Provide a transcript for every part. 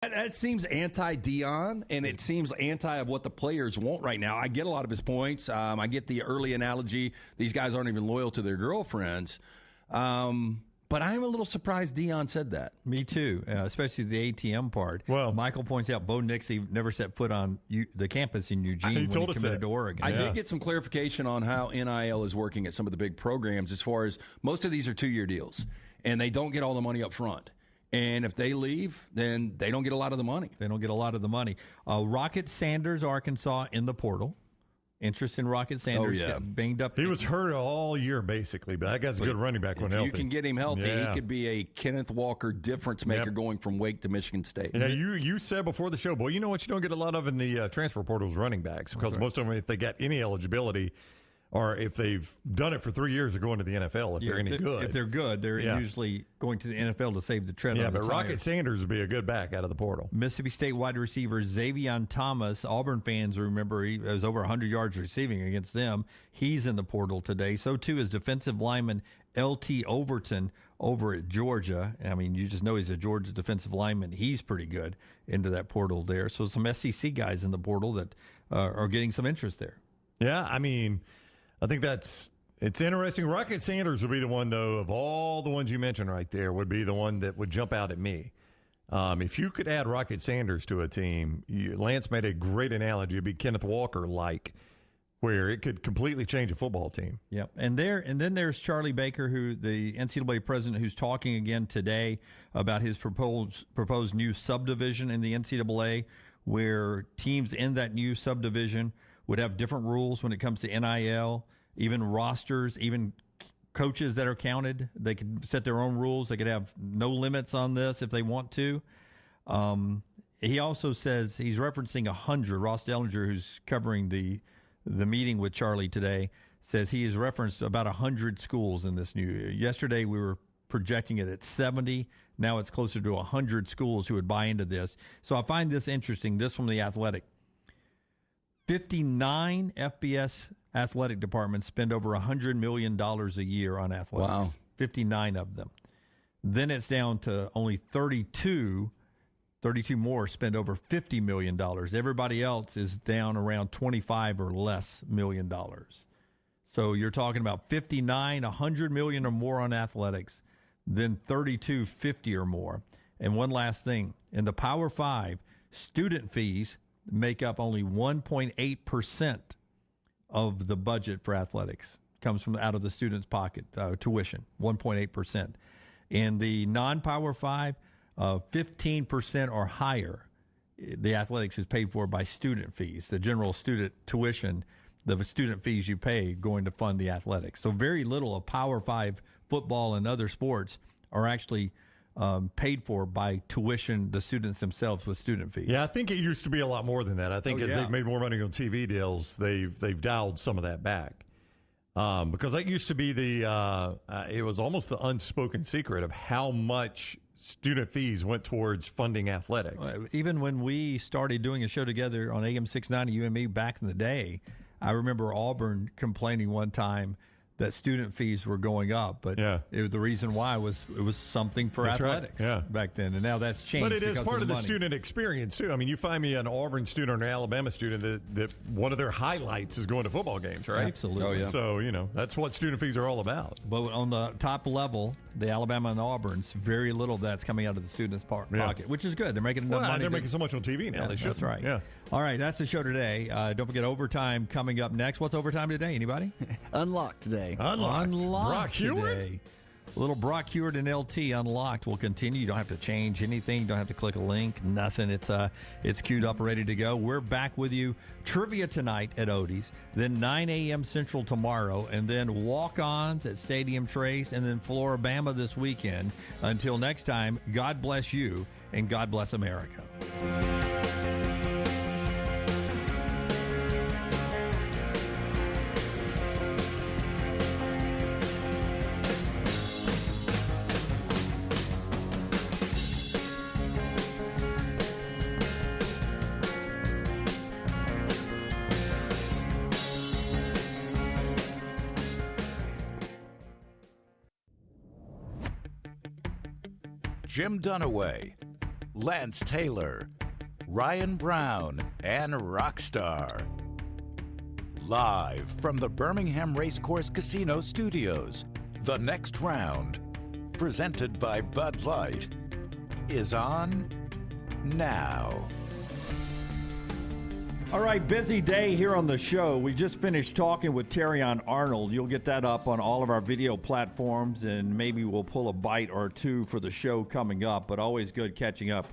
That seems anti-Deion, and it seems anti of what the players want right now. I get a lot of his points. I get the early analogy. These guys aren't even loyal to their girlfriends. But I'm a little surprised Deion said that. Me too, especially the ATM part. Well, Michael points out Bo Nixie never set foot on the campus in Eugene he when told he us committed that. to Oregon. I did get some clarification on how NIL is working at some of the big programs as far as most of these are 2-year deals, and they don't get all the money up front. And if they leave, then they don't get a lot of the money. They don't get a lot of the money. Rocket Sanders, Arkansas, in the portal. Interest in Rocket Sanders. Got banged up. He was hurt all year, basically, but that guy's a good running back when If healthy. you can get him healthy, he could be a Kenneth Walker difference maker going from Wake to Michigan State. Yeah, you said before the show, boy, you know what you don't get a lot of in the transfer portal is running backs, because most of them, if they got any eligibility, or if they've done it for 3 years, are going to the NFL if they're any good. If they're good, they're usually going to the NFL to save the tread on the but tires. Rocket Sanders would be a good back out of the portal. Mississippi State wide receiver Xavier Thomas, Auburn fans remember he was over 100 yards receiving against them. He's in the portal today. So too is defensive lineman L.T. Overton over at Georgia. I mean, you just know he's a Georgia defensive lineman. He's pretty good into that portal there. So some SEC guys in the portal that are getting some interest there. Yeah, I mean, I think it's interesting. Rocket Sanders would be the one, though, of all the ones you mentioned right there, would be the one that would jump out at me. If you could add Rocket Sanders to a team, Lance made a great analogy. It'd be Kenneth Walker-like, where it could completely change a football team. Yep. And then there's Charlie Baker, who the NCAA president, who's talking again today about his proposed new subdivision in the NCAA, where teams in that new subdivision would have different rules when it comes to NIL, even rosters, even coaches that are counted. They could set their own rules. They could have no limits on this if they want to. He also says he's referencing 100. Ross Dellinger, who's covering the meeting with Charlie today, says he has referenced about 100 schools in this new year. Yesterday we were projecting it at 70. Now it's closer to 100 schools who would buy into this. So I find this interesting. This from The Athletic. 59 FBS athletic departments spend over $100 million a year on athletics. Wow. 59 of them. Then it's down to only 32 more spend over $50 million. Everybody else is down around 25 or less million dollars. So you're talking about 59, 100 million or more on athletics, then 32, 50 or more. And one last thing, in the Power Five, student fees make up only 1.8% of the budget for athletics. Comes from out of the student's pocket, tuition, 1.8%. In the non-Power Five, 15% or higher, the athletics is paid for by student fees, the general student tuition, the student fees you pay going to fund the athletics. So very little of Power Five football and other sports are actually paid for by tuition, the students themselves with student fees. Yeah, I think it used to be a lot more than that. I think as they've made more money on TV deals, they've dialed some of that back. Because that used to be it was almost the unspoken secret of how much student fees went towards funding athletics. Even when we started doing a show together on AM 690, you and me, back in the day, I remember Auburn complaining one time that student fees were going up, but the reason why was it was something for athletics back then, and now that's changed. But it is part of the student experience too. I mean, you find me an Auburn student or an Alabama student that one of their highlights is going to football games, right? Absolutely. Oh, yeah. So that's what student fees are all about. But on the top level, the Alabama and Auburn's, very little of that's coming out of the students' pocket, which is good. They're making enough money. They're making so much on TV now. That's right. Yeah. All right, that's the show today. Don't forget overtime coming up next. What's overtime today? Anybody? Unlocked today. Unlocked. Brock Heward? Today. A little Brock Heward and LT Unlocked will continue. You don't have to change anything. You don't have to click a link. Nothing. It's queued up, ready to go. We're back with you. Trivia tonight at Odie's. Then 9 a.m. Central tomorrow. And then walk-ons at Stadium Trace. And then Floribama this weekend. Until next time, God bless you and God bless America. Jim Dunaway, Lance Taylor, Ryan Brown, and Rockstar. Live from the Birmingham Racecourse Casino Studios, the next round, presented by Bud Light, is on now. All right, busy day here on the show. We just finished talking with Terrion Arnold. You'll get that up on all of our video platforms, and maybe we'll pull a bite or two for the show coming up, but always good catching up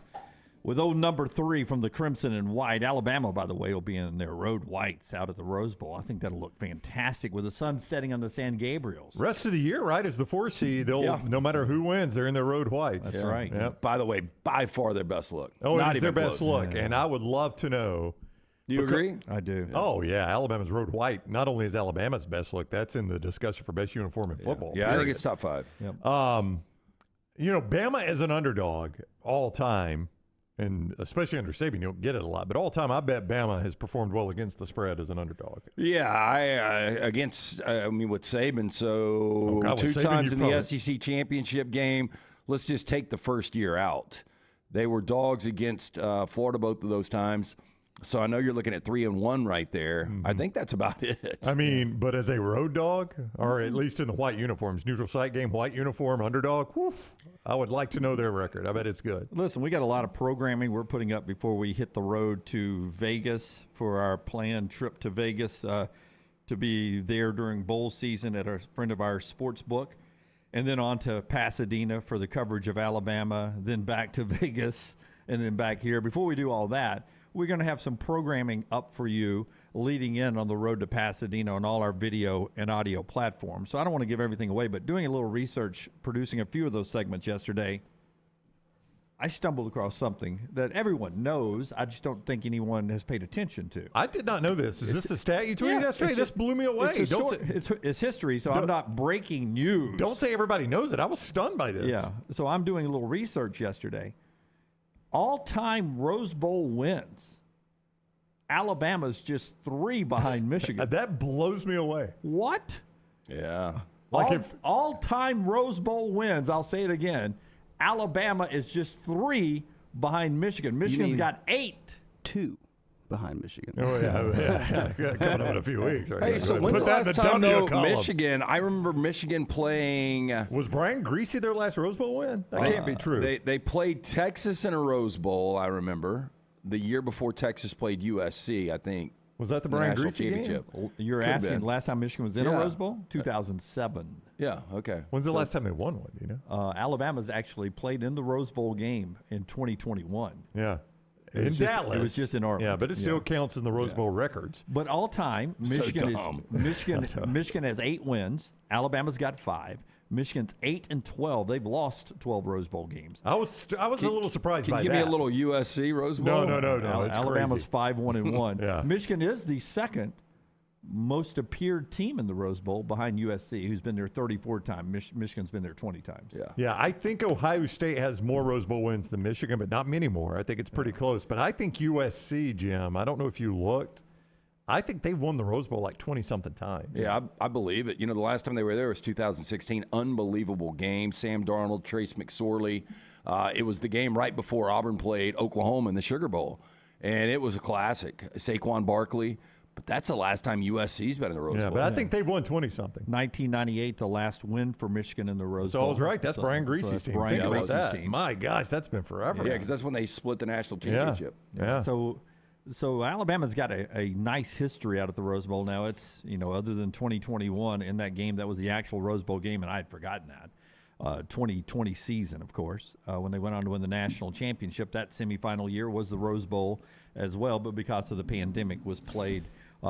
with old number 3 from the Crimson and White. Alabama, by the way, will be in their road whites out at the Rose Bowl. I think that'll look fantastic with the sun setting on the San Gabriels. Rest of the year, right, as the 4 seed, they'll no matter who wins, they're in their road whites. That's right. Yep. By the way, by far their best look. Oh, Not it's their even best close. look, and I would love to know. You agree? I do. Oh, yeah, Alabama's road white. Not only is Alabama's best look, that's in the discussion for best uniform in football. Yeah, I think it's top 5. Yep. You know, Bama as an underdog all time, and especially under Saban, you don't get it a lot. But all time, I bet Bama has performed well against the spread as an underdog. Yeah, with Saban, so God, with 2 Saban, times you in the probably- SEC championship game. Let's just take the first year out. They were dogs against Florida both of those times. So I know you're looking at 3-1 right there. Mm-hmm. I think that's about it. I mean, but as a road dog, or at least in the white uniforms, neutral site game, white uniform, underdog, whew, I would like to know their record. I bet it's good. Listen, we got a lot of programming we're putting up before we hit the road to Vegas for our planned trip to Vegas to be there during bowl season at a friend of ours sports book, and then on to Pasadena for the coverage of Alabama, then back to Vegas, and then back here. Before we do all that, we're going to have some programming up for you leading in on the road to Pasadena on all our video and audio platforms. So I don't want to give everything away, but doing a little research, producing a few of those segments yesterday, I stumbled across something that everyone knows. I just don't think anyone has paid attention to. I did not know this. Is this the stat you tweeted yesterday? This blew me away. It's history, so I'm not breaking news. Don't say everybody knows it. I was stunned by this. Yeah, so I'm doing a little research yesterday. All-time Rose Bowl wins. Alabama's just 3 behind Michigan. That blows me away. What? Yeah. All-time Rose Bowl wins, I'll say it again. Alabama is just 3 behind Michigan. Michigan's got 8. 2 behind Michigan. Oh, yeah. Coming up in a few weeks. Right? Hey, so when's the last time, though, Michigan, I remember Michigan playing. Was Brian Greasy their last Rose Bowl win? That can't be true. They played Texas in a Rose Bowl, I remember. The year before Texas played USC, I think. Was that the Brian National Greasy Championship? You're Could've asking been. last time Michigan was in a Rose Bowl? 2007. Yeah, okay. When's the last time they won one, do you know? Alabama's actually played in the Rose Bowl game in 2021. Yeah. It was In just- Dallas. it was just in Arlington. Yeah, but it still counts in the Rose Bowl records. But all time, dumb. Michigan has 8 wins. Alabama's got 5. Michigan's 8-12. They've lost 12 Rose Bowl games. I was a little surprised Can by you give that. me a little USC Rose Bowl? No. It's Alabama's crazy. 5-1-1. Yeah. Michigan is the second most appeared team in the Rose Bowl behind USC, who's been there 34 times. Michigan's been there 20 times. Yeah. Yeah, I think Ohio State has more Rose Bowl wins than Michigan, but not many more. I think it's pretty close. But I think USC, Jim, I don't know if you looked, I think they've won the Rose Bowl like 20-something times. Yeah, I believe it. You know, the last time they were there was 2016. Unbelievable game. Sam Darnold, Trace McSorley. It was the game right before Auburn played Oklahoma in the Sugar Bowl, and it was a classic. Saquon Barkley. But that's the last time USC's been in the Rose Bowl. Yeah, but I think they've won 20-something. 1998, the last win for Michigan in the Rose So Bowl. I was right. That's Brian Greasy's that's team. Brian Think about Greasy's that. team. My gosh, that's been forever. Yeah, because that's when they split the national Yeah. championship. Yeah. So Alabama's got a nice history out at the Rose Bowl now. It's, other than 2021 in that game, that was the actual Rose Bowl game, and I had forgotten that. 2020 season, of course, when they went on to win the national championship. That semifinal year was the Rose Bowl as well, but because of the pandemic was played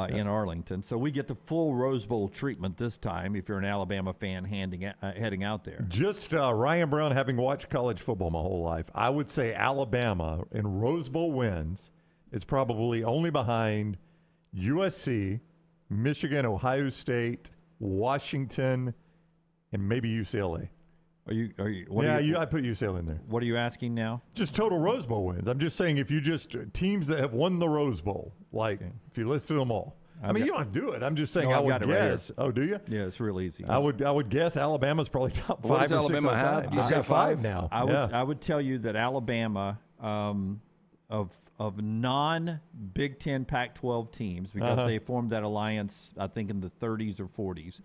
in Arlington. So we get the full Rose Bowl treatment this time if you're an Alabama fan heading out there. Just Ryan Brown, having watched college football my whole life, I would say Alabama in Rose Bowl wins is probably only behind USC, Michigan, Ohio State, Washington, and maybe UCLA. I put UCLA in there. What are you asking now? Just total Rose Bowl wins. I'm just saying if you just teams that have won the Rose Bowl, like if you list them all. I mean, you don't have to do it. I'm just saying I would guess. Oh, do you? Yeah, it's real easy. I would guess Alabama's probably top 5 What does or 6 Alabama all have? time. You I've say got 5 now. I would tell you that Alabama of non-Big Ten Pac-12 teams, because they formed that alliance, I think, in the 30s or 40s.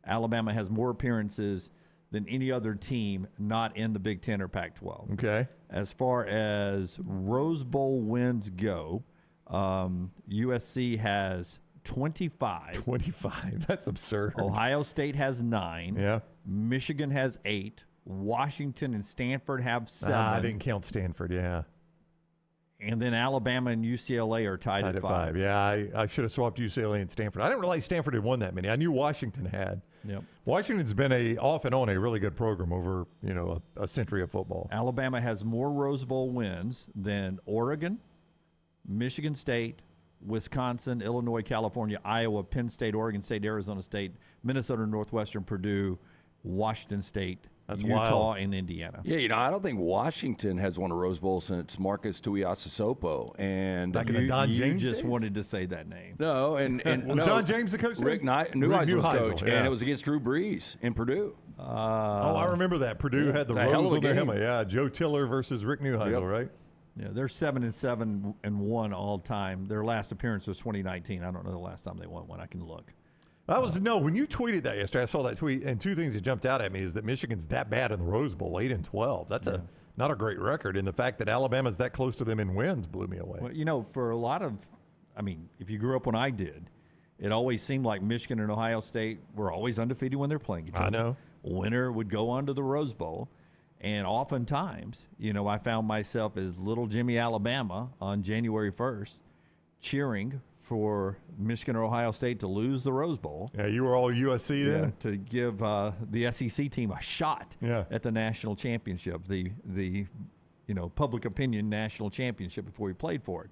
Alabama has more appearances than any other team not in the Big Ten or Pac-12. Okay. As far as Rose Bowl wins go, USC has 25. 25. That's absurd. Ohio State has 9. Yeah. Michigan has 8. Washington and Stanford have 7. I didn't count Stanford, yeah. And then Alabama and UCLA are tied at 5. Yeah, I should have swapped UCLA and Stanford. I didn't realize Stanford had won that many. I knew Washington had. Yep. Washington's been off and on a really good program over, a century of football. Alabama has more Rose Bowl wins than Oregon, Michigan State, Wisconsin, Illinois, California, Iowa, Penn State, Oregon State, Arizona State, Minnesota, Northwestern, Purdue, Washington State, That's Utah, wild. and Indiana. Yeah, I don't think Washington has won a Rose Bowl since Marcus Tuiasosopo. And Back in the Don you James just days? wanted to say that name. no, and Was no, Don James the coach then? Rick Neuheisel was coach, yeah. and it was against Drew Brees in Purdue. I remember that. Purdue had the It's a hell of rose a on their game. helmet. Yeah, Joe Tiller versus Rick Neuheisel, Yep. right? Yeah, they're 7-7-1 all time. Their last appearance was 2019. I don't know the last time they won one. I can look. When you tweeted that yesterday, I saw that tweet, and two things that jumped out at me is that Michigan's that bad in the Rose Bowl, 8-12. That's not a great record, and the fact that Alabama's that close to them in wins blew me away. Well, for a lot of, if you grew up when I did, it always seemed like Michigan and Ohio State were always undefeated when they're playing each other. I know. Winner would go on to the Rose Bowl. And oftentimes, I found myself as little Jimmy Alabama on January 1st cheering for Michigan or Ohio State to lose the Rose Bowl. Yeah, you were all USC then? To give the SEC team a shot Yeah. at the national championship, the public opinion national championship before we played for it.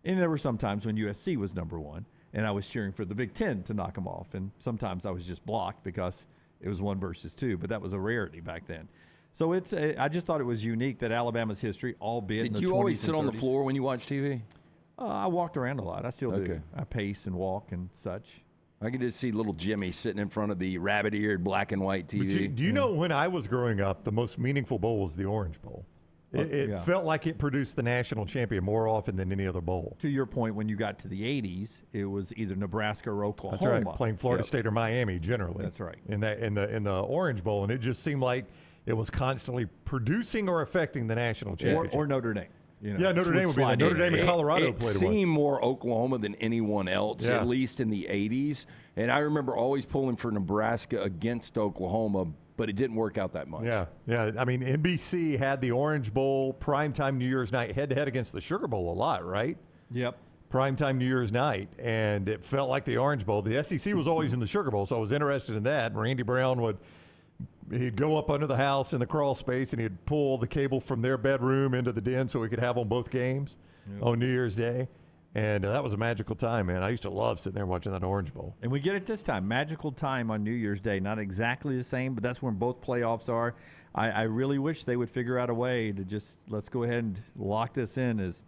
And there were some times when USC was number 1, and I was cheering for the Big Ten to knock them off. And sometimes I was just blocked because it was 1 versus 2, but that was a rarity back then. So I just thought it was unique that Alabama's history, albeit in the 20s Did you always and sit on the 30s. floor when you watch TV? I walked around a lot. I still do. Okay. I pace and walk and such. I could just see little Jimmy sitting in front of the rabbit-eared black and white TV. But do you know when I was growing up, the most meaningful bowl was the Orange Bowl? It yeah. felt like it produced the national champion more often than any other bowl. To your point, when you got to the 80s, it was either Nebraska or Oklahoma. That's right, playing Florida State or Miami generally. That's right. In the Orange Bowl, and it just seemed like it was constantly producing or affecting the national championship. Or Notre Dame. Yeah, Notre Dame would be there. Notre Dame and Colorado It played seemed more Oklahoma than anyone else, Yeah. at least in the 80s. And I remember always pulling for Nebraska against Oklahoma, but it didn't work out that much. Yeah. I mean, NBC had the Orange Bowl primetime New Year's night head-to-head against the Sugar Bowl a lot, right? Yep. Primetime New Year's night, and it felt like the Orange Bowl. The SEC was always in the Sugar Bowl, so I was interested in that. Randy Brown he'd go up under the house in the crawl space, and he'd pull the cable from their bedroom into the den so we could have on both games on New Year's Day. And that was a magical time, man. I used to love sitting there watching that Orange Bowl. And we get it this time. Magical time on New Year's Day. Not exactly the same, but that's when both playoffs are. I really wish they would figure out a way to just let's go ahead and lock this in as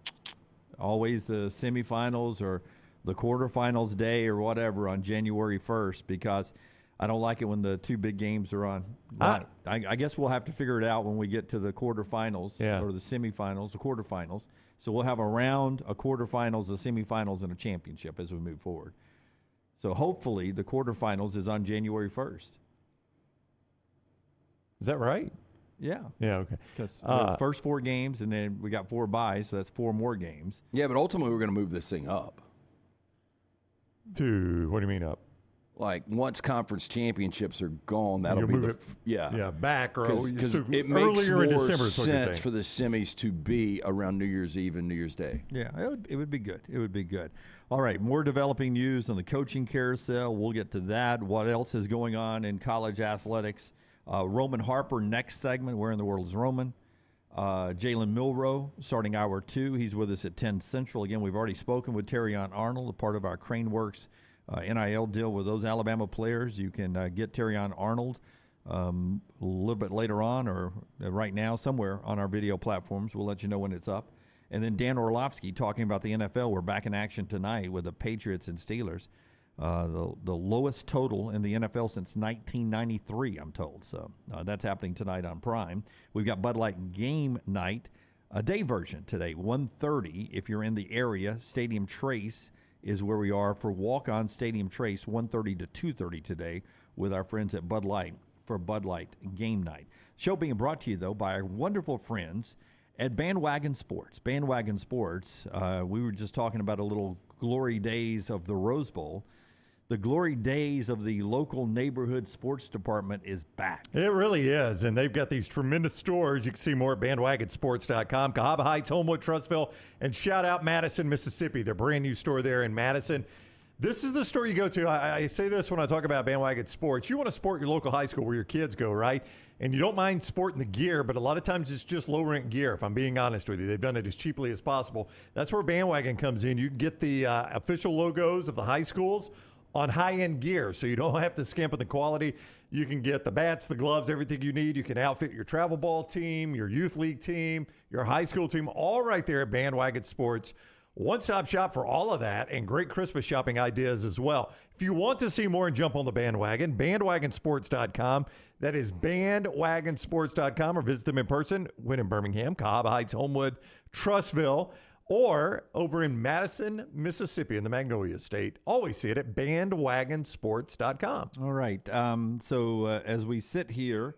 always the semifinals or the quarterfinals day or whatever on January 1st, because I don't like it when the 2 big games are on. I guess we'll have to figure it out when we get to the quarterfinals or the semifinals, the quarterfinals. So we'll have a round, a quarterfinals, a semifinals, and a championship as we move forward. So hopefully the quarterfinals is on January 1st. Is that right? Yeah. Yeah, okay. Because the first 4 games, and then we got 4 byes, so that's 4 more games. Yeah, but ultimately we're going to move this thing up. What do you mean up? Like, once conference championships are gone, that'll You'll be move back or because so it makes earlier in more December is what you're sense saying. for the semis to be around New Year's Eve and New Year's Day. Yeah, it would be good. It would be good. All right, more developing news on the coaching carousel. We'll get to that. What else is going on in college athletics? Roman Harper, next segment. Where in the world is Roman? Jalen Milroe, starting hour 2. He's with us at 10 Central. Again, we've already spoken with Terrion Arnold, a part of our Craneworks NIL deal with those Alabama players. You can get Terrion Arnold a little bit later on or right now somewhere on our video platforms. We'll let you know when it's up. And then Dan Orlovsky talking about the NFL. We're back in action tonight with the Patriots and Steelers. The lowest total in the NFL since 1993, I'm told. So that's happening tonight on Prime. We've got Bud Light Game Night A day version today, 1:30. If you're in the area, Stadium Trace is where we are for Walk-On Stadium Trace, 1:30 to 2:30 today with our friends at Bud Light for Bud Light Game Night. Show being brought to you, though, by our wonderful friends at Bandwagon Sports. Bandwagon Sports, we were just talking about a little glory days of the Rose Bowl. The glory days of the local neighborhood sports department is back. It really is, and they've got these tremendous stores. You can see more at bandwagonsports.com. Cahaba Heights, Homewood, Trustville, and shout out Madison, Mississippi, their brand new store there in Madison. This is the store you go to. I say this when I talk about Bandwagon Sports. You want to sport your local high school where your kids go, right? And you don't mind sporting the gear, but a lot of times it's just low-rent gear, if I'm being honest with you. They've done it as cheaply as possible. That's where Bandwagon comes in. You can get the official logos of the high schools on high-end gear, so you don't have to skimp on the quality. You can get the bats, the gloves, everything you need. You can outfit your travel ball team, your youth league team, your high school team, all right there at Bandwagon Sports. One-stop shop for all of that and great Christmas shopping ideas as well. If you want to see more and jump on the bandwagon, bandwagonsports.com. That is bandwagonsports.com, or visit them in person when in Birmingham, Cahaba Heights, Homewood, Trustville, or over in Madison, Mississippi in the Magnolia State. Always see it at bandwagonsports.com. All right. So as we sit here,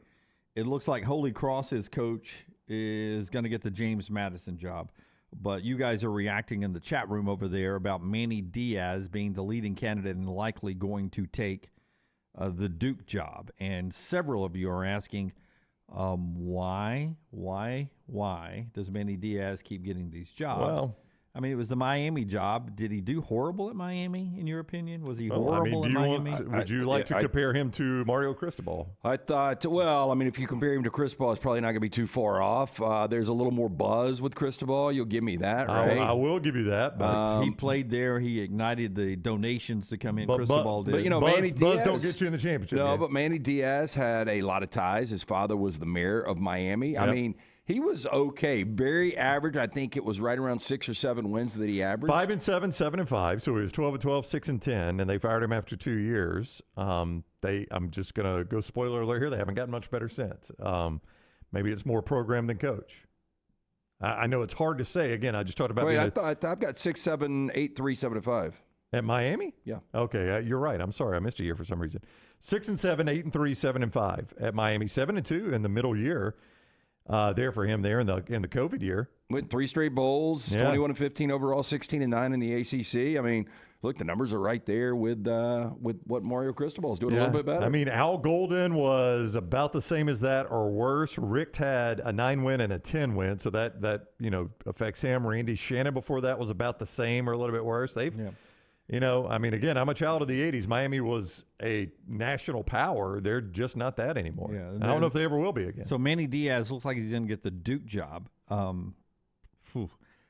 it looks like Holy Cross's coach is going to get the James Madison job. But you guys are reacting in the chat room over there about Manny Diaz being the leading candidate and likely going to take the Duke job. And several of you are asking, why does Manny Diaz keep getting these jobs? Well, I mean, it was the Miami job. Did he do horrible at Miami, in your opinion? Was he horrible at Miami? Would you like to compare him to Mario Cristobal? I thought, well, I mean, if you compare him to Cristobal, it's probably not going to be too far off. There's a little more buzz with Cristobal. You'll give me that, right? I will give you that. But he played there. He ignited the donations to come in. Cristobal did. But, you know, Buzz, Manny Diaz. Buzz don't get you in the championship No, game. but Manny Diaz had a lot of ties. His father was the mayor of Miami. Yep. I mean, he was okay, very average. I think it was right around 6 or 7 wins that he averaged. 5-7, 7-5. So he was 12-12, 6-10, and they fired him after 2 years. I'm just gonna go spoiler alert here. They haven't gotten much better since. Maybe it's more program than coach. I know it's hard to say. Again, I just talked about. Wait, I've got 6, 7, 8, 3, 7, 5 at Miami. Yeah. Okay, you're right. I'm sorry, I missed a year for some reason. 6-7, 8-3, 7-5 at Miami. 7-2 in the middle year. There for him there in the COVID year. Went 3 straight bowls, 21-15 overall, 16-9 in the ACC. I mean, look, the numbers are right there with what Mario Cristobal is doing a little bit better. I mean, Al Golden was about the same as that or worse. Rick had a 9-win and a 10-win, so that affects him. Randy Shannon before that was about the same or a little bit worse. I mean, again, I'm a child of the 80s. Miami was a national power. They're just not that anymore. Yeah, I don't know if they ever will be again. So Manny Diaz looks like he's going to get the Duke job.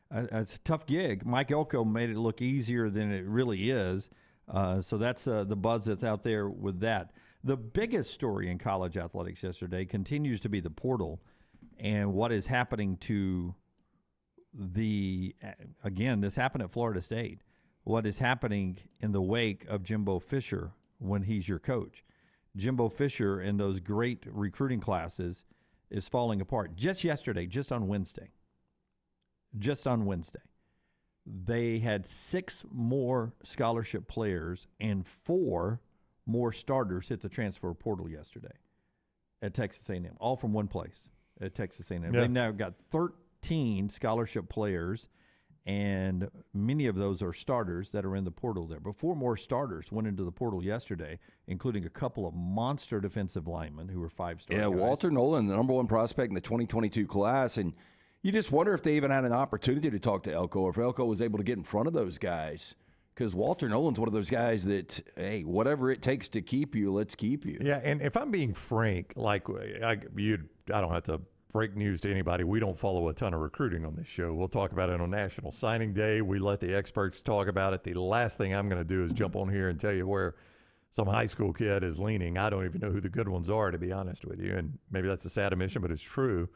It's a tough gig. Mike Elko made it look easier than it really is. So that's the buzz that's out there with that. The biggest story in college athletics yesterday continues to be the portal and what is happening to this happened at Florida State. What is happening in the wake of Jimbo Fisher when he's your coach. Jimbo Fisher in those great recruiting classes is falling apart. Just on Wednesday, they had 6 more scholarship players and 4 more starters hit the transfer portal yesterday at Texas A&M, all from one place at Texas A&M. Yeah. They've now got 13 scholarship players, and many of those are starters that are in the portal there. But 4 more starters went into the portal yesterday, including a couple of monster defensive linemen who were 5-star guys. Walter Nolan, the number 1 prospect in the 2022 class, and you just wonder if they even had an opportunity to talk to Elko, or if Elko was able to get in front of those guys. Because Walter Nolan's one of those guys that, hey, whatever it takes to keep you, let's keep you. Yeah, and if I'm being frank, like I don't have to break news to anybody. We don't follow a ton of recruiting on this show. We'll talk about it on National Signing Day. We let the experts talk about it. The last thing I'm going to do is jump on here and tell you where some high school kid is leaning. I don't even know who the good ones are, to be honest with you. And maybe that's a sad admission, but it's true.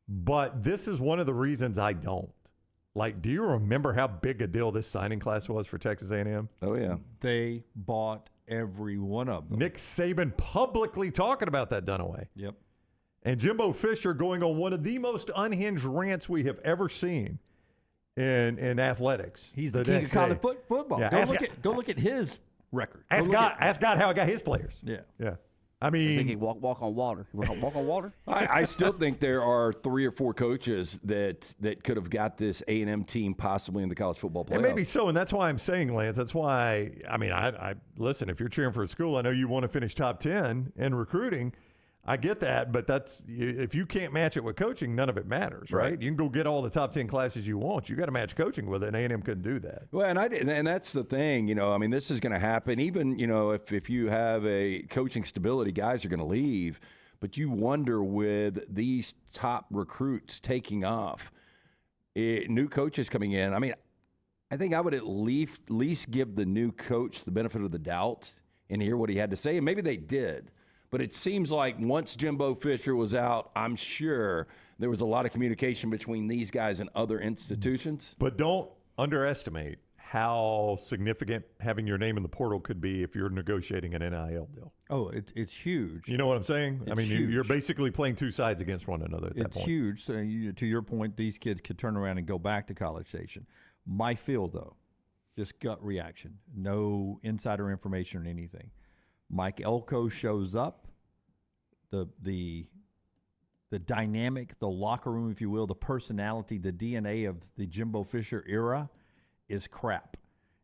But this is one of the reasons I don't. Like, do you remember how big a deal this signing class was for Texas A&M? Oh, yeah. They bought every one of them. Nick Saban publicly talking about that Dunaway. Yep. And Jimbo Fisher going on one of the most unhinged rants we have ever seen in athletics. He's the king of college football. Yeah, Go look at his record. Ask God how I got his players. Yeah. I mean, I think he walk on water. Walk on water. I still think there are 3 or 4 coaches that could have got this A&M team possibly in the college football playoffs. and maybe so, and that's why I'm saying, Lance. That's why. I mean, I listen. If you're cheering for a school, I know you want to finish top 10 in recruiting. I get that, but if you can't match it with coaching, none of it matters, right? You can go get all the top 10 classes you want. You got to match coaching with it, and A&M couldn't do that. Well, and that's the thing, I mean, this is going to happen. Even, if you have a coaching stability, guys are going to leave. But you wonder with these top recruits taking off, new coaches coming in. I mean, I think I would at least give the new coach the benefit of the doubt and hear what he had to say, and maybe they did. But it seems like once Jimbo Fisher was out, I'm sure there was a lot of communication between these guys and other institutions. But don't underestimate how significant having your name in the portal could be if you're negotiating an NIL deal. Oh, it's huge. You know what I'm saying? It's I mean, huge. You're basically playing two sides against one another at that point. It's huge. So to your point, these kids could turn around and go back to College Station. My feel, though, just gut reaction, no insider information or anything. Mike Elko shows up. The dynamic, the locker room, if you will, the personality, the DNA of the Jimbo Fisher era is crap.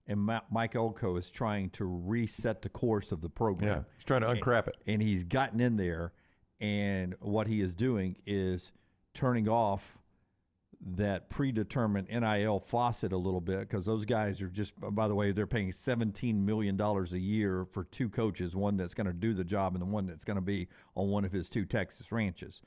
And Mike Elko is trying to reset the course of the program. Yeah, he's trying to uncrap it. And he's gotten in there, and what he is doing is turning off that predetermined NIL faucet a little bit, because those guys are just, by the way, they're paying $17 million a year for 2 coaches, one that's going to do the job and the one that's going to be on one of his 2 Texas ranches.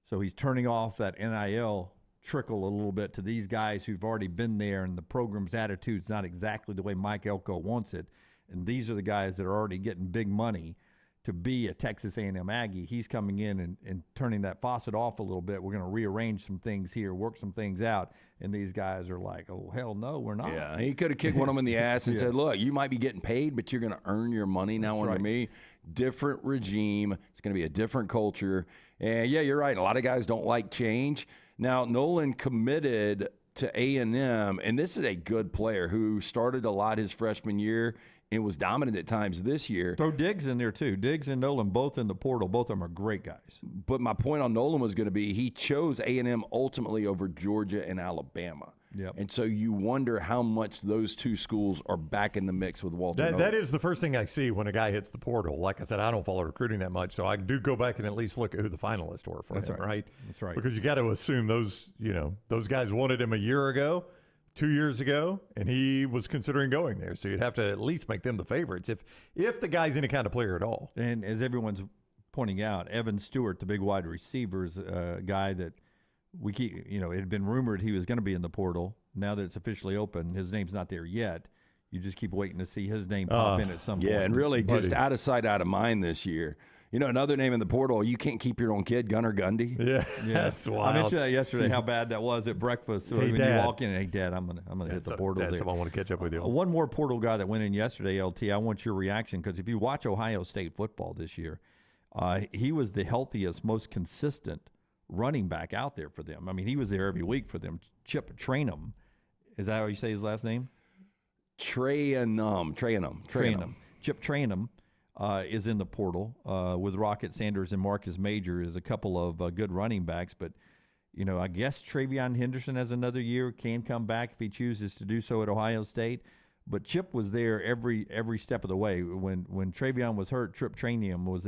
So he's turning off that NIL trickle a little bit to these guys who've already been there, and the program's attitude's not exactly the way Mike Elko wants it. And these are the guys that are already getting big money to be a Texas A&M Aggie. He's coming in and turning that faucet off a little bit. We're going to rearrange some things here, work some things out. And these guys are like, oh, hell no, we're not. Yeah, he could have kicked one of them in the ass and said, look, you might be getting paid, but you're going to earn your money now under me. Different regime. It's going to be a different culture. And, yeah, you're right. A lot of guys don't like change. Now, Nolan committed to A&M, and this is a good player who started a lot his freshman year and was dominant at times this year. Throw Diggs in there, too. Diggs and Nolan both in the portal. Both of them are great guys. But my point on Nolan was going to be he chose A&M ultimately over Georgia and Alabama. Yep. And so you wonder how much those 2 schools are back in the mix with Walter Nolan. That is the first thing I see when a guy hits the portal. Like I said, I don't follow recruiting that much, so I do go back and at least look at who the finalists were for him, right? That's right. Because you got to assume those guys wanted him a year ago, 2 years ago, and he was considering going there. So you'd have to at least make them the favorites if the guy's any kind of player at all. And as everyone's pointing out, Evan Stewart, the big wide receiver, is a guy that we keep, it had been rumored he was going to be in the portal. Now that it's officially open, his name's not there yet. You just keep waiting to see his name pop in at some point. Yeah, and really just out of sight, out of mind this year. Another name in the portal, you can't keep your own kid, Gunnar Gundy. Yeah, that's wild. I mentioned that yesterday, how bad that was at breakfast. Hey, when Dad. you walk in, hey, Dad, I'm gonna hit the portal there. I want to catch up with you. One more portal guy that went in yesterday, LT, I want your reaction, because if you watch Ohio State football this year, he was the healthiest, most consistent running back out there for them. I mean, he was there every week for them. Chip Trainum. Is that how you say his last name? Trainum. Chip Trainum is in the portal with Rocket Sanders and Marcus Major is a couple of good running backs. But, I guess Travion Henderson has another year, can come back if he chooses to do so at Ohio State. But Chip was there every step of the way. When Travion was hurt, Trainium was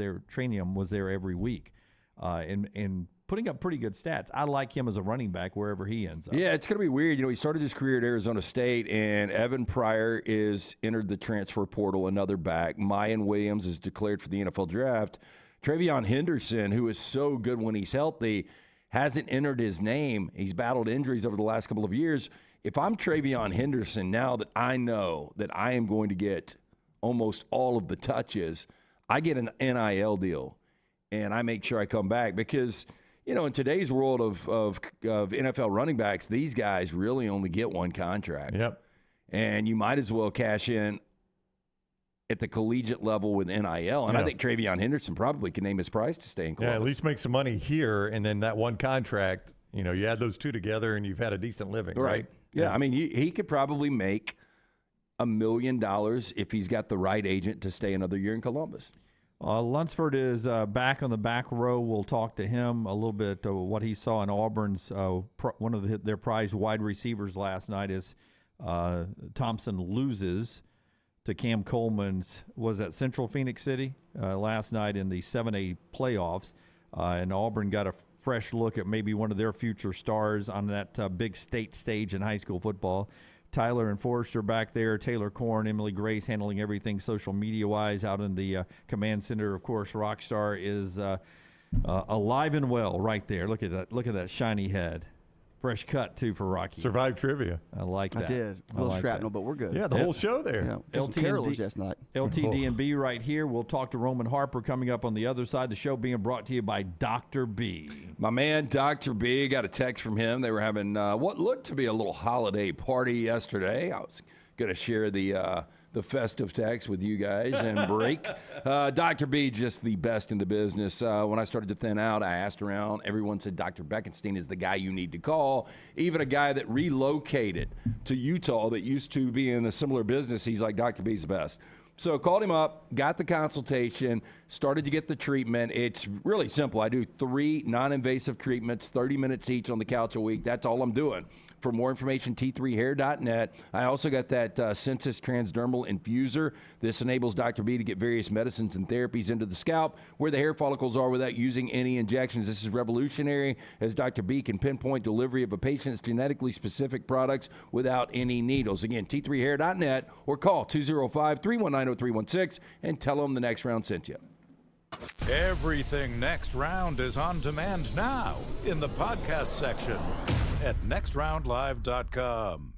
there every week. And putting up pretty good stats. I like him as a running back wherever he ends up. Yeah, it's going to be weird. He started his career at Arizona State, and Evan Pryor is entered the transfer portal, another back. Mayan Williams is declared for the NFL draft. Travion Henderson, who is so good when he's healthy, hasn't entered his name. He's battled injuries over the last couple of years. If I'm Travion Henderson, now that I know that I am going to get almost all of the touches, I get an NIL deal, and I make sure I come back because – in today's world of NFL running backs, these guys really only get one contract. Yep. And you might as well cash in at the collegiate level with NIL. And I think Travion Henderson probably can name his price to stay in Columbus. Yeah, at least make some money here, and then that one contract, you add those two together and you've had a decent living, right? Yeah, I mean, he could probably make $1 million if he's got the right agent to stay another year in Columbus. Lunsford is back on the back row. We'll talk to him a little bit what he saw in Auburn's one of their prized wide receivers last night is Thompson loses to Cam Coleman's, was that Central Phoenix City last night in the 7A playoffs. And Auburn got a fresh look at maybe one of their future stars on that big state stage in high school football. Tyler and Forrester back there, Taylor Korn, Emily Grace handling everything social media-wise out in the command center. Of course, Rockstar is alive and well right there. Look at that shiny head. Fresh cut, too, for Rocky. Survived trivia. I like that. I did. A little shrapnel, but we're good. Yeah, the whole show there. Yeah. Some carolers last night. LTD&B right here. We'll talk to Roman Harper coming up on the other side. The show being brought to you by Dr. B. My man, Dr. B, got a text from him. They were having what looked to be a little holiday party yesterday. I was going to share the festive text with you guys and break. Dr. B, just the best in the business. When I started to thin out, I asked around. Everyone said Dr. Beckenstein is the guy you need to call. Even a guy that relocated to Utah that used to be in a similar business, he's like, Dr. B's the best. So called him up, got the consultation, started to get the treatment. It's really simple. I do 3 non-invasive treatments, 30 minutes each on the couch a week. That's all I'm doing. For more information, t3hair.net. I also got that Census Transdermal Infuser. This enables Dr. B to get various medicines and therapies into the scalp where the hair follicles are without using any injections. This is revolutionary, as Dr. B can pinpoint delivery of a patient's genetically specific products without any needles. Again, t3hair.net or call 205-319-0316 and tell them the Next Round sent you. Everything Next Round is on demand now in the podcast section at nextroundlive.com.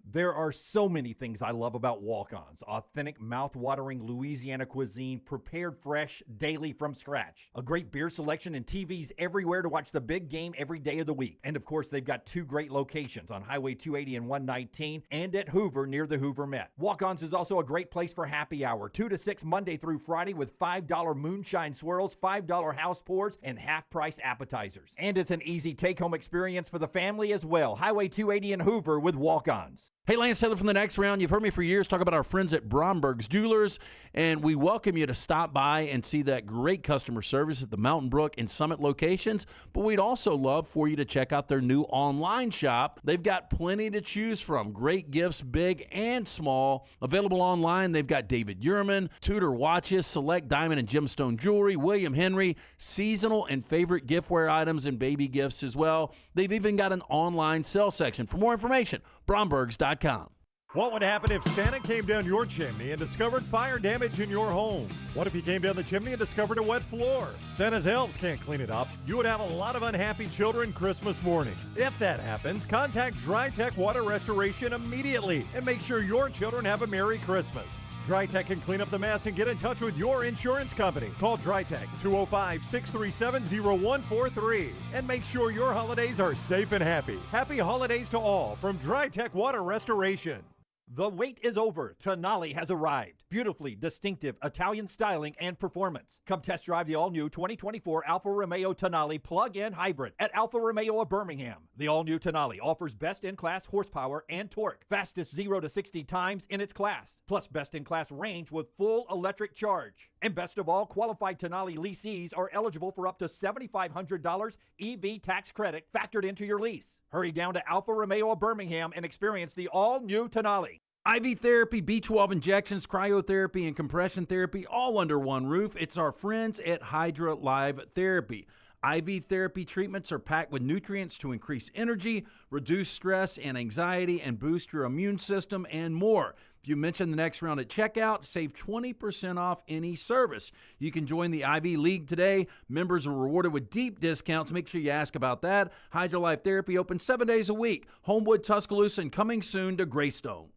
There are so many things I love about Walk-Ons. Authentic, mouth-watering Louisiana cuisine prepared fresh daily from scratch. A great beer selection and TVs everywhere to watch the big game every day of the week. And of course, they've got 2 great locations on Highway 280 and 119 and at Hoover near the Hoover Met. Walk-Ons is also a great place for happy hour, 2 to 6 Monday through Friday with $5 moonshine swirls, $5 house pours, and half-price appetizers. And it's an easy take-home experience for the family as well. Highway 280 and Hoover with Walk-Ons. Hey, Lance Taylor from the Next Round. You've heard me for years talk about our friends at Bromberg's Jewelers, and we welcome you to stop by and see that great customer service at the Mountain Brook and Summit locations. But we'd also love for you to check out their new online shop. They've got plenty to choose from. Great gifts, big and small. Available online, they've got David Yurman, Tudor watches, select diamond and gemstone jewelry, William Henry, seasonal and favorite giftware items, and baby gifts as well. They've even got an online sale section. For more information, brombergs.com. What would happen if Santa came down your chimney and discovered fire damage in your home? What if he came down the chimney and discovered a wet floor? Santa's elves can't clean it up. You would have a lot of unhappy children Christmas morning. If that happens, contact DryTech Water Restoration immediately and make sure your children have a Merry Christmas. DryTech can clean up the mess and get in touch with your insurance company. Call DryTech 205-637-0143 and make sure your holidays are safe and happy. Happy holidays to all from DryTech Water Restoration. The wait is over. Tonali has arrived. Beautifully distinctive Italian styling and performance. Come test drive the all-new 2024 Alfa Romeo Tonali plug-in hybrid at Alfa Romeo of Birmingham. The all-new Tonali offers best-in-class horsepower and torque, fastest 0 to 60 times in its class, plus best-in-class range with full electric charge. And best of all, qualified Tonali leasees are eligible for up to $7,500 EV tax credit factored into your lease. Hurry down to Alfa Romeo of Birmingham and experience the all-new Tonali. IV therapy, B12 injections, cryotherapy, and compression therapy, all under one roof. It's our friends at Hydra Live Therapy. IV therapy treatments are packed with nutrients to increase energy, reduce stress and anxiety, and boost your immune system, and more. If you mention the Next Round at checkout, save 20% off any service. You can join the IV League today. Members are rewarded with deep discounts. Make sure you ask about that. Hydra Life Therapy open 7 days a week. Homewood, Tuscaloosa, and coming soon to Greystone.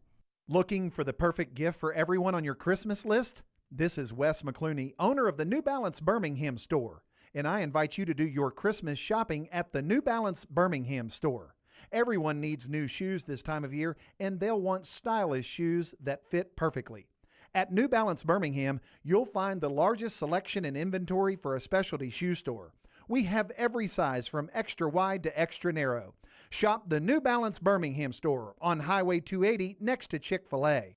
Looking for the perfect gift for everyone on your Christmas list? This is Wes McClooney, owner of the New Balance Birmingham store, and I invite you to do your Christmas shopping at the New Balance Birmingham store. Everyone needs new shoes this time of year, and they'll want stylish shoes that fit perfectly. At New Balance Birmingham, you'll find the largest selection and inventory for a specialty shoe store. We have every size from extra wide to extra narrow. Shop the New Balance Birmingham store on Highway 280 next to Chick-fil-A.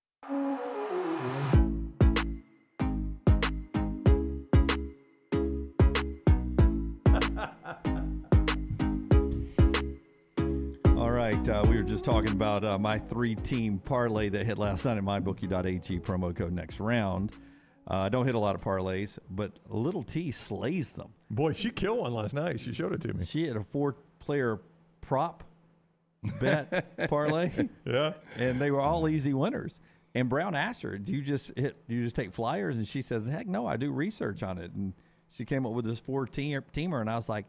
All right, we were just talking about my 3-team parlay that hit last night at mybookie.ag, promo code next round. I don't hit a lot of parlays, but Little T slays them. Boy, she killed one last night. She showed it to me. She had a 4-player prop bet parlay. Yeah. And they were all easy winners. And Brown asked her, do you just take flyers? And she says, heck no, I do research on it. And she came up with this 4-teamer, and I was like,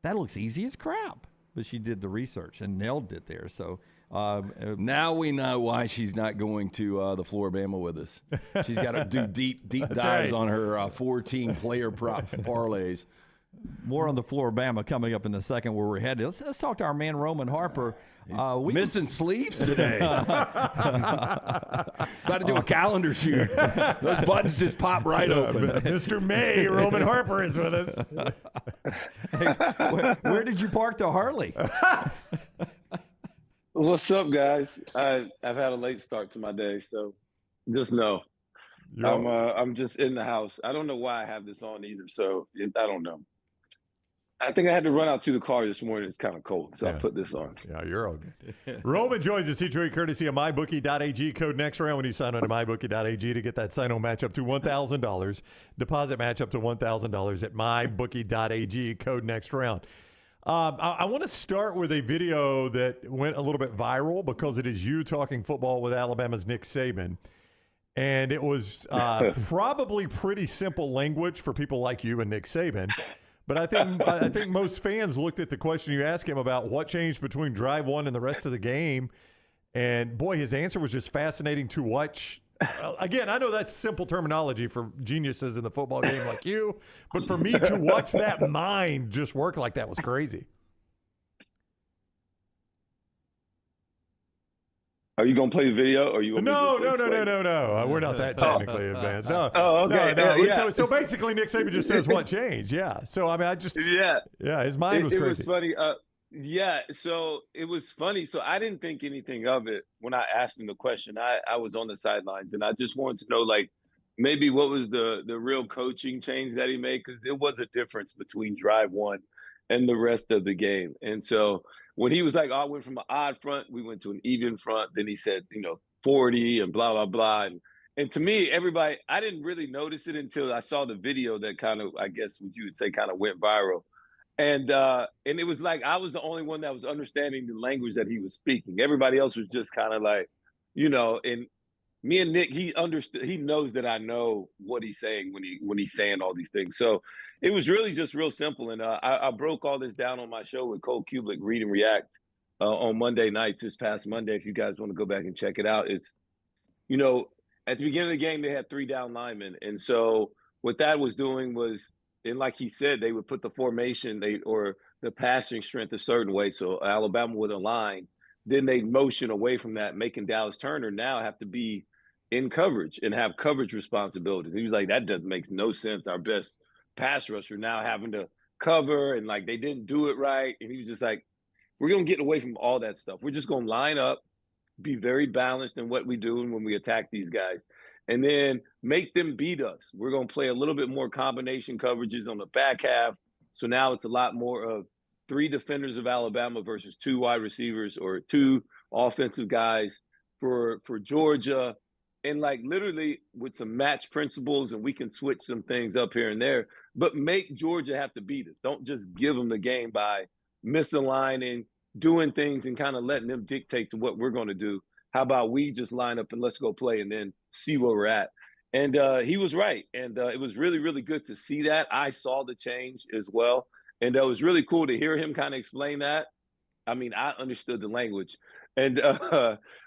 that looks easy as crap. But she did the research and nailed it there. So now we know why she's not going to the Floribama with us. She's got to do deep dives right. on her 4-team player prop parlays. More on the Floribama coming up in a second where we're headed. Let's talk to our man, Roman Harper. Missing sleeves today. About to do a calendar shoot. Those buttons just pop right open. Mr. May, Roman Harper is with us. Hey, where did you park the Harley? What's up, guys? I've had a late start to my day, so just know I'm just in the house. I don't know why I have this on either, so I don't know. I think I had to run out to the car this morning. It's kind of cold, so I put this on. Yeah, you're all good. Roman joins us each week courtesy of MyBookie.ag. Code next round when you sign on to MyBookie.ag to get that sign-on match up to $1,000. Deposit match up to $1,000 at MyBookie.ag. Code next round. I want to start with a video that went a little bit viral because it is you talking football with Alabama's Nick Saban. And it was probably pretty simple language for people like you and Nick Saban. But I think most fans looked at the question you asked him about what changed between drive one and the rest of the game. And, boy, his answer was just fascinating to watch. Again, I know that's simple terminology for geniuses in the football game like you. But for me to watch that mind just work like that was crazy. Are you going to play the video? Or are you gonna No. We're not that technically advanced. No. Oh, okay. No. Yeah. So basically, Nick Saban just says what changed. Yeah. So, I mean, his mind was crazy. It was funny. So it was funny. So I didn't think anything of it when I asked him the question. I was on the sidelines, and I just wanted to know, like, maybe what was the real coaching change that he made, because it was a difference between drive one and the rest of the game. And so when he was like, I went from an odd front, we went to an even front. Then he said, 40 and blah, blah, blah. And to me, everybody, I didn't really notice it until I saw the video that kind of, I guess what you would say, kind of went viral. And it was like I was the only one that was understanding the language that he was speaking. Everybody else was just kind of like, and me and Nick, he understood. He knows that I know what he's saying when he's saying all these things. So it was really just real simple. And I broke all this down on my show with Cole Kubelik, Read and React, on Monday nights this past Monday. If you guys want to go back and check it out, it's, at the beginning of the game, they had 3 down linemen. And so what that was doing was, and like he said, they would put the formation or the passing strength a certain way. So Alabama would align. Then they motion away from that, making Dallas Turner now have to be in coverage and have coverage responsibilities. He was like, that doesn't make no sense. Our best pass rusher now having to cover, and like they didn't do it right. And he was just like, we're going to get away from all that stuff. We're just going to line up, be very balanced in what we do and when we attack these guys, and then make them beat us. We're going to play a little bit more combination coverages on the back half. So now it's a lot more of 3 defenders of Alabama versus 2 wide receivers or 2 offensive guys for Georgia. And like literally with some match principles, and we can switch some things up here and there, but make Georgia have to beat us. Don't just give them the game by misaligning, doing things and kind of letting them dictate to what we're going to do. How about we just line up and let's go play and then see where we're at. And he was right. And it was really, really good to see that. I saw the change as well. And it was really cool to hear him kind of explain that. I mean, I understood the language. And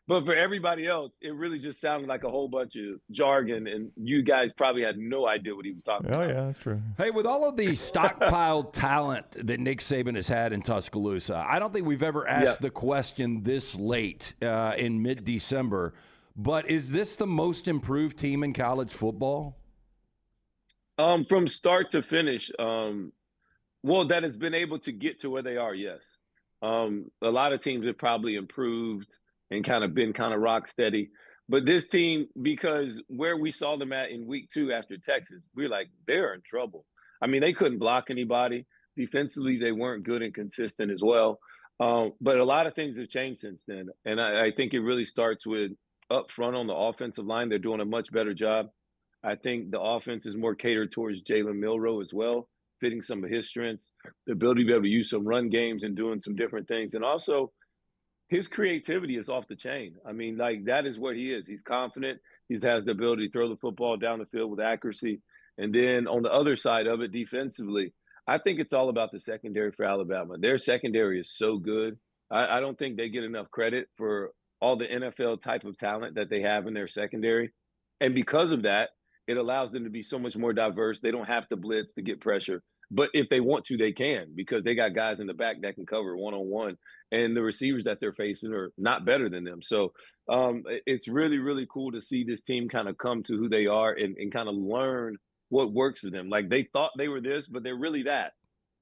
but for everybody else, it really just sounded like a whole bunch of jargon. And you guys probably had no idea what he was talking about. Oh, yeah, that's true. Hey, with all of the stockpiled talent that Nick Saban has had in Tuscaloosa, I don't think we've ever asked the question this late in mid-December. But is this the most improved team in college football? From start to finish, well, that has been able to get to where they are, yes. A lot of teams have probably improved and kind of been kind of rock steady. But this team, because where we saw them at in week 2 after Texas, we were like, they're in trouble. I mean, they couldn't block anybody. Defensively, they weren't good and consistent as well. But a lot of things have changed since then. And I think it really starts with up front on the offensive line. They're doing a much better job. I think the offense is more catered towards Jalen Milroe as well, fitting some of his strengths, the ability to be able to use some run games and doing some different things. And also, his creativity is off the chain. I mean, like, that is what he is. He's confident. He has the ability to throw the football down the field with accuracy. And then on the other side of it, defensively, I think it's all about the secondary for Alabama. Their secondary is so good. I don't think they get enough credit for all the NFL type of talent that they have in their secondary. And because of that, it allows them to be so much more diverse. They don't have to blitz to get pressure. But if they want to, they can, because they got guys in the back that can cover one-on-one. And the receivers that they're facing are not better than them. So it's really, really cool to see this team kind of come to who they are and kind of learn what works for them. Like, they thought they were this, but they're really that.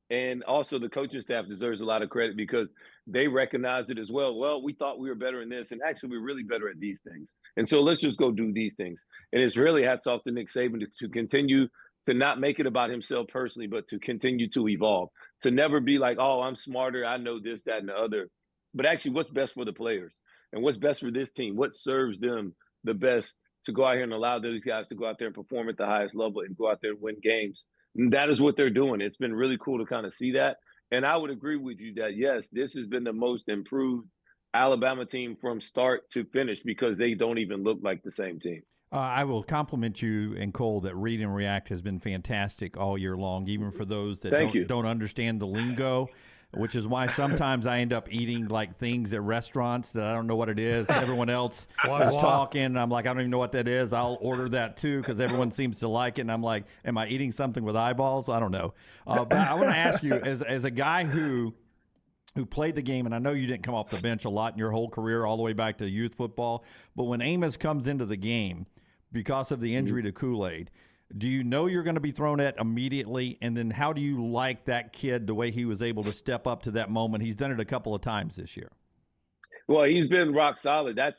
And also the coaching staff deserves a lot of credit because they recognize it as well. Well, we thought we were better in this, and actually we're really better at these things. And so let's just go do these things. And it's really hats off to Nick Saban to continue to not make it about himself personally, but to continue to evolve, to never be like, oh, I'm smarter, I know this, that, and the other, but actually what's best for the players and what's best for this team, what serves them the best to go out here and allow those guys to go out there and perform at the highest level and go out there and win games. And that is what they're doing. It's been really cool to kind of see that. And I would agree with you that, yes, this has been the most improved Alabama team from start to finish because they don't even look like the same team. I will compliment you and Cole that Read and React has been fantastic all year long, even for those that don't understand the lingo, which is why sometimes I end up eating like things at restaurants that I don't know what it is. Everyone else is talking, and I'm like, I don't even know what that is. I'll order that too because everyone seems to like it, and I'm like, am I eating something with eyeballs? I don't know. But I want to ask you, as a guy who played the game, and I know you didn't come off the bench a lot in your whole career all the way back to youth football, but when Amos comes into the game because of the injury to Kool-Aid, do you know you're going to be thrown at immediately? And then how do you like that kid, the way he was able to step up to that moment? He's done it a couple of times this year. Well, he's been rock solid. That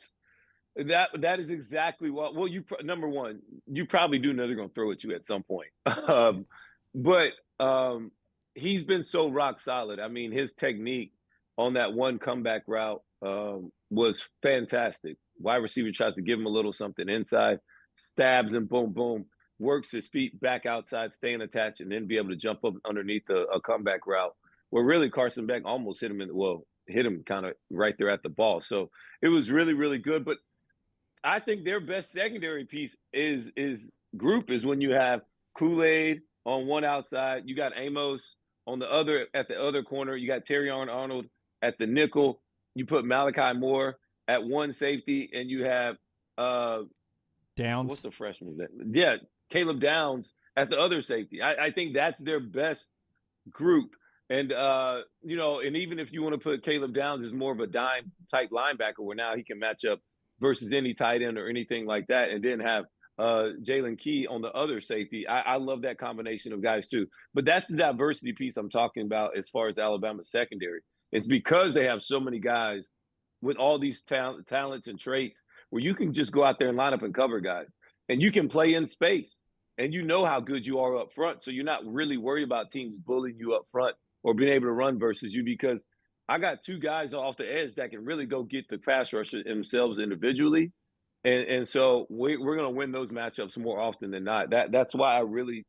is exactly what. Well, number one, you probably do know they're going to throw at you at some point. But he's been so rock solid. I mean, his technique on that one comeback route was fantastic. Wide receiver tries to give him a little something inside, stabs and boom, boom, works his feet back outside, staying attached, and then be able to jump up underneath a comeback route where really Carson Beck almost hit him kind of right there at the ball. So it was really, really good. But I think their best secondary piece is when you have Kool-Aid on one outside, you got Amos on the other at the other corner, you got Terrion Arnold at the nickel, you put Malachi Moore at one safety, and you have Downs. What's the freshman's name? Yeah, Caleb Downs at the other safety. I think that's their best group. And, and even if you want to put Caleb Downs as more of a dime type linebacker where now he can match up versus any tight end or anything like that, and then have Jalen Key on the other safety. I love that combination of guys too. But that's the diversity piece I'm talking about as far as Alabama's secondary. It's because they have so many guys with all these talents and traits where you can just go out there and line up and cover guys. And you can play in space. And you know how good you are up front. So you're not really worried about teams bullying you up front or being able to run versus you, because I got two guys off the edge that can really go get the pass rusher themselves individually. And so we're going to win those matchups more often than not. That's why I really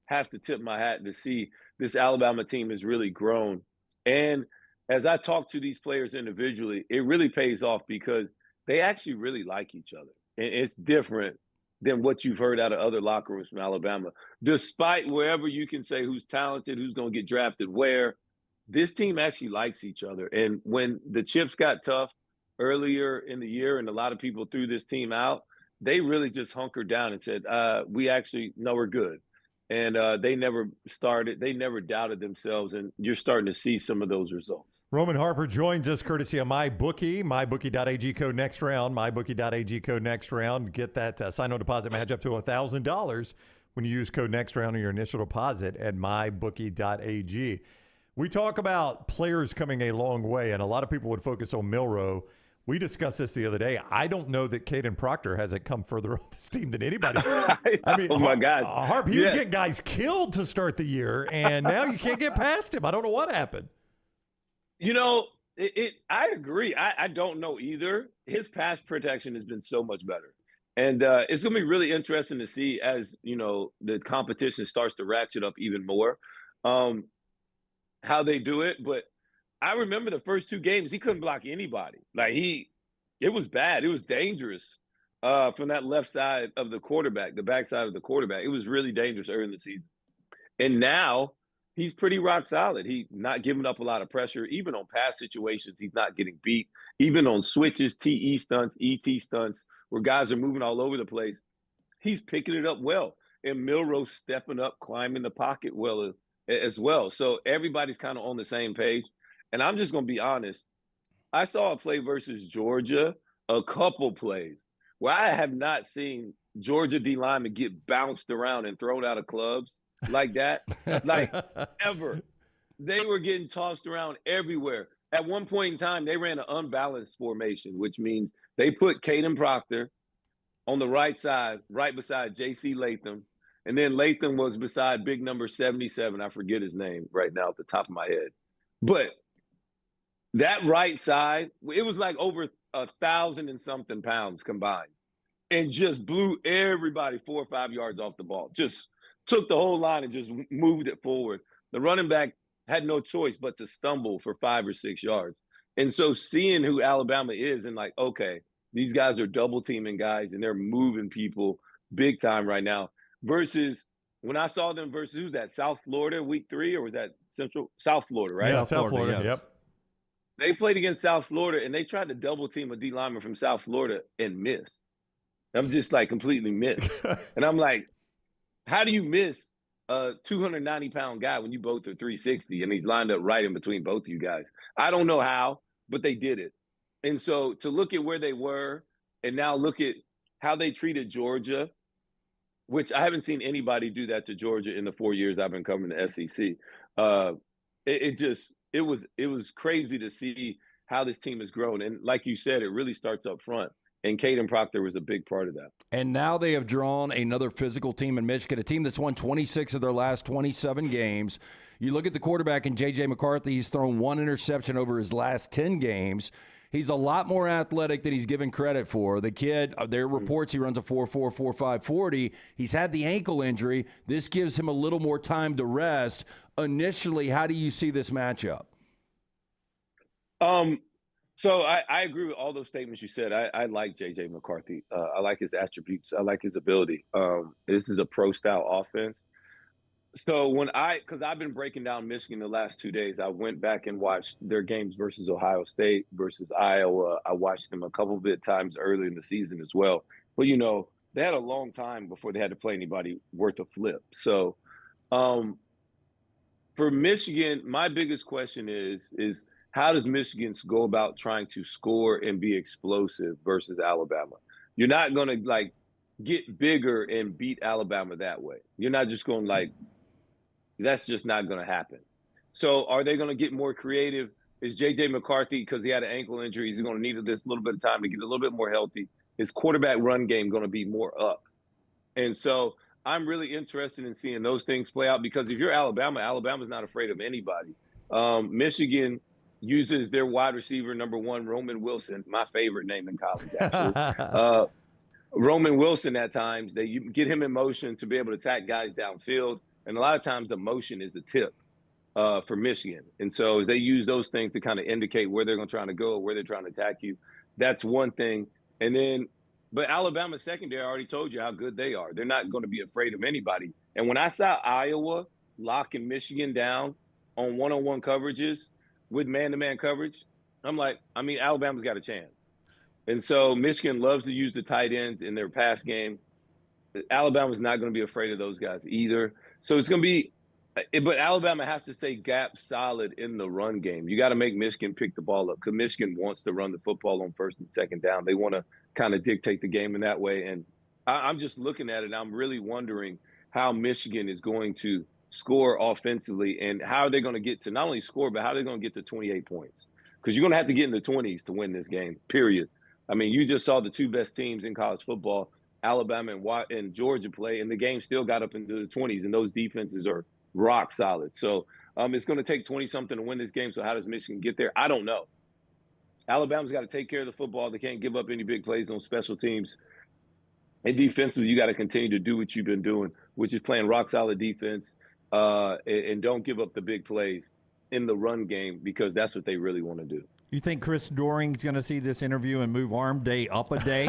have to tip my hat to see this Alabama team has really grown. And as I talk to these players individually, it really pays off because they actually really like each other. And it's different than what you've heard out of other locker rooms from Alabama. Despite wherever you can say who's talented, who's going to get drafted where, this team actually likes each other. And when the chips got tough earlier in the year and a lot of people threw this team out, they really just hunkered down and said, we actually know we're good. And they never doubted themselves. And you're starting to see some of those results. Roman Harper joins us courtesy of MyBookie. MyBookie.ag code next round. MyBookie.ag code next round. Get that sign-on deposit match up to $1,000 when you use code next round on your initial deposit at MyBookie.ag. We talk about players coming a long way, and a lot of people would focus on Milroe. We discussed this the other day. I don't know that Caden Proctor hasn't come further on this team than anybody. I mean, oh my gosh, Harp, he was getting guys killed to start the year, and now you can't get past him. I don't know what happened. You know, I agree. I don't know either. His pass protection has been so much better. And it's going to be really interesting to see as, you know, the competition starts to ratchet up even more, how they do it. But I remember the first 2 games, he couldn't block anybody. Like it was bad. It was dangerous from that left side of the quarterback, the backside of the quarterback. It was really dangerous early in the season. And now he's pretty rock solid. He's not giving up a lot of pressure. Even on pass situations, he's not getting beat. Even on switches, TE stunts, ET stunts, where guys are moving all over the place, he's picking it up well. And Milroe stepping up, climbing the pocket well as well. So everybody's kind of on the same page. And I'm just going to be honest. I saw a play versus Georgia, a couple plays, where I have not seen Georgia D linemen get bounced around and thrown out of clubs like that, like ever. They were getting tossed around everywhere. At one point in time, they ran an unbalanced formation, which means they put Caden Proctor on the right side, right beside J.C. Latham. And then Latham was beside big number 77. I forget his name right now at the top of my head. But that right side, it was like over 1,000 and something pounds combined, and just blew everybody 4 or 5 yards off the ball. Just took the whole line and just moved it forward. The running back had no choice but to stumble for 5 or 6 yards. And so seeing who Alabama is and like, okay, these guys are double teaming guys and they're moving people big time right now versus when I saw them versus who's that, South Florida week 3, or was that South Florida, right? Yeah, South Florida, yes. Yep. They played against South Florida and they tried to double team a D lineman from South Florida and missed. I'm just like completely missed. And I'm like, how do you miss a 290-pound guy when you both are 360 and he's lined up right in between both of you guys? I don't know how, but they did it. And so to look at where they were and now look at how they treated Georgia, which I haven't seen anybody do that to Georgia in the 4 years I've been covering the SEC. It was crazy to see how this team has grown. And like you said, it really starts up front. And Caden Proctor was a big part of that. And now they have drawn another physical team in Michigan, a team that's won 26 of their last 27 games. You look at the quarterback in J.J. McCarthy, he's thrown 1 interception over his last 10 games. He's a lot more athletic than he's given credit for. The kid, there are reports he runs a 4.4, 4.5 40. He's had the ankle injury. This gives him a little more time to rest. Initially, how do you see this matchup? So I agree with all those statements you said. I like J.J. McCarthy. I like his attributes. I like his ability. This is a pro-style offense. So because I've been breaking down Michigan the last 2 days, I went back and watched their games versus Ohio State, versus Iowa. I watched them a couple of times early in the season as well. But, you know, they had a long time before they had to play anybody worth a flip. So for Michigan, my biggest question is how does Michigan go about trying to score and be explosive versus Alabama? You're not going to, get bigger and beat Alabama that way. You're not just going that's just not going to happen. So are they going to get more creative? Is J.J. McCarthy, because he had an ankle injury, he's going to need this little bit of time to get a little bit more healthy? Is quarterback run game going to be more up? And so I'm really interested in seeing those things play out, because if you're Alabama, Alabama's not afraid of anybody. Michigan uses their wide receiver, number 1, Roman Wilson, my favorite name in college, actually. Roman Wilson, at times, you get him in motion to be able to attack guys downfield. And a lot of times the motion is the tip for Michigan. And so as they use those things to kind of indicate where they're trying to go, where they're trying to attack you, that's one thing. And then, but Alabama's secondary, I already told you how good they are. They're not going to be afraid of anybody. And when I saw Iowa locking Michigan down on one-on-one coverages with man-to-man coverage, I'm like, Alabama's got a chance. And so Michigan loves to use the tight ends in their pass game. Alabama's not going to be afraid of those guys either. So it's going to be But Alabama has to stay gap solid in the run game. You got to make Michigan pick the ball up because Michigan wants to run the football on first and second down. They want to kind of dictate the game in that way. And I'm just looking at it. I'm really wondering how Michigan is going to score offensively and how are they going to get to not only score, but how they're going to get to 28 points. Because you're going to have to get in the 20s to win this game, period. I mean, you just saw the two best teams in college football, Alabama and Georgia play, and the game still got up into the 20s, and those defenses are rock solid. So it's going to take 20-something to win this game. So how does Michigan get there? I don't know. Alabama's got to take care of the football. They can't give up any big plays on special teams. And defensively, you got to continue to do what you've been doing, which is playing rock solid defense and don't give up the big plays in the run game because that's what they really want to do. You think Chris Doering's going to see this interview and move arm day up a day?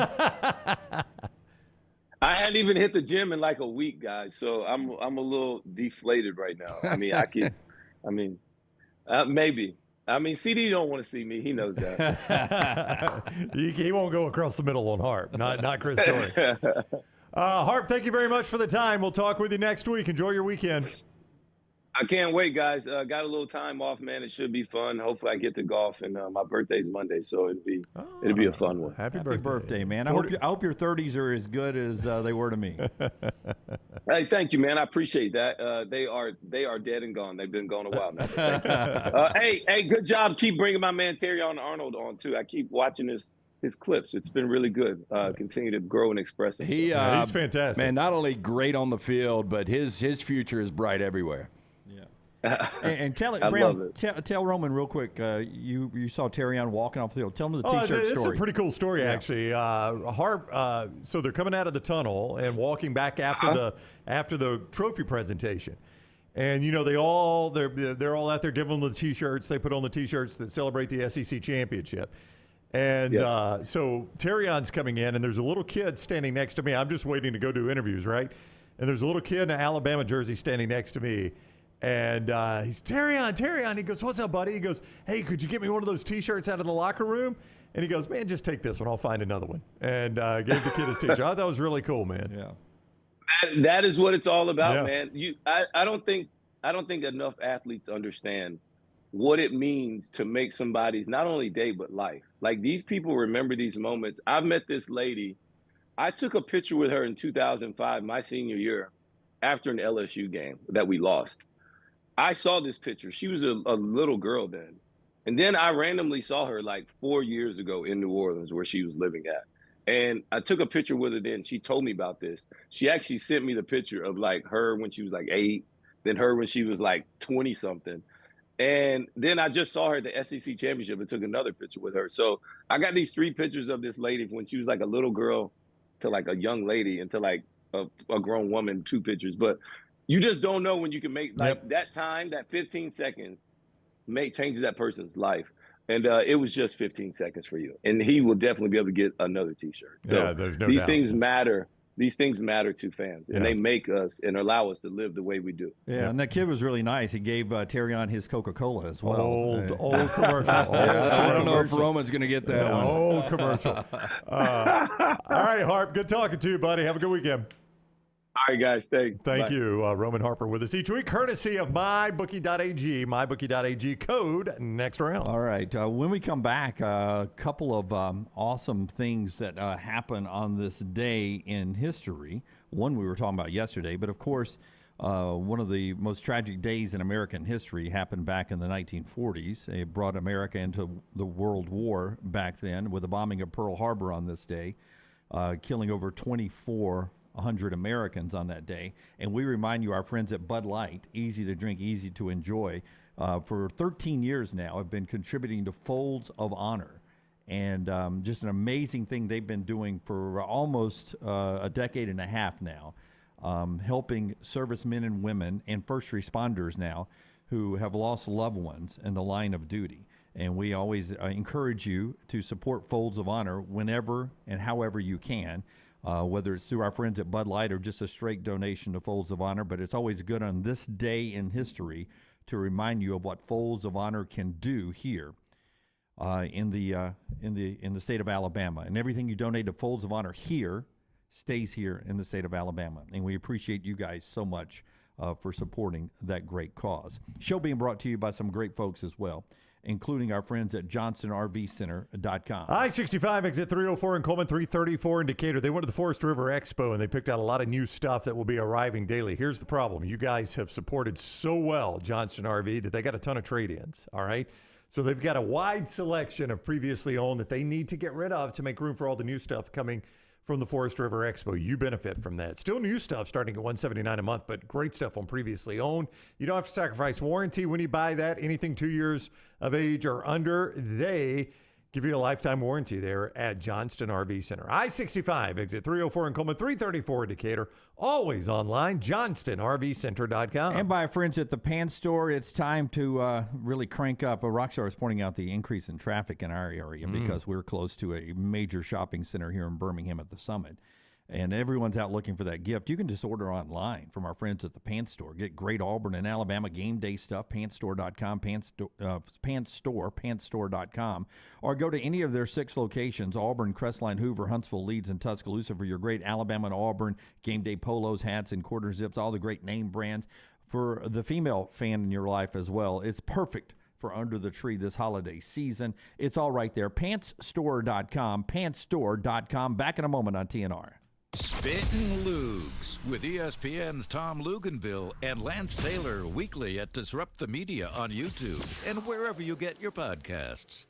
I hadn't even hit the gym in like a week, guys. So I'm a little deflated right now. I mean, maybe. I mean, CD don't want to see me. He knows that. He won't go across the middle on Harp. Not Chris Doering. Harp, thank you very much for the time. We'll talk with you next week. Enjoy your weekend. I can't wait, guys. Got a little time off, man. It should be fun. Hopefully, I get to golf, and my birthday's Monday, so it'll be a fun one. Happy birthday, man! I hope your 30s are as good as they were to me. Hey, thank you, man. I appreciate that. They are dead and gone. They've been gone a while now. Hey, good job. Keep bringing my man Terrion Arnold on too. I keep watching his clips. It's been really good. Continue to grow and express himself. He's fantastic, man. Not only great on the field, but his future is bright everywhere. And tell Roman real quick. You saw Terrion walking off the field. Tell him the T-shirt story. This is a pretty cool story, actually. Harp. So they're coming out of the tunnel and walking back after the trophy presentation, and they're all out there giving them the T-shirts. They put on the T-shirts that celebrate the SEC championship. And so Terrion's coming in, and there's a little kid standing next to me. I'm just waiting to go do interviews, right? And there's a little kid in an Alabama jersey standing next to me. And he's, Terrion. He goes, what's up, buddy? He goes, hey, could you get me one of those T-shirts out of the locker room? And he goes, man, just take this one. I'll find another one. And gave the kid his T-shirt. I thought that was really cool, man. Yeah. That is what it's all about, man. I don't think enough athletes understand what it means to make somebody's not only day but life. Like, these people remember these moments. I've met this lady. I took a picture with her in 2005, my senior year, after an LSU game that we lost. I saw this picture. She was a little girl then. And then I randomly saw her like 4 years ago in New Orleans where she was living at. And I took a picture with her then. She told me about this. She actually sent me the picture of like her when she was like 8, then her when she was like 20 something. And then I just saw her at the SEC championship and took another picture with her. So I got these 3 pictures of this lady when she was like a little girl to like a young lady and to like a grown woman, 2 pictures. But you just don't know when you can make that time, that 15 seconds changes that person's life. And it was just 15 seconds for you. And he will definitely be able to get another T-shirt. So there's no these doubt. Things matter. These things matter to fans, and they make us and allow us to live the way we do. Yeah, and that kid was really nice. He gave Terrion his Coca-Cola as well. Old commercial. I don't know if Roman's going to get that one. Old commercial. All right, Harp, good talking to you, buddy. Have a good weekend. All right, guys. Thanks. Thank you. Roman Harper with us each week, courtesy of MyBookie.ag. MyBookie.ag code next round. All right. When we come back, a couple of awesome things that happen on this day in history. One we were talking about yesterday, but of course, one of the most tragic days in American history happened back in the 1940s. It brought America into the World War back then with the bombing of Pearl Harbor on this day, killing over 2,400 Americans on that day. And we remind you, our friends at Bud Light, easy to drink, easy to enjoy, for 13 years now have been contributing to Folds of Honor. And just an amazing thing they've been doing for almost a decade and a half now, helping servicemen and women and first responders now who have lost loved ones in the line of duty. And we always encourage you to support Folds of Honor whenever and however you can. Whether it's through our friends at Bud Light or just a straight donation to Folds of Honor. But it's always good on this day in history to remind you of what Folds of Honor can do here in the state of Alabama. And everything you donate to Folds of Honor here stays here in the state of Alabama. And we appreciate you guys so much for supporting that great cause. Show being brought to you by some great folks as well, including our friends at JohnstonRVCenter.com. I-65 exit 304 in Coleman, 334 in Decatur. They went to the Forest River Expo, and they picked out a lot of new stuff that will be arriving daily. Here's the problem. You guys have supported so well Johnston RV that they got a ton of trade-ins, all right? So they've got a wide selection of previously owned that they need to get rid of to make room for all the new stuff coming from the Forest River Expo. You benefit from that. Still new stuff starting at $179 a month, but great stuff on previously owned. You don't have to sacrifice warranty when you buy that. Anything 2 years of age or under, they give you a lifetime warranty there at Johnston RV Center. I-65, exit 304 in Coleman, 334 in Decatur. Always online, JohnstonRVCenter.com. And by our friends at the Pan Store, it's time to really crank up. Rockstar is pointing out the increase in traffic in our area because we're close to a major shopping center here in Birmingham at the Summit. And everyone's out looking for that gift. You can just order online from our friends at the Pan Store. Get great Auburn and Alabama game day stuff, panstore.com, panstore.com, or go to any of their 6 locations, Auburn, Crestline, Hoover, Huntsville, Leeds, and Tuscaloosa, for your great Alabama and Auburn game day polos, hats, and quarter zips, all the great name brands. For the female fan in your life as well, it's perfect for under the tree this holiday season. It's all right there. Pantstore.com, pantstore.com. Back in a moment on TNR. Spittin' Lugs with ESPN's Tom Luganville and Lance Taylor weekly at Disrupt the Media on YouTube and wherever you get your podcasts.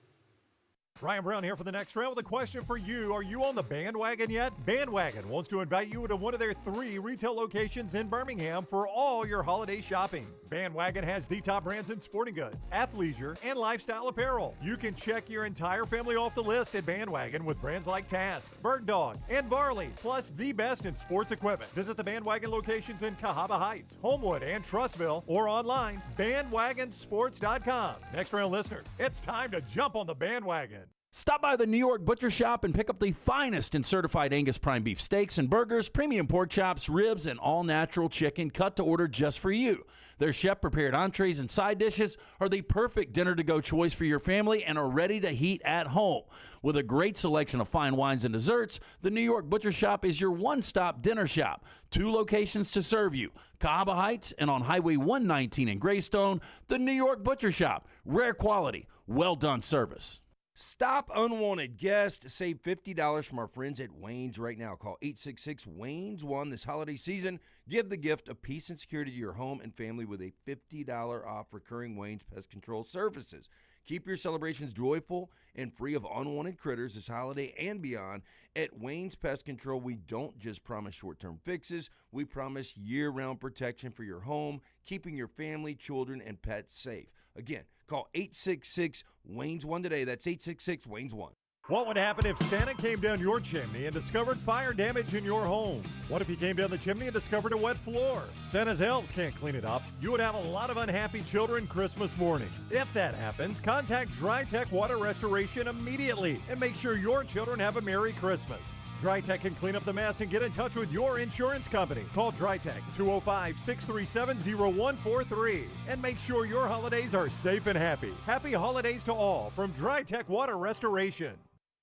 Ryan Brown here for the next round with a question for you. Are you on the bandwagon yet? Bandwagon wants to invite you to one of their 3 retail locations in Birmingham for all your holiday shopping. Bandwagon has the top brands in sporting goods, athleisure, and lifestyle apparel. You can check your entire family off the list at Bandwagon with brands like Task, Bird Dog, and Varley, plus the best in sports equipment. Visit the Bandwagon locations in Cahaba Heights, Homewood, and Trussville, or online, bandwagonsports.com. Next round listeners, it's time to jump on the bandwagon. Stop by the New York Butcher Shop and pick up the finest in certified Angus prime beef steaks and burgers, premium pork chops, ribs, and all-natural chicken cut to order just for you. Their chef-prepared entrees and side dishes are the perfect dinner-to-go choice for your family and are ready to heat at home. With a great selection of fine wines and desserts, the New York Butcher Shop is your one-stop dinner shop. 2 locations to serve you, Cahaba Heights and on Highway 119 in Greystone. The New York Butcher Shop, rare quality, well-done service. Stop unwanted guests. Save $50 from our friends at Wayne's right now. Call 866-WAYNES-1 this holiday season. Give the gift of peace and security to your home and family with a $50 off recurring Wayne's Pest Control services. Keep your celebrations joyful and free of unwanted critters this holiday and beyond. At Wayne's Pest Control, we don't just promise short-term fixes. We promise year-round protection for your home, keeping your family, children, and pets safe. Again, call 866-WAYNES-1 today. That's 866-WAYNES-1. What would happen if Santa came down your chimney and discovered fire damage in your home? What if he came down the chimney and discovered a wet floor? Santa's elves can't clean it up. You would have a lot of unhappy children Christmas morning. If that happens, contact DryTech Water Restoration immediately and make sure your children have a Merry Christmas. DryTech can clean up the mess and get in touch with your insurance company. Call DryTech 205-637-0143 and make sure your holidays are safe and happy. Happy holidays to all from DryTech Water Restoration.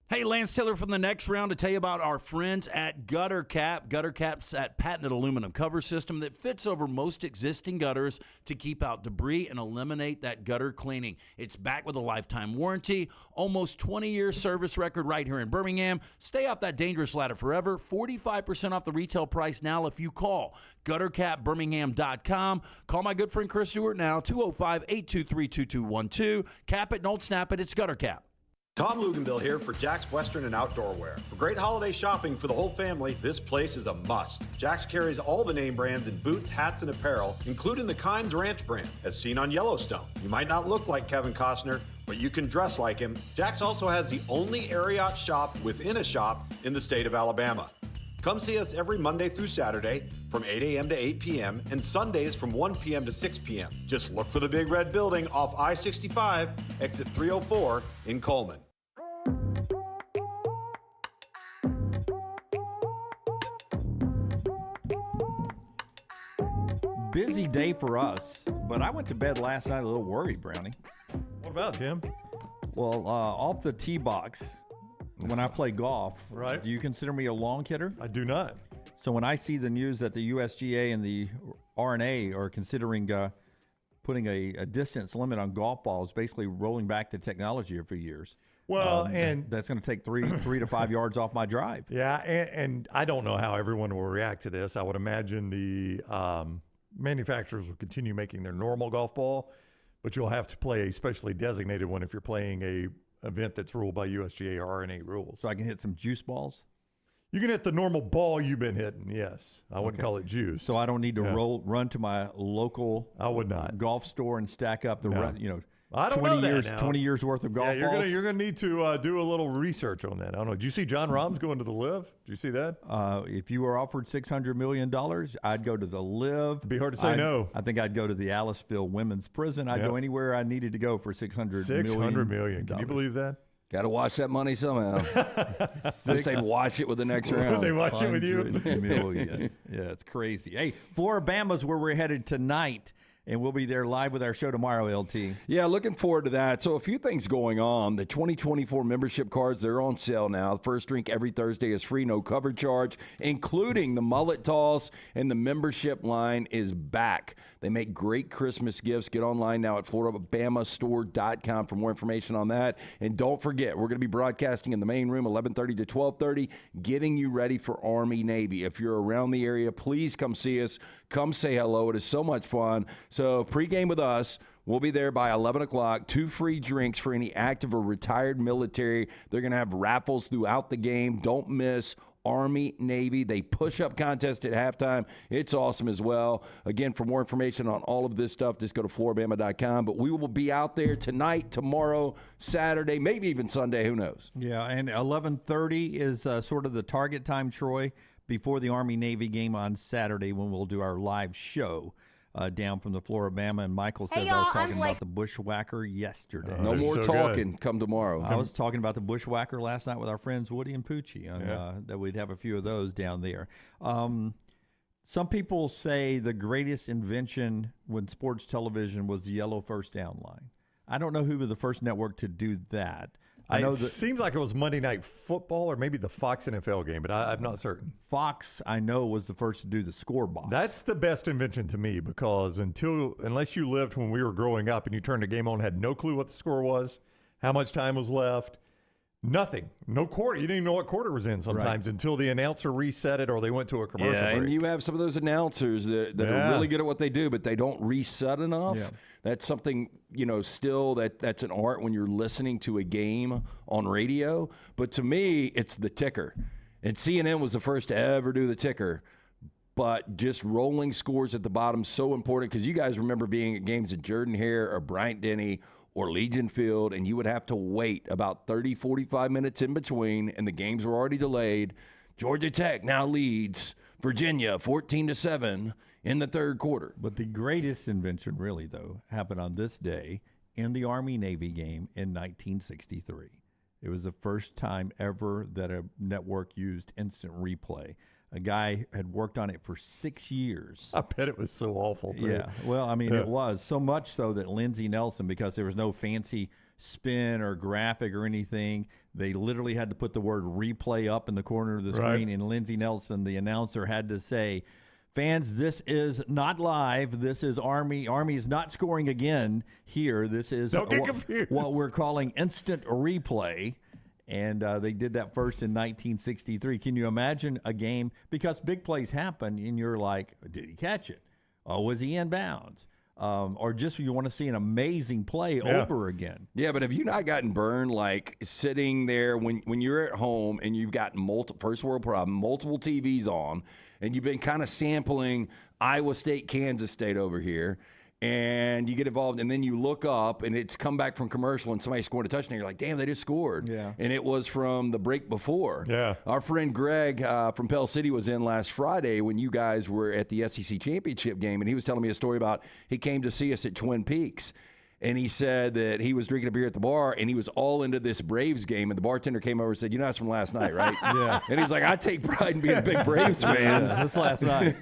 Hey, Lance Taylor from the next round to tell you about our friends at Gutter Cap. Gutter Cap's that patented aluminum cover system that fits over most existing gutters to keep out debris and eliminate that gutter cleaning. It's backed with a lifetime warranty, almost 20-year service record right here in Birmingham. Stay off that dangerous ladder forever. 45% off the retail price now if you call guttercapbirmingham.com. Call my good friend Chris Stewart now, 205-823-2212. Cap it, don't snap it. It's Gutter Cap. Tom Luganville here for Jack's Western and Outdoor Wear. For great holiday shopping for the whole family, this place is a must. Jack's carries all the name brands in boots, hats, and apparel, including the Kynes Ranch brand, as seen on Yellowstone. You might not look like Kevin Costner, but you can dress like him. Jack's also has the only Ariat shop within a shop in the state of Alabama. Come see us every Monday through Saturday from 8 a.m. to 8 p.m. and Sundays from 1 p.m. to 6 p.m. Just look for the big red building off I-65, exit 304 in Coleman. Busy day for us, but I went to bed last night a little worried, Brownie. What about, Jim? Well, off the tee box, when I play golf, right? Do you consider me a long hitter? I do not. So when I see the news that the USGA and the RNA are considering putting a distance limit on golf balls, basically rolling back the technology a few years. Well, and that's going to take three to 5 yards off my drive. Yeah, and I don't know how everyone will react to this. I would imagine the manufacturers will continue making their normal golf ball, but you'll have to play a specially designated one if you're playing a event that's ruled by USGA or RNA rules. So I can hit some juice balls? You can hit the normal ball you've been hitting, yes. I wouldn't call it juice. So I don't need to run to my local I would not. golf store and stack up the I don't 20 know that years, now. 20 years worth of golf balls. You're gonna need to do a little research on that. I don't know. Did you see John Rahm's going to the Live? Did you see that? If you were offered $600 million, I'd go to the Live. It'd be hard to say no. I think I'd go to the Aliceville Women's Prison. I'd go anywhere I needed to go for $600 million. Can you believe that? Got to wash that money somehow. Unless they wash it with the next round. They wash it with you. $100 million. Yeah, it's crazy. Hey, Floribama's where we're headed tonight. And we'll be there live with our show tomorrow, LT. Yeah, looking forward to that. So a few things going on. The 2024 membership cards, they're on sale now. The first drink every Thursday is free, no cover charge, including the mullet toss, and the membership line is back. They make great Christmas gifts. Get online now at FloridaBamaStore.com for more information on that. And don't forget, we're going to be broadcasting in the main room 11:30 to 12:30, getting you ready for Army-Navy. If you're around the area, please come see us. Come say hello. It is so much fun. So pregame with us. We'll be there by 11 o'clock. 2 free drinks for any active or retired military. They're going to have raffles throughout the game. Don't miss Army, Navy. They push-up contest at halftime. It's awesome as well. Again, for more information on all of this stuff, just go to Floribama.com. But we will be out there tonight, tomorrow, Saturday, maybe even Sunday. Who knows? Yeah, and 11:30 is sort of the target time, Troy, before the Army-Navy game on Saturday when we'll do our live show down from the Floribama. And Michael says I was talking about the bushwhacker yesterday. No more so talking. good. Come tomorrow. I was talking about the bushwhacker last night with our friends Woody and Poochie, and that we'd have a few of those down there. Some people say the greatest invention when sports television was the yellow first down line. I don't know who was the first network to do that. I know it seems like it was Monday Night Football or maybe the Fox NFL game, but I'm not certain. Fox, I know, was the first to do the score box. That's the best invention to me because unless you lived when we were growing up and you turned the game on, had no clue what the score was, how much time was left, nothing. No quarter. You didn't even know what quarter was in sometimes until the announcer reset it or they went to a commercial break. And you have some of those announcers that are really good at what they do, but they don't reset enough. Yeah. That's something, still that's an art when you're listening to a game on radio. But to me, it's the ticker. And CNN was the first to ever do the ticker. But just rolling scores at the bottom, so important because you guys remember being at games at Jordan-Hare or Bryant-Denny or Legion Field, and you would have to wait about 30, 45 minutes in between, and the games were already delayed. Georgia Tech now leads Virginia 14-7 in the third quarter. But the greatest invention, really, though, happened on this day in the Army-Navy game in 1963. It was the first time ever that a network used instant replay. A guy had worked on it for 6 years. I bet it was so awful, too. Yeah, well, I mean, it was. So much so that Lindsey Nelson, because there was no fancy spin or graphic or anything, they literally had to put the word replay up in the corner of the screen, and Lindsey Nelson, the announcer, had to say, fans, this is not live. This is Army. Army is not scoring again here. This is what we're calling instant replay. And they did that first in 1963. Can you imagine a game? Because big plays happen, and you're like, did he catch it? Oh, was he in bounds? Or just you want to see an amazing play over again. Yeah, but have you not gotten burned like sitting there when you're at home and you've got first world problem, multiple TVs on, and you've been kind of sampling Iowa State, Kansas State over here, and you get involved, and then you look up, and it's come back from commercial, and somebody scored a touchdown. You're like, damn, they just scored. Yeah. And it was from the break before. Yeah. Our friend Greg from Pell City was in last Friday when you guys were at the SEC Championship game, and he was telling me a story about he came to see us at Twin Peaks. And he said that he was drinking a beer at the bar, and he was all into this Braves game. And the bartender came over and said, that's from last night, right? Yeah. And he's like, I take pride in being a big Braves fan. Yeah, that's last night.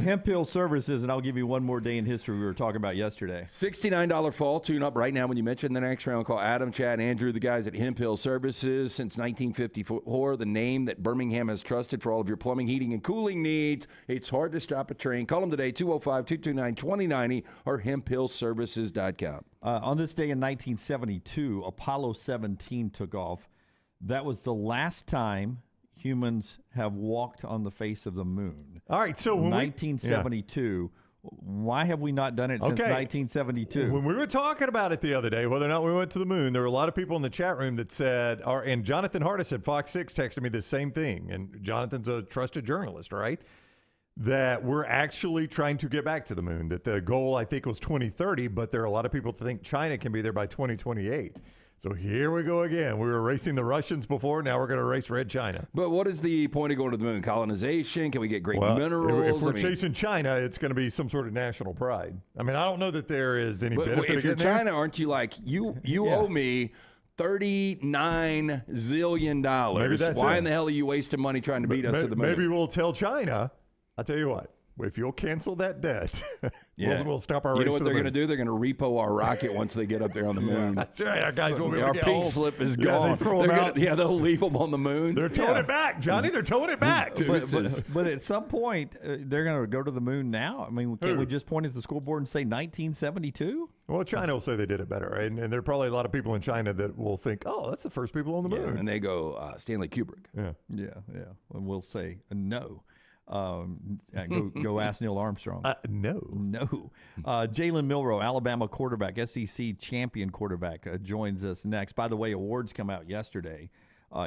Hemp Hill Services, and I'll give you one more day in history we were talking about yesterday. $69 fall tune-up right now when you mention the next round. Call Adam, Chad, Andrew, the guys at Hemp Hill Services. Since 1954, the name that Birmingham has trusted for all of your plumbing, heating, and cooling needs. It's hard to stop a train. Call them today, 205-229-2090 or hemphillservices.com. On this day in 1972, Apollo 17 took off. That was the last time humans have walked on the face of the moon. All right, so when 1972. Why have we not done it since 1972? When we were talking about it the other day, whether or not we went to the moon, there were a lot of people in the chat room that said, and Jonathan Hardis at Fox 6 texted me the same thing, and Jonathan's a trusted journalist, right? That we're actually trying to get back to the moon, that the goal, I think, was 2030, but there are a lot of people that think China can be there by 2028. So here we go again. We were racing the Russians before. Now we're going to race Red China. But what is the point of going to the moon? Colonization? Can we get great minerals? If we're chasing China, it's going to be some sort of national pride. I mean, I don't know that there is any benefit. If you're China, aren't you like, you owe me $39 zillion. Maybe that's Why it. in the hell are you wasting money trying to beat us to the moon? Maybe we'll tell China, I'll tell you what, if you'll cancel that debt, we'll stop our race. You know what to they're the going to do? They're going to repo our rocket once they get up there on the moon. That's right. Our guys won't be able Our to get pink home. slip is gone. They'll leave them on the moon. They're towing it back, Johnny. They're towing it back. But at some point, they're going to go to the moon now. I mean, can't we just point at the school board and say 1972? Well, China will say they did it better, right? And there are probably a lot of people in China that will think, oh, that's the first people on the moon. And they go, Stanley Kubrick. Yeah. And we'll say no. Go ask Neil Armstrong. No. Jalen Milroe, Alabama quarterback, SEC champion quarterback, joins us next. By the way, awards come out yesterday.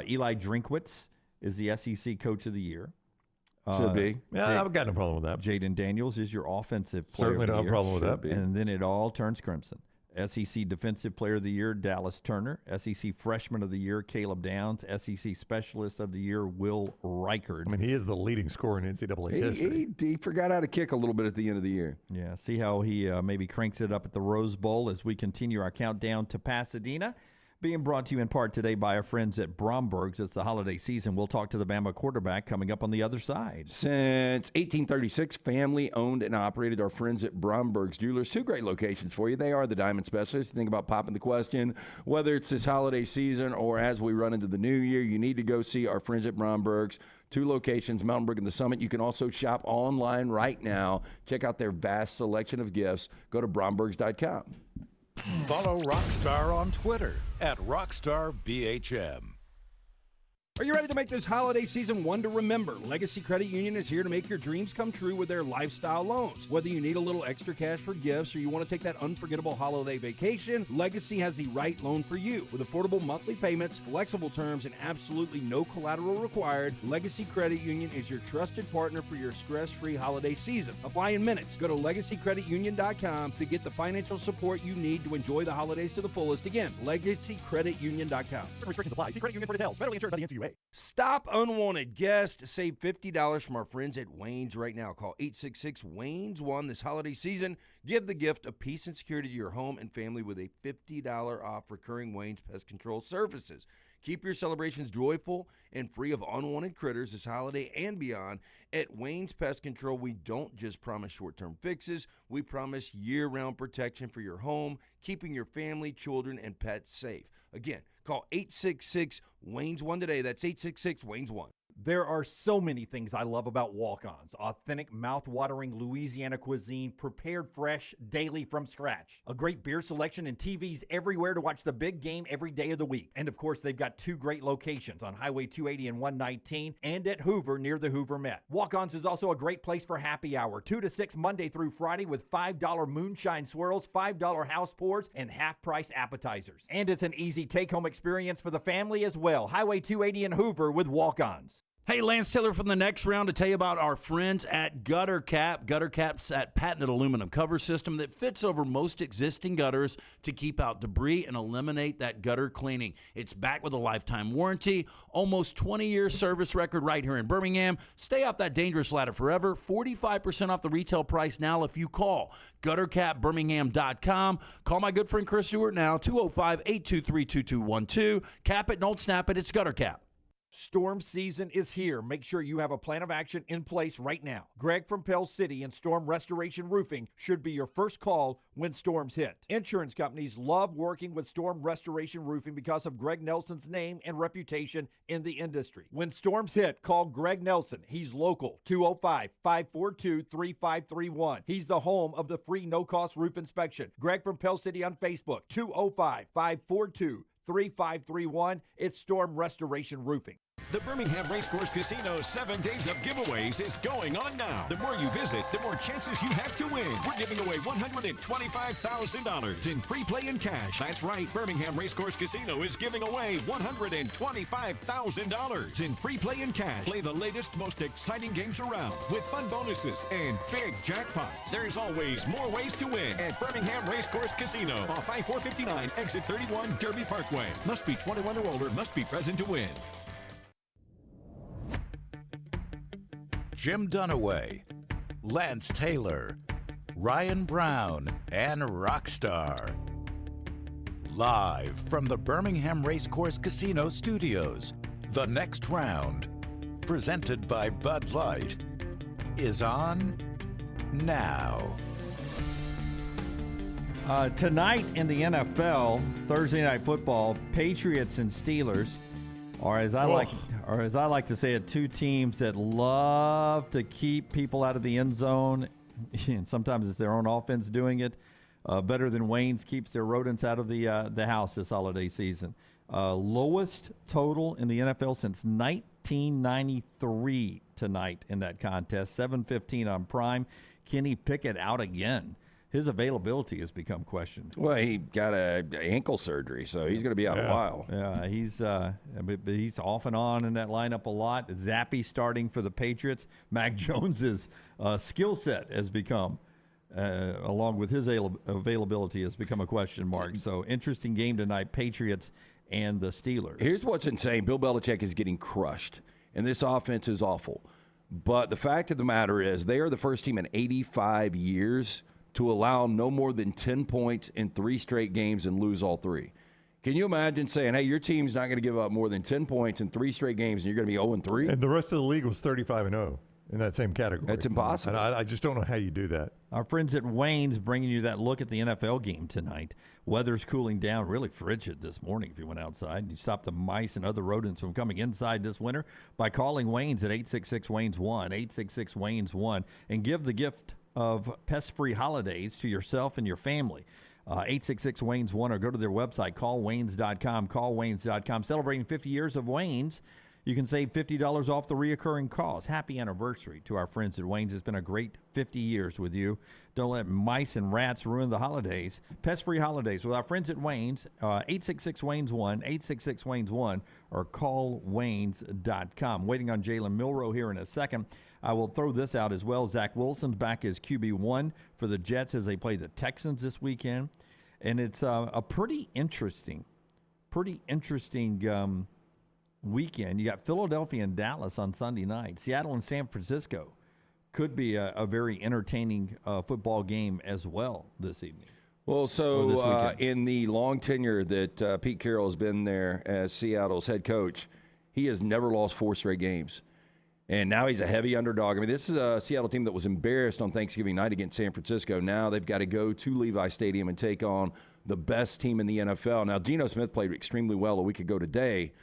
Eli Drinkwitz is the SEC Coach of the Year. Should be. Yeah, I've got no problem with that. Jaden Daniels is your offensive player Certainly of the no year. problem with that. And then it all turns crimson. SEC Defensive Player of the Year, Dallas Turner. SEC Freshman of the Year, Caleb Downs. SEC Specialist of the Year, Will Reichard. I mean, he is the leading scorer in NCAA history. He forgot how to kick a little bit at the end of the year. Yeah, see how he maybe cranks it up at the Rose Bowl as we continue our countdown to Pasadena. Being brought to you in part today by our friends at Bromberg's. It's the holiday season. We'll talk to the Bama quarterback coming up on the other side. Since 1836, family owned and operated. Our friends at Bromberg's Jewelers. 2 great locations for you. They are the diamond specialists. Think about popping the question. Whether it's this holiday season or as we run into the new year, you need to go see our friends at Bromberg's. 2 locations, Mountain Brook and the Summit. You can also shop online right now. Check out their vast selection of gifts. Go to brombergs.com. Follow Rockstar on Twitter @RockstarBHM. Are you ready to make this holiday season one to remember? Legacy Credit Union is here to make your dreams come true with their lifestyle loans. Whether you need a little extra cash for gifts or you want to take that unforgettable holiday vacation, Legacy has the right loan for you. With affordable monthly payments, flexible terms, and absolutely no collateral required, Legacy Credit Union is your trusted partner for your stress-free holiday season. Apply in minutes. Go to LegacyCreditUnion.com to get the financial support you need to enjoy the holidays to the fullest. Again, LegacyCreditUnion.com. Some restrictions apply. See credit union for details. Federally insured by the NCUA. Stop unwanted guests. Save $50 from our friends at Wayne's right now. Call 866-WAYNES-1 this holiday season. Give the gift of peace and security to your home and family with a $50 off recurring Wayne's Pest Control services. Keep your celebrations joyful and free of unwanted critters this holiday and beyond. At Wayne's Pest Control, we don't just promise short-term fixes. We promise year-round protection for your home, keeping your family, children, and pets safe. Again, call 866-WAYNES-1 today. That's 866-WAYNES-1. There are so many things I love about walk-ons. Authentic, mouth-watering Louisiana cuisine, prepared fresh, daily from scratch. A great beer selection and TVs everywhere to watch the big game every day of the week. And of course, they've got 2 great locations on Highway 280 and 119 and at Hoover near the Hoover Met. Walk-ons is also a great place for happy hour. 2 to 6 Monday through Friday with $5 moonshine swirls, $5 house pours, and half-price appetizers. And it's an easy take-home experience for the family as well. Highway 280 and Hoover with walk-ons. Hey, Lance Taylor from the next round to tell you about our friends at Gutter Cap. Gutter Cap's that patented aluminum cover system that fits over most existing gutters to keep out debris and eliminate that gutter cleaning. It's backed with a lifetime warranty, almost 20-year service record right here in Birmingham. Stay off that dangerous ladder forever. 45% off the retail price now if you call guttercapbirmingham.com. Call my good friend Chris Stewart now, 205-823-2212. Cap it, don't snap it. It's Gutter Cap. Storm season is here. Make sure you have a plan of action in place right now. Greg from Pell City and Storm Restoration Roofing should be your first call when storms hit. Insurance companies love working with Storm Restoration Roofing because of Greg Nelson's name and reputation in the industry. When storms hit, call Greg Nelson. He's local, 205-542-3531. He's the home of the free no-cost roof inspection. Greg from Pell City on Facebook, 205-542-3531. It's Storm Restoration Roofing. The Birmingham Racecourse Casino's 7 days of giveaways is going on now. The more you visit, the more chances you have to win. We're giving away $125,000 in free play and cash. That's right, Birmingham Racecourse Casino is giving away $125,000 in free play and cash. Play the latest, most exciting games around with fun bonuses and big jackpots. There's always more ways to win at Birmingham Racecourse Casino off I-459, exit 31, Derby Parkway. Must be 21 or older, must be present to win. Jim Dunaway, Lance Taylor, Ryan Brown, and Rockstar. Live from the Birmingham Racecourse Casino Studios, the next round, presented by Bud Light, is on now. Tonight in the NFL, Thursday Night Football, Patriots and Steelers, or as I like to say it, two teams that love to keep people out of the end zone, and sometimes it's their own offense doing it, better than Wayne's keeps their rodents out of the house this holiday season. Lowest total in the NFL since 1993 tonight in that contest, 7:15 on Prime. Kenny Pickett out again. His availability has become questioned. Well, he got an ankle surgery, so he's going to be out a while. Yeah, he's off and on in that lineup a lot. Zappe starting for the Patriots. Mac Jones's skill set has become, along with his availability, has become a question mark. So interesting game tonight, Patriots and the Steelers. Here's what's insane. Bill Belichick is getting crushed, and this offense is awful. But the fact of the matter is they are the first team in 85 years to allow no more than 10 points in 3 straight games and lose all 3. Can you imagine saying, hey, your team's not going to give up more than 10 points in 3 straight games and you're going to be 0-3? And the rest of the league was 35-0 in that same category. That's impossible. And I just don't know how you do that. Our friends at Wayne's bringing you that look at the NFL game tonight. Weather's cooling down, really frigid this morning if you went outside. You stop the mice and other rodents from coming inside this winter by calling Wayne's at 866-WAYNES-1, 866-WAYNES-1, and give the gift of pest-free holidays to yourself and your family. 866-WAYNES-1, or go to their website, callwaynes.com, callwaynes.com. Celebrating 50 years of Wayne's, you can save $50 off the reoccurring cost. Happy anniversary to our friends at Wayne's. It's been a great 50 years with you. Don't let mice and rats ruin the holidays. Pest-free holidays with our friends at Wayne's, 866-WAYNES-1, 866-WAYNES-1, or callwaynes.com. Waiting on Jalen Milroe here in a second. I will throw this out as well. Zach Wilson's back as QB1 for the Jets as they play the Texans this weekend. And it's a pretty interesting weekend. You got Philadelphia and Dallas on Sunday night. Seattle and San Francisco could be a very entertaining football game as well this evening. Well, so in the long tenure that Pete Carroll has been there as Seattle's head coach, he has never lost 4 straight games. And now he's a heavy underdog. I mean, this is a Seattle team that was embarrassed on Thanksgiving night against San Francisco. Now they've got to go to Levi Stadium and take on the best team in the NFL. Now, Geno Smith played extremely well a week ago today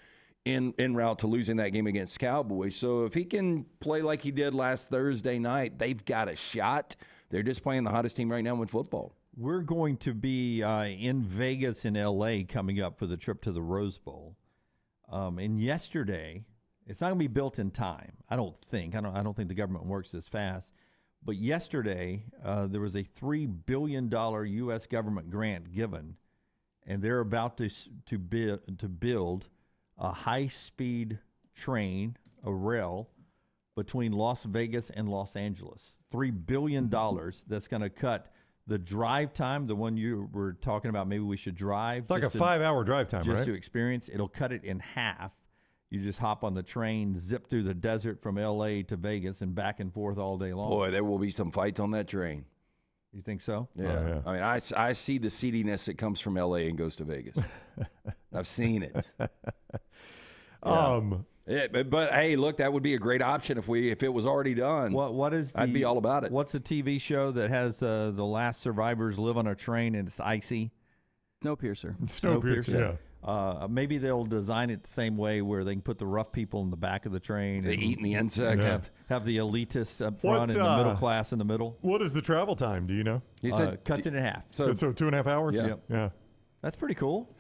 en route to losing that game against Cowboys. So if he can play like he did last Thursday night, they've got a shot. They're just playing the hottest team right now in football. We're going to be in Vegas and L.A. coming up for the trip to the Rose Bowl. And yesterday, it's not going to be built in time, I don't think. I don't think the government works this fast. But yesterday, there was a $3 billion U.S. government grant given, and they're about to build a high-speed train a rail between Las Vegas and Los Angeles. $3 billion that's going to cut the drive time, the one you were talking about, maybe we should drive. It's like a 5-hour drive time, just right? to experience. It'll cut it in half. You just hop on the train, zip through the desert from L.A. to Vegas and back and forth all day long. Boy, there will be some fights on that train. You think so? Yeah. Oh, yeah. I mean, I see the seediness that comes from L.A. and goes to Vegas. I've seen it. Yeah, but hey, look, that would be a great option if it was already done. What is? I'd be all about it. What's the TV show that has the last survivors live on a train and it's icy? Snowpiercer. Snowpiercer, yeah. Maybe they'll design it the same way where they can put the rough people in the back of the train. They and eating the insects. Have the elitists up front and the middle class in the middle. What is the travel time? Do you know? He said Cuts it in half. So 2.5 hours? Yeah. Yep. Yeah. That's pretty cool.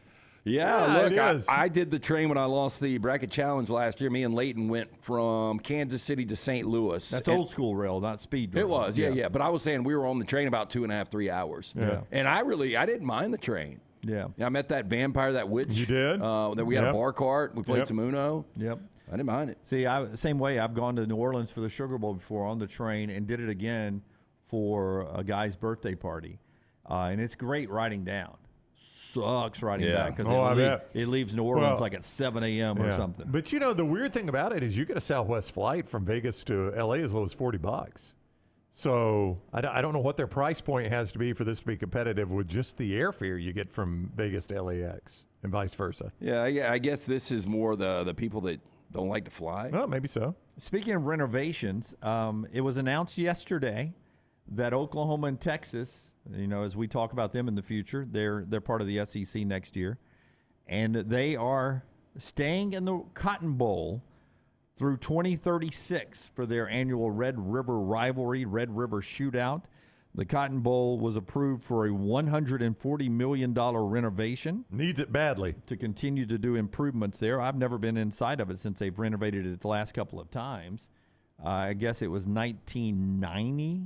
Yeah, it look, is. I did the train when I lost the bracket challenge last year. Me and Leighton went from Kansas City to St. Louis. That's old school rail, not speed rail. It was, yeah. But I was saying we were on the train about 2.5, 3 hours. Yeah. And I didn't mind the train. Yeah. I met that vampire, that witch. You did? That we had a bar cart. We played some Uno. Yep. I didn't mind it. See, same way. I've gone to New Orleans for the Sugar Bowl before on the train and did it again for a guy's birthday party. And it's great riding down. Sucks riding back because it leaves New Orleans like at 7 a.m. or something. But, the weird thing about it is you get a Southwest flight from Vegas to L.A. as low as $40. So I don't know what their price point has to be for this to be competitive with just the airfare you get from Vegas to LAX and vice versa. Yeah, I guess this is more the people that don't like to fly. Well, maybe so. Speaking of renovations, it was announced yesterday that Oklahoma and Texas, as we talk about them in the future, they're part of the SEC next year, and they are staying in the Cotton Bowl through 2036 for their annual Red River Rivalry, Red River Shootout. The Cotton Bowl was approved for a $140 million renovation. Needs it badly. To continue to do improvements there. I've never been inside of it since they've renovated it the last couple of times. I guess it was 1990,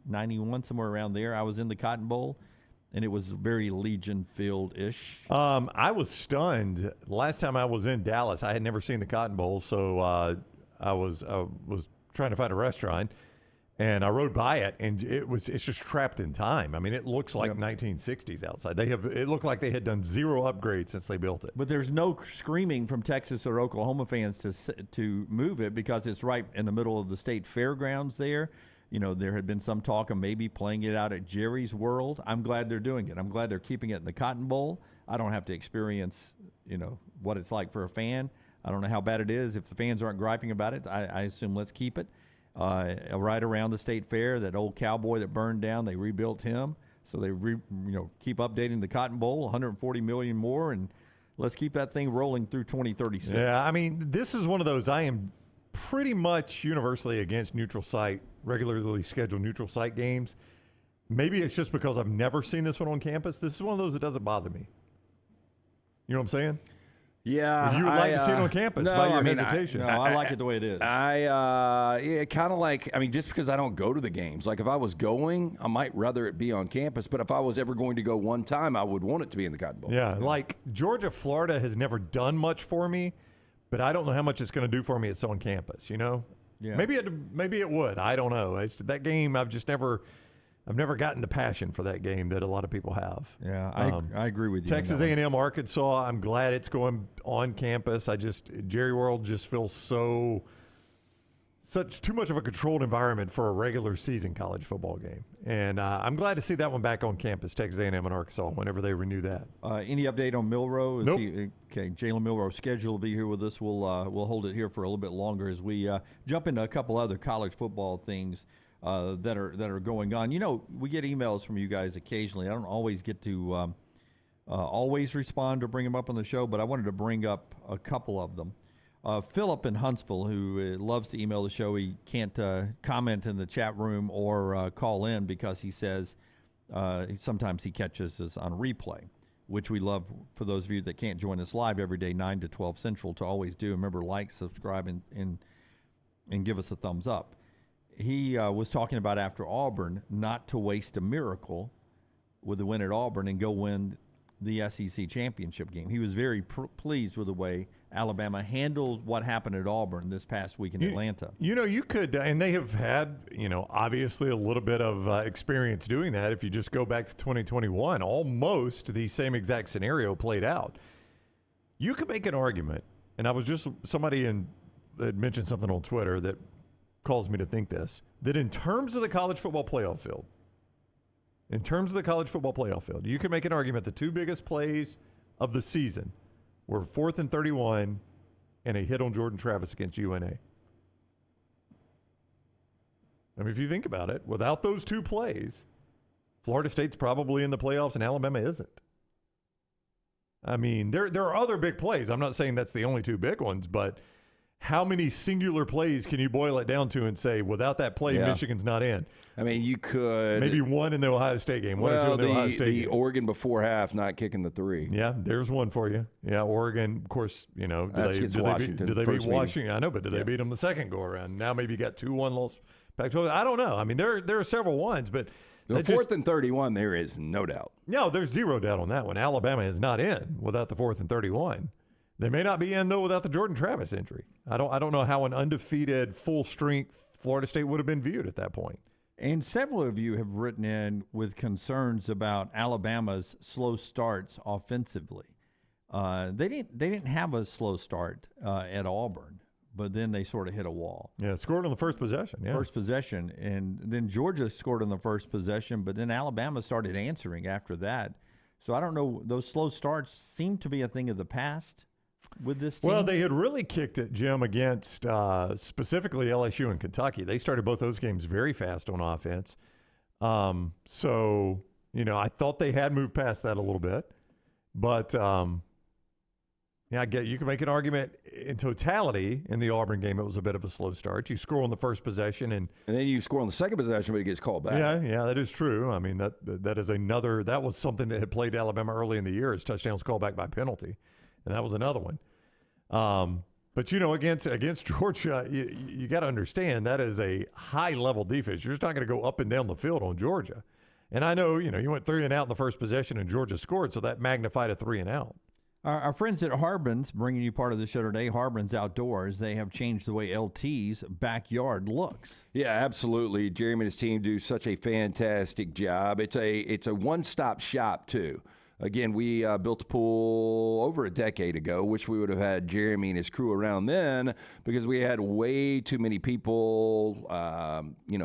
91, somewhere around there. I was in the Cotton Bowl, and it was very Legion-filled-ish. I was stunned. Last time I was in Dallas, I had never seen the Cotton Bowl, so I was trying to find a restaurant, and I rode by it, and it's just trapped in time. I mean, it looks like 1960s outside. It looked like they had done zero upgrades since they built it. But there's no screaming from Texas or Oklahoma fans to move it because it's right in the middle of the state fairgrounds there. There had been some talk of maybe playing it out at Jerry's World. I'm glad they're doing it. I'm glad they're keeping it in the Cotton Bowl. I don't have to experience, what it's like for a fan. I don't know how bad it is. If the fans aren't griping about it, I assume let's keep it. Right around the state fair, that old cowboy that burned down, they rebuilt him. So they keep updating the Cotton Bowl, $140 million more, and let's keep that thing rolling through 2036. Yeah, I mean, this is one of those. I am pretty much universally against regularly scheduled neutral site games. Maybe it's just because I've never seen this one on campus. This is one of those that doesn't bother me. You know what I'm saying? Yeah. You would like to see it on campus by your hesitation. I like it the way it is. Kind of like, just because I don't go to the games. Like if I was going, I might rather it be on campus. But if I was ever going to go one time, I would want it to be in the Cotton Bowl. Yeah, like Georgia, Florida has never done much for me, but I don't know how much it's going to do for me. It's on campus, Yeah. Maybe it would. I don't know. It's that game. I've never gotten the passion for that game that a lot of people have. Yeah, I agree with you. Texas A&M, Arkansas. I'm glad it's going on campus. Jerry World just feels such too much of a controlled environment for a regular season college football game. And I'm glad to see that one back on campus, Texas A&M and Arkansas, whenever they renew that. Any update on Milroe? Nope. Okay, Jalen Milroe scheduled to be here with us. We'll hold it here for a little bit longer as we jump into a couple other college football things that are going on. We get emails from you guys occasionally. I don't always get to always respond or bring them up on the show, but I wanted to bring up a couple of them. Philip in Huntsville, who loves to email the show, he can't comment in the chat room or call in because he says sometimes he catches us on replay, which we love for those of you that can't join us live every day, 9 to 12 Central, to always do. Remember, like, subscribe, and give us a thumbs up. He was talking about after Auburn not to waste a miracle with the win at Auburn and go win the SEC championship game. He was very pleased with the way Alabama handled what happened at Auburn this past week in Atlanta. You could, and they have had, obviously a little bit of experience doing that. If you just go back to 2021, almost the same exact scenario played out. You could make an argument, and I was just somebody that mentioned something on Twitter that caused me to think this, that in terms of the college football playoff field, you can make an argument the two biggest plays of the season were 4th and 31 and a hit on Jordan Travis against UNA. I mean, if you think about it, without those two plays, Florida State's probably in the playoffs and Alabama isn't. I mean, there are other big plays. I'm not saying that's the only two big ones, but how many singular plays can you boil it down to and say, without that play, Michigan's not in? I mean, you could. Maybe one in the Ohio State game. One or two in the Ohio State game. Oregon before half not kicking the three. Yeah, there's one for you. Yeah, Oregon, of course, did they beat Washington? I know, but did they beat them the second go-around? Now maybe you got 2-1 loss Pac-12. I don't know. I mean, there are several ones, but the 4th and 31, there is no doubt. No, there's zero doubt on that one. Alabama is not in without the 4th and 31. They may not be in, though, without the Jordan Travis injury. I don't know how an undefeated, full-strength Florida State would have been viewed at that point. And several of you have written in with concerns about Alabama's slow starts offensively. They didn't have a slow start at Auburn, but then they sort of hit a wall. Yeah, scored on the first possession. Yeah, first possession, and then Georgia scored on the first possession, but then Alabama started answering after that. So I don't know. Those slow starts seem to be a thing of the past with this team. Well, they had really kicked it, Jim, against specifically LSU and Kentucky. They started both those games very fast on offense. So, I thought they had moved past that a little bit. But, I get you can make an argument in totality in the Auburn game. It was a bit of a slow start. You score on the first possession. And then you score on the second possession, but it gets called back. Yeah, that is true. I mean, that is another – that was something that had played Alabama early in the year is touchdowns called back by penalty. And that was another one. But, against Georgia, you got to understand that is a high-level defense. You're just not going to go up and down the field on Georgia. And I know, you went 3 and out in the first possession and Georgia scored, so that magnified a 3 and out. Our friends at Harbin's, bringing you part of the show today, Harbin's Outdoors, they have changed the way LT's backyard looks. Yeah, absolutely. Jeremy and his team do such a fantastic job. It's a one-stop shop, too. Again, we built a pool over a decade ago. Wish we would have had Jeremy and his crew around then because we had way too many people,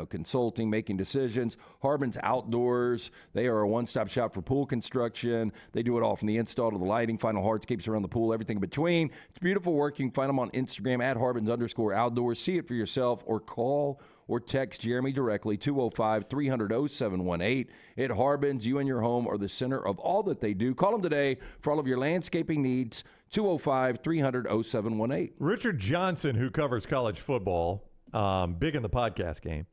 consulting, making decisions. Harbin's Outdoors, they are a one-stop shop for pool construction. They do it all from the install to the lighting, final hardscapes around the pool, everything in between. It's beautiful work. You can find them on Instagram at Harbins_outdoors. See it for yourself or call or text Jeremy directly, 205-300-0718. At Harbin's, you and your home are the center of all that they do. Call them today for all of your landscaping needs, 205-300-0718. Richard Johnson, who covers college football, big in the podcast game,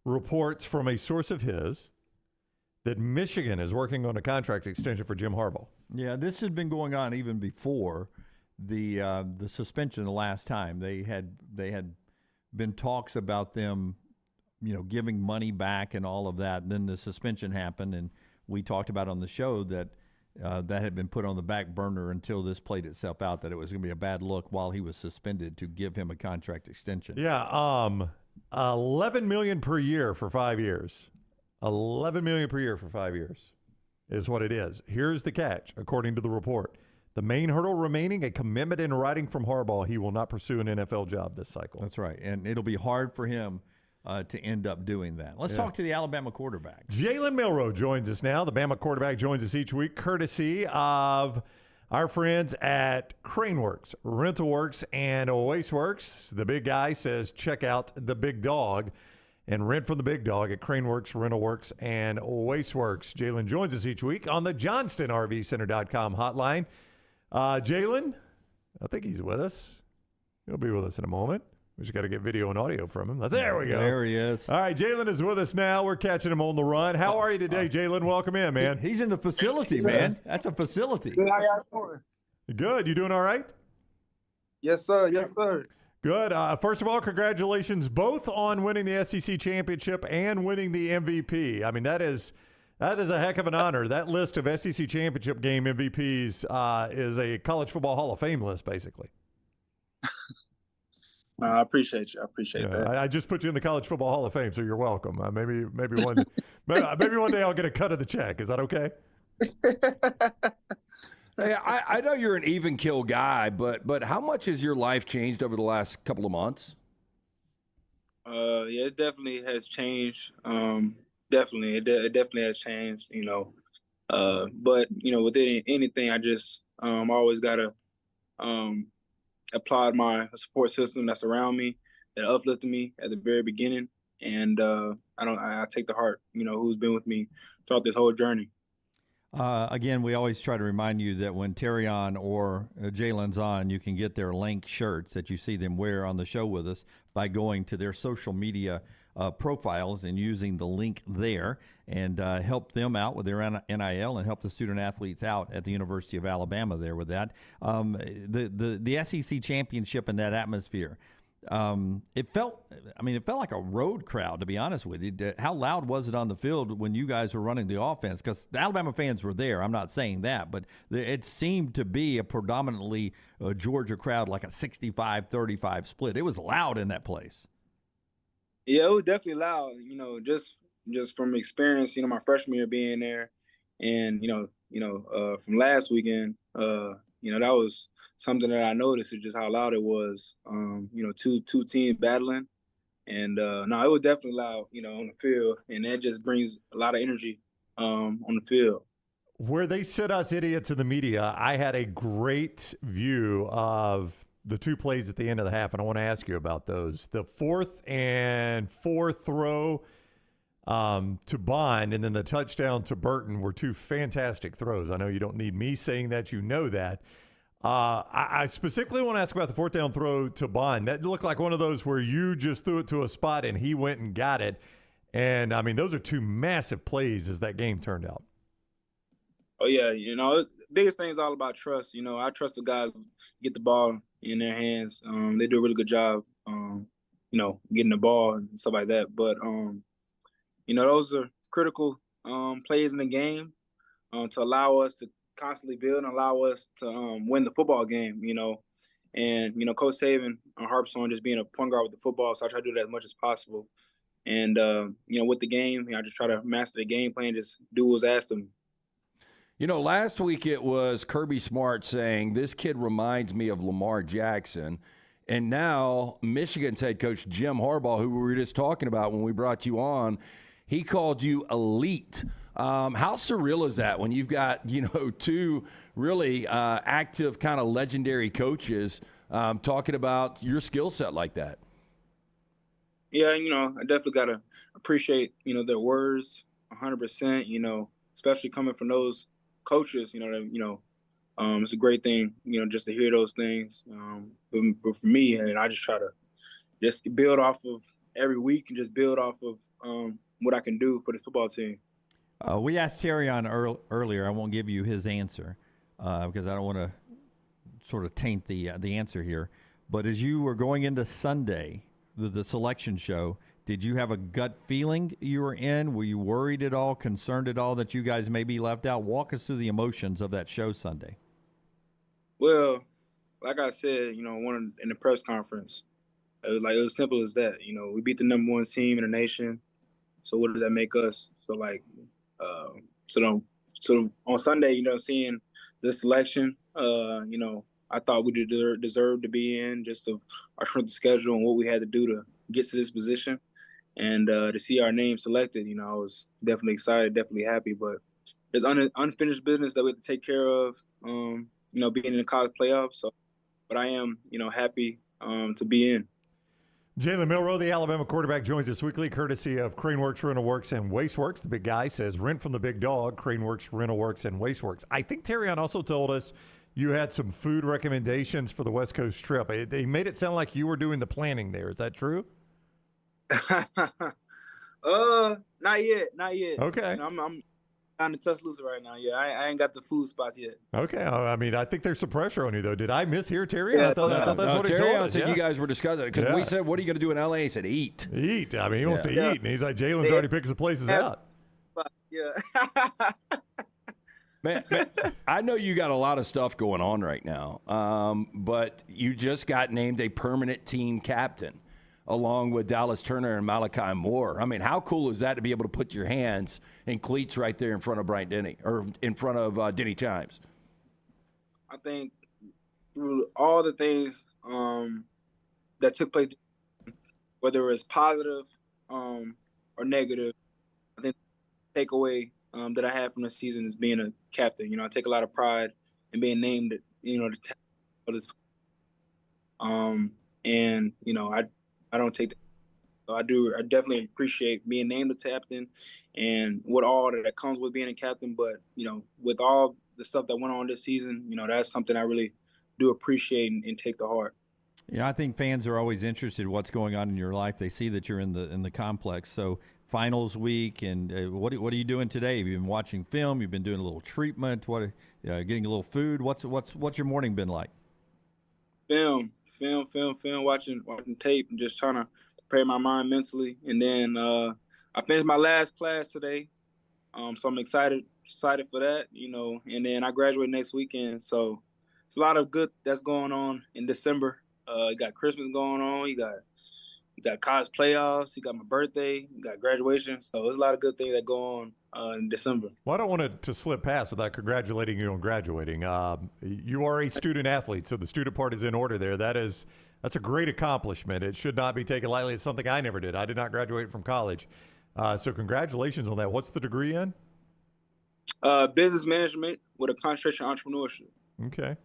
reports from a source of his that Michigan is working on a contract extension for Jim Harbaugh. Yeah, this had been going on even before the suspension the last time. They had been talks about them, giving money back and all of that. And then the suspension happened, and we talked about on the show that that had been put on the back burner until this played itself out, that it was going to be a bad look while he was suspended to give him a contract extension. Yeah, $11 million per year for 5 years. $11 million per year for 5 years is what it is. Here's the catch, according to the report. The main hurdle remaining, a commitment in writing from Harbaugh. He will not pursue an NFL job this cycle. That's right, and it'll be hard for him to end up doing that. Let's talk to the Alabama quarterback. Jalen Milroe joins us now. The Bama quarterback joins us each week, courtesy of our friends at Craneworks, Rentalworks, and Wasteworks. The big guy says check out the big dog and rent from the big dog at Craneworks, Rentalworks, and Wasteworks. Jalen joins us each week on the JohnstonRVCenter.com hotline. Jalen, I think he's with us. He'll be with us in a moment. We just got to get video and audio from him. There we go. There he is. All right, Jalen is with us now. We're catching him on the run. How are you today, Jalen? Welcome in, man. He's in the facility, man. That's a facility. Good. How y'all doing? Good. You doing all right? Yes, sir. Yes, sir. Good. First of all, congratulations both on winning the SEC championship and winning the MVP. I mean, that is That is a heck of an honor. That list of SEC championship game MVPs is a college football Hall of Fame list, basically. I appreciate you. I appreciate that. I just put you in the College Football Hall of Fame, so you're welcome. Maybe one maybe one day I'll get a cut of the check. Is that okay? Hey, I know you're an even kill guy, but how much has your life changed over the last couple of months? Yeah, it definitely has changed. Definitely, it definitely has changed. But with anything, I just always gotta applaud my support system that's around me, that uplifted me at the very beginning, and I take to heart, who's been with me throughout this whole journey. Again, we always try to remind you that when Terrion or Jalen's on, you can get their Link shirts that you see them wear on the show with us by going to their social media profiles and using the link there, and help them out with their NIL and help the student athletes out at the University of Alabama there with that. The SEC championship in that atmosphere. It felt like a road crowd, to be honest with you. How loud was it on the field when you guys were running the offense? Because the Alabama fans were there. I'm not saying that, but it seemed to be a predominantly Georgia crowd, like a 65-35 split. It was loud in that place. Yeah, it was definitely loud. Just from experience, my freshman year being there, and from last weekend, that was something that I noticed, is just how loud it was. Two teams battling, and no, it was definitely loud, on the field, and that just brings a lot of energy on the field. Where they sit us idiots in the media, I had a great view of the two plays at the end of the half, and I want to ask you about those. The 4th and 4 throw to Bond, and then the touchdown to Burton were two fantastic throws. I know you don't need me saying that. You know that. I specifically want to ask about the 4th down throw to Bond. That looked like one of those where you just threw it to a spot and he went and got it. And, those are two massive plays as that game turned out. Oh, yeah. Biggest thing is all about trust. I trust the guys get the ball in their hands. They do a really good job, getting the ball and stuff like that. But, those are critical plays in the game to allow us to constantly build and allow us to win the football game, And, Coach Saban and Harper's on just being a point guard with the football, so I try to do that as much as possible. And, with the game, I just try to master the game plan, just do what was asked of me. Last week it was Kirby Smart saying, this kid reminds me of Lamar Jackson. And now Michigan's head coach Jim Harbaugh, who we were just talking about when we brought you on, he called you elite. How surreal is that when you've got, two really active kind of legendary coaches talking about your skill set like that? Yeah, I definitely got to appreciate, their words 100%, especially coming from those coaches, it's a great thing, just to hear those things. But for me, and I just try to just build off of every week and just build off of what I can do for the football team. We asked Terrion earlier. I won't give you his answer because I don't want to sort of taint the answer here. But as you were going into Sunday, the selection show, did you have a gut feeling you were in? Were you worried at all, concerned at all that you guys may be left out? Walk us through the emotions of that show Sunday. Well, like I said, in the press conference, it was simple as that. We beat the number 1 team in the nation. So what does that make us? So so on Sunday, seeing the selection, I thought we deserved to be in, just of our strength of schedule and what we had to do to get to this position. And to see our name selected, I was definitely excited, definitely happy. But there's unfinished business that we have to take care of, being in the college playoffs. So, but I am, happy to be in. Jalen Milroe, the Alabama quarterback, joins us weekly courtesy of Craneworks, Rental Works, and Wasteworks. The big guy says, rent from the big dog, Craneworks, Rental Works, and Wasteworks. I think Terrion also told us you had some food recommendations for the West Coast trip. They made it sound like you were doing the planning there. Is that true? Not yet. Okay. I'm down to Tuscaloosa right now. Yeah, I ain't got the food spots yet. Okay. I think there's some pressure on you, though. Did I mishear Terry? Yeah, I thought that's what he told us. Said you guys were discussing it because we said, what are you going to do in L.A.? He said, eat. Eat. He wants to eat. And he's like, Jalen's already picked some places out. Yeah. Man, I know you got a lot of stuff going on right now, but you just got named a permanent team captain along with Dallas Turner and Malachi Moore. I mean, how cool is that to be able to put your hands in cleats right there in front of Bryant Denny or in front of Denny Chimes? I think through all the things that took place, whether it was positive or negative, I think the takeaway that I had from the season is being a captain. You know, I take a lot of pride in being named, you know, the captain of this. And you know, I don't take that. So I definitely appreciate being named the captain and what all that comes with being a captain. But you know, with all the stuff that went on this season, you know, that's something I really do appreciate and take to heart. Yeah, I think fans are always interested in what's going on in your life. They see that you're in the complex. So finals week, and what are you doing today? Have you been watching film? You've been doing a little treatment? Getting a little food? What's your morning been like? Film, watching tape, and just trying to prepare my mind mentally. And then I finished my last class today, so I'm excited for that. You know, and then I graduate next weekend, so it's a lot of good that's going on in December. You got Christmas going on. You got college playoffs. You got my birthday. You got graduation. So there's a lot of good things that go on in December. Well, I don't want it to slip past without congratulating you on graduating. You are a student athlete, so the student part is in order there. That's a great accomplishment. It should not be taken lightly. It's something I never did. I did not graduate from college. So congratulations on that. What's the degree in? Business management with a concentration on entrepreneurship. Okay.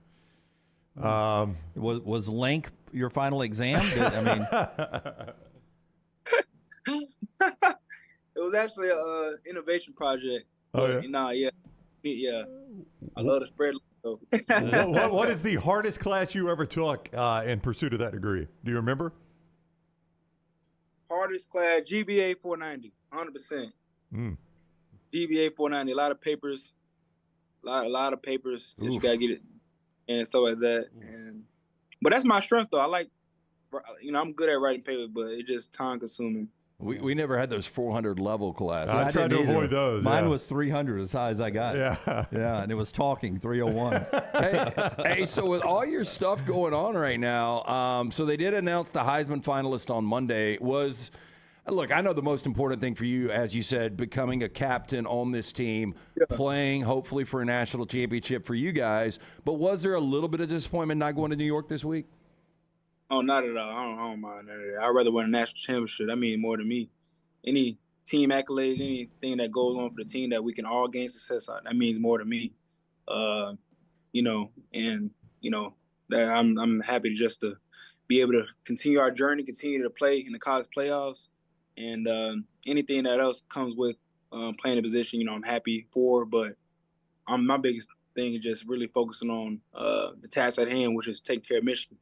Was Link your final exam? It was actually an innovation project. Oh, yeah? Yeah. I love to spread. So. What is the hardest class you ever took in pursuit of that degree? Do you remember? Hardest class, GBA 490, 100%. GBA 490, a lot of papers, a lot of papers. You gotta get it and stuff like that. But that's my strength, though. I like, you know, I'm good at writing papers, but it's just time consuming. We never had those 400 level classes. I tried to avoid those. Mine was 300, as high as I got. Yeah, and it was talking 301. hey, so with all your stuff going on right now, so they did announce the Heisman finalist on Monday. Look, I know the most important thing for you, as you said, becoming a captain on this team, playing hopefully for a national championship for you guys. But was there a little bit of disappointment not going to New York this week? Oh, not at all. I don't mind that. I'd rather win a national championship. That means more to me. Any team accolade, anything that goes on for the team that we can all gain success on, that means more to me. You know, and you know that I'm happy just to be able to continue our journey, continue to play in the college playoffs. And anything that else comes with playing a position, you know, I'm happy for. But my biggest thing is just really focusing on the task at hand, which is taking care of Michigan.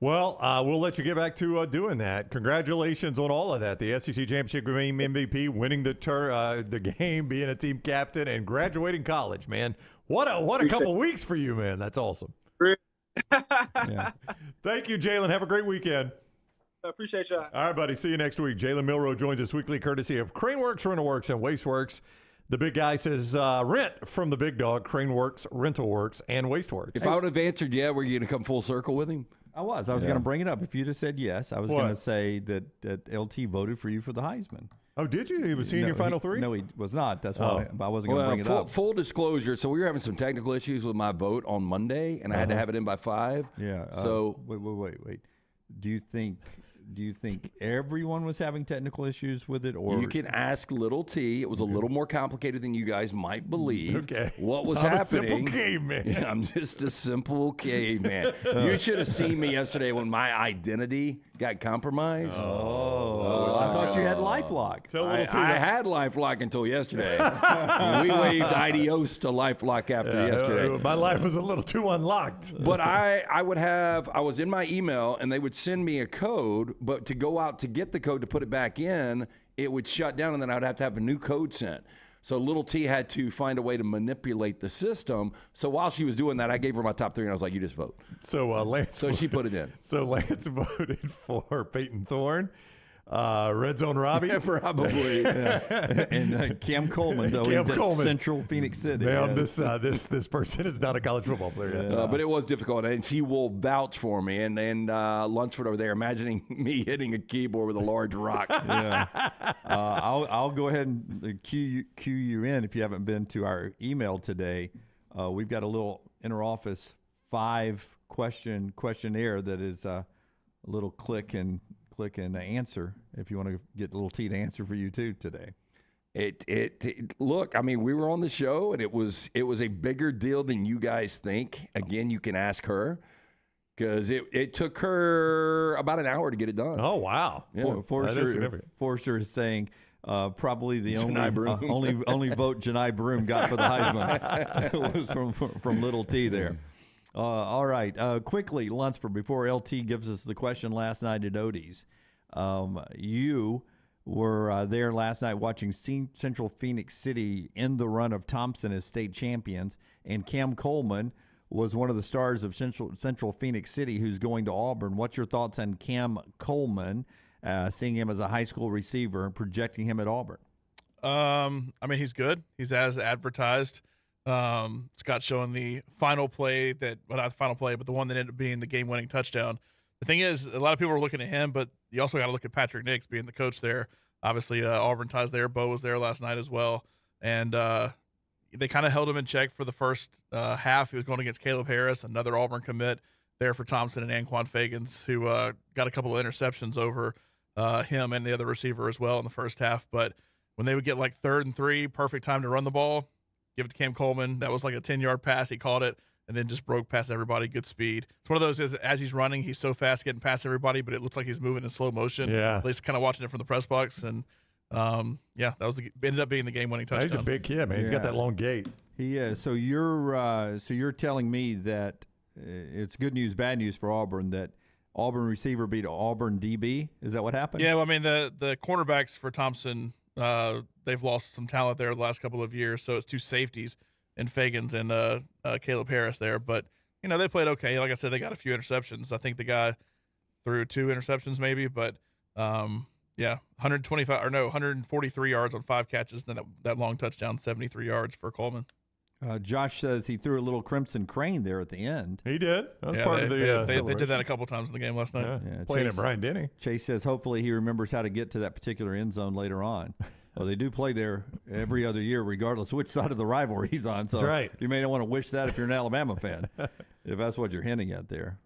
Well, we'll let you get back to doing that. Congratulations on all of that. The SEC Championship game MVP, winning the game, being a team captain, and graduating college, man. What a couple weeks for you, man. That's awesome. Yeah. Thank you, Jalen. Have a great weekend. I appreciate y'all. All right, buddy. See you next week. Jalen Milroe joins us weekly courtesy of Craneworks, Rental Works, and Wasteworks. The big guy says rent from the big dog, Craneworks, Rental Works, and Wasteworks. If I would have answered were you going to come full circle with him? I was going to bring it up. If you'd have said yes, I was going to say that LT voted for you for the Heisman. Oh, did you? He was in your Final Three? No, he was not. That's why I wasn't going to bring it up. Full disclosure. So we were having some technical issues with my vote on Monday, and I had to have it in by 5. Yeah. So wait. Do you think everyone was having technical issues with it, or you can ask Little T? It was a little more complicated than you guys might believe. Okay. What was I'm happening? A simple caveman. Yeah, I'm just a simple caveman. You should have seen me yesterday when my identity got compromised. I thought you had LifeLock. Tell Little T. I had LifeLock until yesterday. We waved adios to LifeLock after yesterday. My life was a little too unlocked. But I was in my email, and they would send me a code, but to go out to get the code to put it back in, it would shut down, and then I'd have to have a new code sent. So Little T had to find a way to manipulate the system. So while she was doing that, I gave her my top 3, and I was like, you just vote. So Lance. So she put it in. So Lance voted for Peyton Thorne. Red Zone Robbie? Probably. Yeah. And Cam Coleman, though, he's at Central Phoenix City. Man, this person is not a college football player. But it was difficult, and she will vouch for me. And Lunsford over there, imagining me hitting a keyboard with a large rock. Yeah. I'll go ahead and cue you in if you haven't been to our email today. We've got a little interoffice 5-question questionnaire that is a little click and answer if you want to get a little T to answer for you too today. Look, I mean, we were on the show, and it was a bigger deal than you guys think. Again, you can ask her, because it took her about an hour to get it done. Oh, wow. Yeah. Forrester is saying probably the only vote Janai Broom got for the Heisman was from Little T there. All right. Quickly, Lunsford, before LT gives us the question last night at Odie's, you were there last night watching Central Phoenix City in the run of Thompson as state champions, and Cam Coleman was one of the stars of Central Phoenix City who's going to Auburn. What's your thoughts on Cam Coleman, seeing him as a high school receiver and projecting him at Auburn? I mean, he's good. He's as advertised. Scott showing the final play not the final play, but the one that ended up being the game-winning touchdown. The thing is, a lot of people are looking at him, but you also got to look at Patrick Nix being the coach there. Obviously, Auburn ties there. Bo was there last night as well. And they kind of held him in check for the first half. He was going against Caleb Harris, another Auburn commit there for Thompson, and Anquan Fagans, who got a couple of interceptions over him and the other receiver as well in the first half. But when they would get like 3rd and 3, perfect time to run the ball, give it to Cam Coleman. That was like a 10-yard pass. He caught it and then just broke past everybody. Good speed. It's one of those, as he's running, he's so fast getting past everybody, but it looks like he's moving in slow motion. Yeah. At least kind of watching it from the press box. And, that was ended up being the game-winning touchdown. He's a big kid, man. He's got that long gait. He is. So you're telling me that it's good news, bad news for Auburn, that Auburn receiver beat Auburn DB? Is that what happened? Yeah, well, I mean, the cornerbacks for Thompson, they've lost some talent there the last couple of years, so it's 2 safeties in Fagans and Caleb Harris there. But, they played okay. Like I said, they got a few interceptions. I think the guy threw 2 interceptions maybe, but, 143 yards on 5 catches, and then that long touchdown, 73 yards for Coleman. Josh says he threw a little crimson crane there at the end. He did. That was part of the they did that a couple times in the game last night. Yeah. Playing at Bryant Denny. Chase says hopefully he remembers how to get to that particular end zone later on. Well, they do play there every other year, regardless of which side of the rivalry he's on. So that's right. You may not want to wish that if you're an Alabama fan, if that's what you're hinting at there.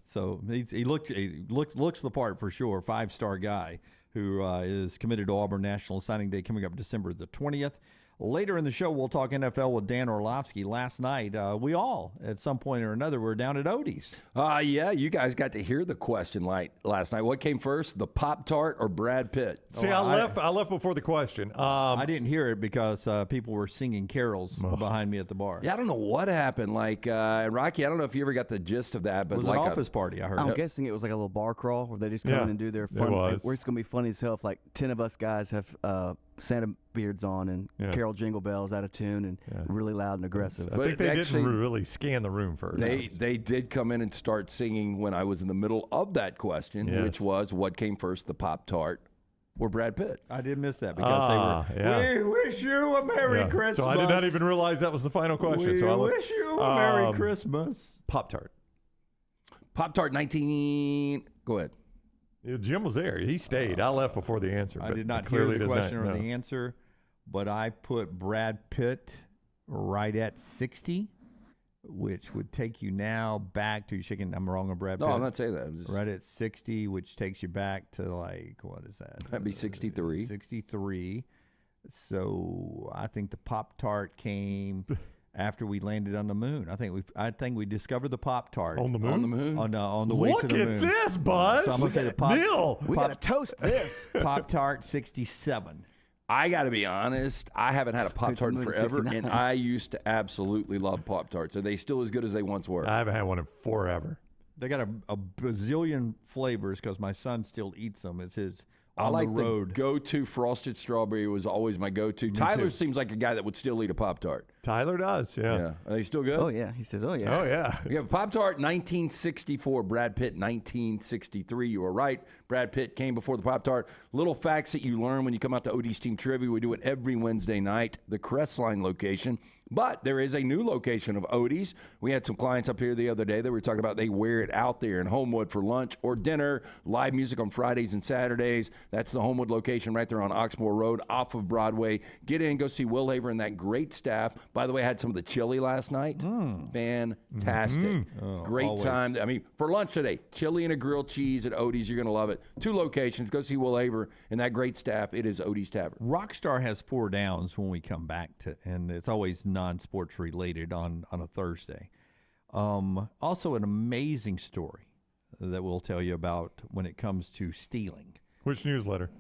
So he looks the part for sure. 5-star guy who is committed to Auburn. National Signing Day coming up December the 20th. Later in the show, we'll talk NFL with Dan Orlovsky. Last night, we all, at some point or another, were down at Odie's. Yeah, you guys got to hear the question last night. What came first, the Pop-Tart or Brad Pitt? See, I left before the question. I didn't hear it because people were singing carols behind me at the bar. Yeah, I don't know what happened. Rocky, I don't know if you ever got the gist of that. But it was an office party, I heard. I'm guessing it was like a little bar crawl where they just come in and do their fun. Where it's going to be funny as hell if 10 of us guys have Santa beards on and Carol Jingle Bells out of tune and really loud and aggressive. I think they didn't really scan the room first. They did come in and start singing when I was in the middle of that question, which was what came first, the Pop-Tart or Brad Pitt? I did miss that because they were, we wish you a Merry Christmas. So I did not even realize that was the final question. We so I wish you a Merry Christmas. Pop-Tart. Pop-Tart 19. Go ahead. Jim was there. He stayed. I left before the answer. I did not hear the question or the answer, but I put Brad Pitt right at 60, which would take you now back to you shaking. I'm wrong on Brad Pitt. No, I'm not saying that. I'm just... Right at 60, which takes you back to what is that? That'd be 63. 63. So I think the Pop-Tart came after we landed on the moon. I think we discovered the Pop-Tart on the moon. On the moon. On the way to the moon. Look at this, Buzz. So I'm gonna say the Neil, we gotta toast this. Pop-Tart 67. I got to be honest, I haven't had a Pop-Tart in forever, and I used to absolutely love Pop-Tarts. Are they still as good as they once were? I haven't had one in forever. They got a bazillion flavors because my son still eats them. It's his on like the road. The go-to frosted strawberry was always my go-to. Tyler seems like a guy that would still eat a Pop-Tart. Tyler does, yeah. Are they still good? Oh, yeah. He says, oh, yeah. Oh, yeah. We have Pop-Tart 1964, Brad Pitt 1963. You were right. Brad Pitt came before the Pop-Tart. Little facts that you learn when you come out to OD's Team Trivia. We do it every Wednesday night, the Crestline location. But there is a new location of Odie's. We had some clients up here the other day that were talking about they wear it out there in Homewood for lunch or dinner, live music on Fridays and Saturdays. That's the Homewood location right there on Oxmoor Road off of Broadway. Get in, go see Will Haver and that great staff. By the way, I had some of the chili last night. Fantastic. Great always. time. I mean, for lunch today, chili and a grilled cheese at Odie's. You're going to love it. 2 locations. Go see Will Haver and that great staff. It is Odie's Tavern. Rockstar has 4 downs when we come back to, and it's always non-sports related on a Thursday. Also, an amazing story that we'll tell you about when it comes to stealing. Which newsletter?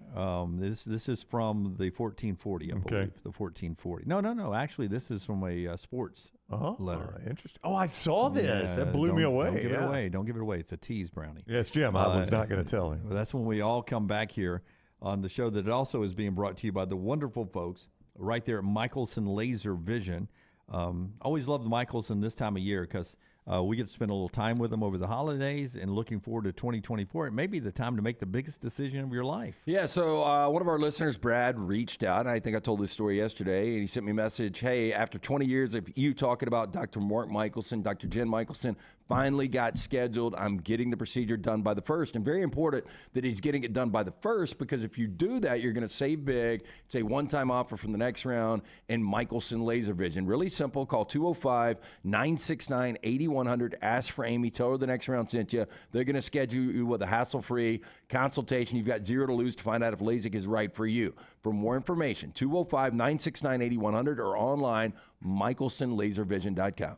This is from the 1440, I believe. The 1440. No. Actually, this is from a sports letter. Interesting. Oh, I saw this. That blew me away. Don't give it away. Don't give it away. It's a tease, Brownie. Yes, Jim. I was not going to tell him. That's when we all come back here on the show that also is being brought to you by the wonderful folks right there at Michelson Laser Vision. Always love the Michelson this time of year because we get to spend a little time with them over the holidays and looking forward to 2024. It may be the time to make the biggest decision of your life. Yeah, so one of our listeners, Brad, reached out. And I think I told this story yesterday, and he sent me a message. Hey, after 20 years of you talking about Dr. Mark Michelson, Dr. Jen Michelson, finally got scheduled. I'm getting the procedure done by the 1st. And very important that he's getting it done by the 1st because if you do that, you're going to save big. It's a one-time offer from the next round and Michelson Laser Vision. Really simple. Call 205-969-8100. Ask for Amy. Tell her the next round sent you. They're going to schedule you with a hassle-free consultation. You've got 0 to lose to find out if LASIK is right for you. For more information, 205-969-8100 or online, michelsonlaservision.com.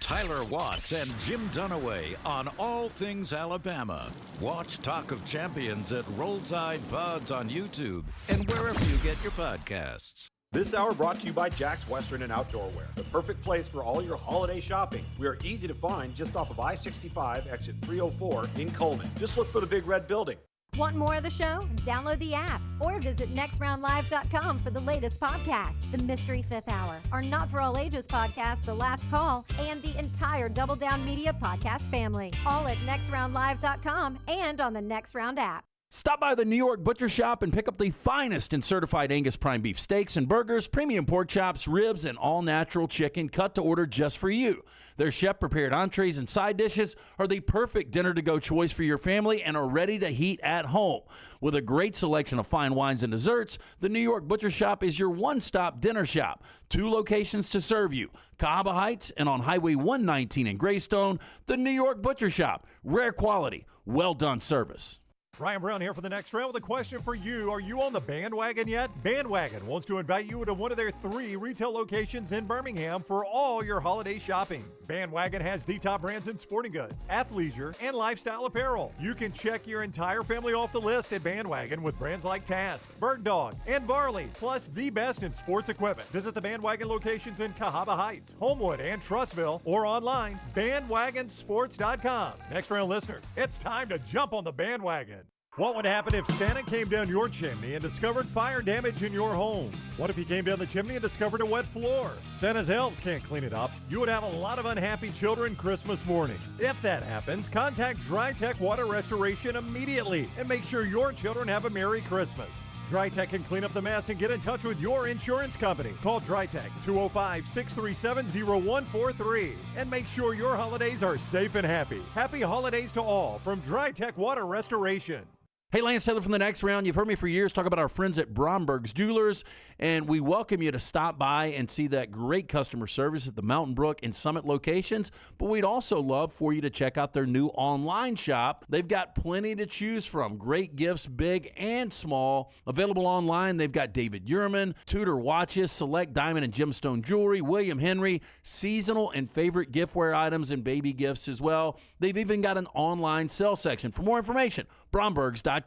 Tyler Watts and Jim Dunaway on All Things Alabama. Watch Talk of Champions at Rollside Pods on YouTube and wherever you get your podcasts. This hour brought to you by Jack's Western and Outdoor Wear, the perfect place for all your holiday shopping. We are easy to find just off of I-65, exit 304 in Coleman. Just look for the big red building. Want more of the show? Download the app or visit nextroundlive.com for the latest podcast, The Mystery Fifth Hour, our Not For All Ages podcast, The Last Call, and the entire Double Down Media podcast family. All at nextroundlive.com and on the Next Round app. Stop by the New York Butcher Shop and pick up the finest in certified Angus prime beef steaks and burgers, premium pork chops, ribs, and all-natural chicken cut to order just for you. Their chef-prepared entrees and side dishes are the perfect dinner-to-go choice for your family and are ready to heat at home. With a great selection of fine wines and desserts, the New York Butcher Shop is your one-stop dinner shop. 2 locations to serve you, Cahaba Heights and on Highway 119 in Greystone, the New York Butcher Shop. Rare quality, well-done service. Ryan Brown here for the next round with a question for you. Are you on the bandwagon yet? Bandwagon wants to invite you to one of their 3 retail locations in Birmingham for all your holiday shopping. Bandwagon has the top brands in sporting goods, athleisure, and lifestyle apparel. You can check your entire family off the list at Bandwagon with brands like Task, Bird Dog, and Varley, plus the best in sports equipment. Visit the Bandwagon locations in Cahaba Heights, Homewood, and Trussville, or online, bandwagonsports.com. Next round listeners, it's time to jump on the bandwagon. What would happen if Santa came down your chimney and discovered fire damage in your home? What if he came down the chimney and discovered a wet floor? Santa's elves can't clean it up. You would have a lot of unhappy children Christmas morning. If that happens, contact DryTech Water Restoration immediately and make sure your children have a Merry Christmas. DryTech can clean up the mess and get in touch with your insurance company. Call DryTech 205-637-0143 and make sure your holidays are safe and happy. Happy holidays to all from DryTech Water Restoration. Hey, Lance Taylor from the Next Round. You've heard me for years talk about our friends at Bromberg's Jewelers, and we welcome you to stop by and see that great customer service at the Mountain Brook and Summit locations, but we'd also love for you to check out their new online shop. They've got plenty to choose from. Great gifts, big and small. Available online, they've got David Yurman, Tudor watches, select diamond and gemstone jewelry, William Henry, seasonal and favorite giftware items and baby gifts as well. They've even got an online sale section. For more information, Brombergs.com.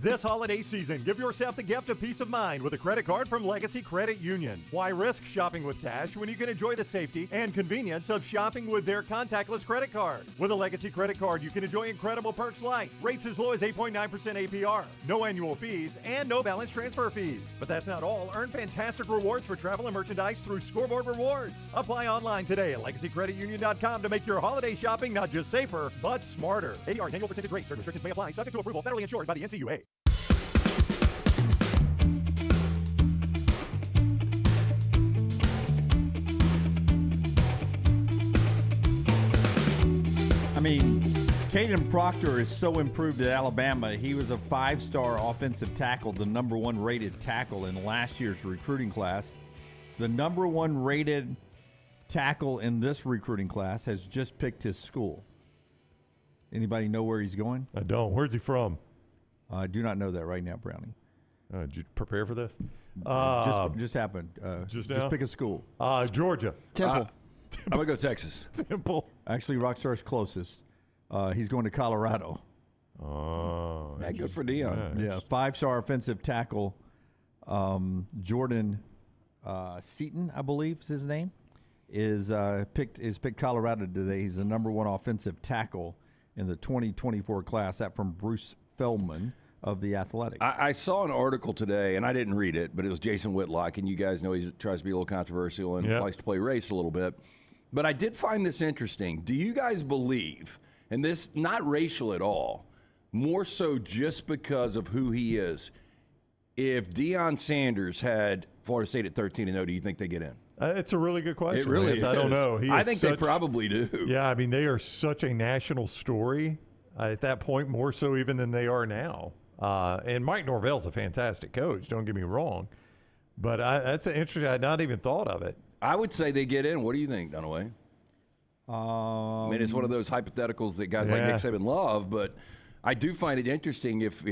This holiday season, give yourself the gift of peace of mind with a credit card from Legacy Credit Union. Why risk shopping with cash when you can enjoy the safety and convenience of shopping with their contactless credit card? With a Legacy credit card, you can enjoy incredible perks like rates as low as 8.9% APR, no annual fees, and no balance transfer fees. But that's not all. Earn fantastic rewards for travel and merchandise through Scoreboard Rewards. Apply online today at LegacyCreditUnion.com to make your holiday shopping not just safer, but smarter. APR annual percentage rate. Certain restrictions may apply. Subject to approval. Federally insured by the NCUA. I mean, Caden Proctor is so improved at Alabama. He was a 5-star offensive tackle, the number 1 rated tackle in last year's recruiting class. The number 1 rated tackle in this recruiting class has just picked his school. Anybody know where he's going? I don't. Where's he from? I do not know that right now, Brownie. Did you prepare for this? Just happened. Just pick a school. Georgia. Temple. I'm going to go Texas. Temple. Actually, Rockstar's closest. He's going to Colorado. Oh. Yeah, good for Dion. Yeah, 5-star offensive tackle Jordan Seaton, I believe is his name, is picked Colorado today. He's the number 1 offensive tackle in the 2024 class. That from Bruce Feldman of The Athletic. I saw an article today, and I didn't read it, but it was Jason Whitlock, and you guys know he tries to be a little controversial and likes to play race a little bit. But I did find this interesting. Do you guys believe, and this not racial at all, more so just because of who he is, if Deion Sanders had Florida State at 13-0, do you think they get in? It's a really good question. It really is. I don't know. I think they probably do. Yeah, I mean, they are such a national story at that point, more so even than they are now. And Mike Norvell's a fantastic coach, don't get me wrong. But that's interesting. I had not even thought of it. I would say they get in. What do you think, Dunaway? I mean, it's one of those hypotheticals that guys like Nick Saban love, but I do find it interesting if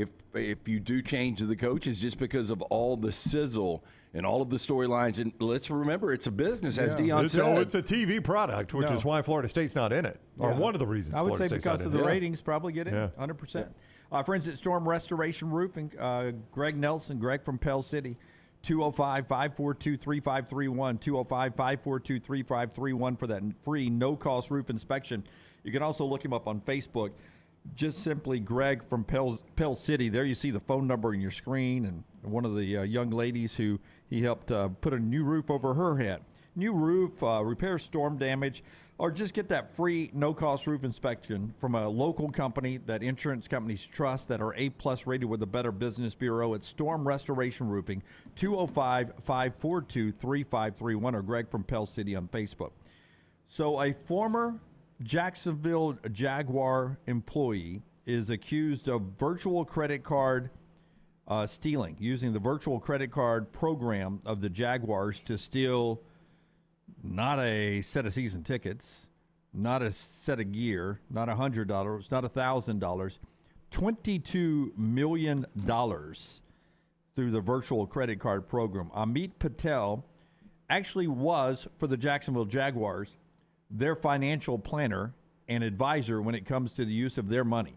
you do change the coaches just because of all the sizzle and all of the storylines. And let's remember, it's a business, as Deion said. It's a TV product, which is why Florida State's not in it, or one of the reasons. I would Florida say State's because not of in the it. ratings, probably get in 100%. Friends at Storm Restoration Roofing, Greg Nelson, Greg from Pell City, 205-542-3531, 205-542-3531 for that free no-cost roof inspection. You can also look him up on Facebook. Just simply Greg from Pell City. There you see the phone number on your screen, and one of the young ladies who he helped put a new roof over her head. New roof, repair storm damage, or just get that free no-cost roof inspection from a local company that insurance companies trust that are A-plus rated with the Better Business Bureau. It's Storm Restoration Roofing, 205-542-3531, or Greg from Pell City on Facebook. So a former Jacksonville Jaguar employee is accused of virtual credit card stealing, using the virtual credit card program of the Jaguars to steal not a set of season tickets, not a set of gear, not $100, not $1,000, $22 million through the virtual credit card program. Amit Patel actually was, for the Jacksonville Jaguars, their financial planner and advisor when it comes to the use of their money.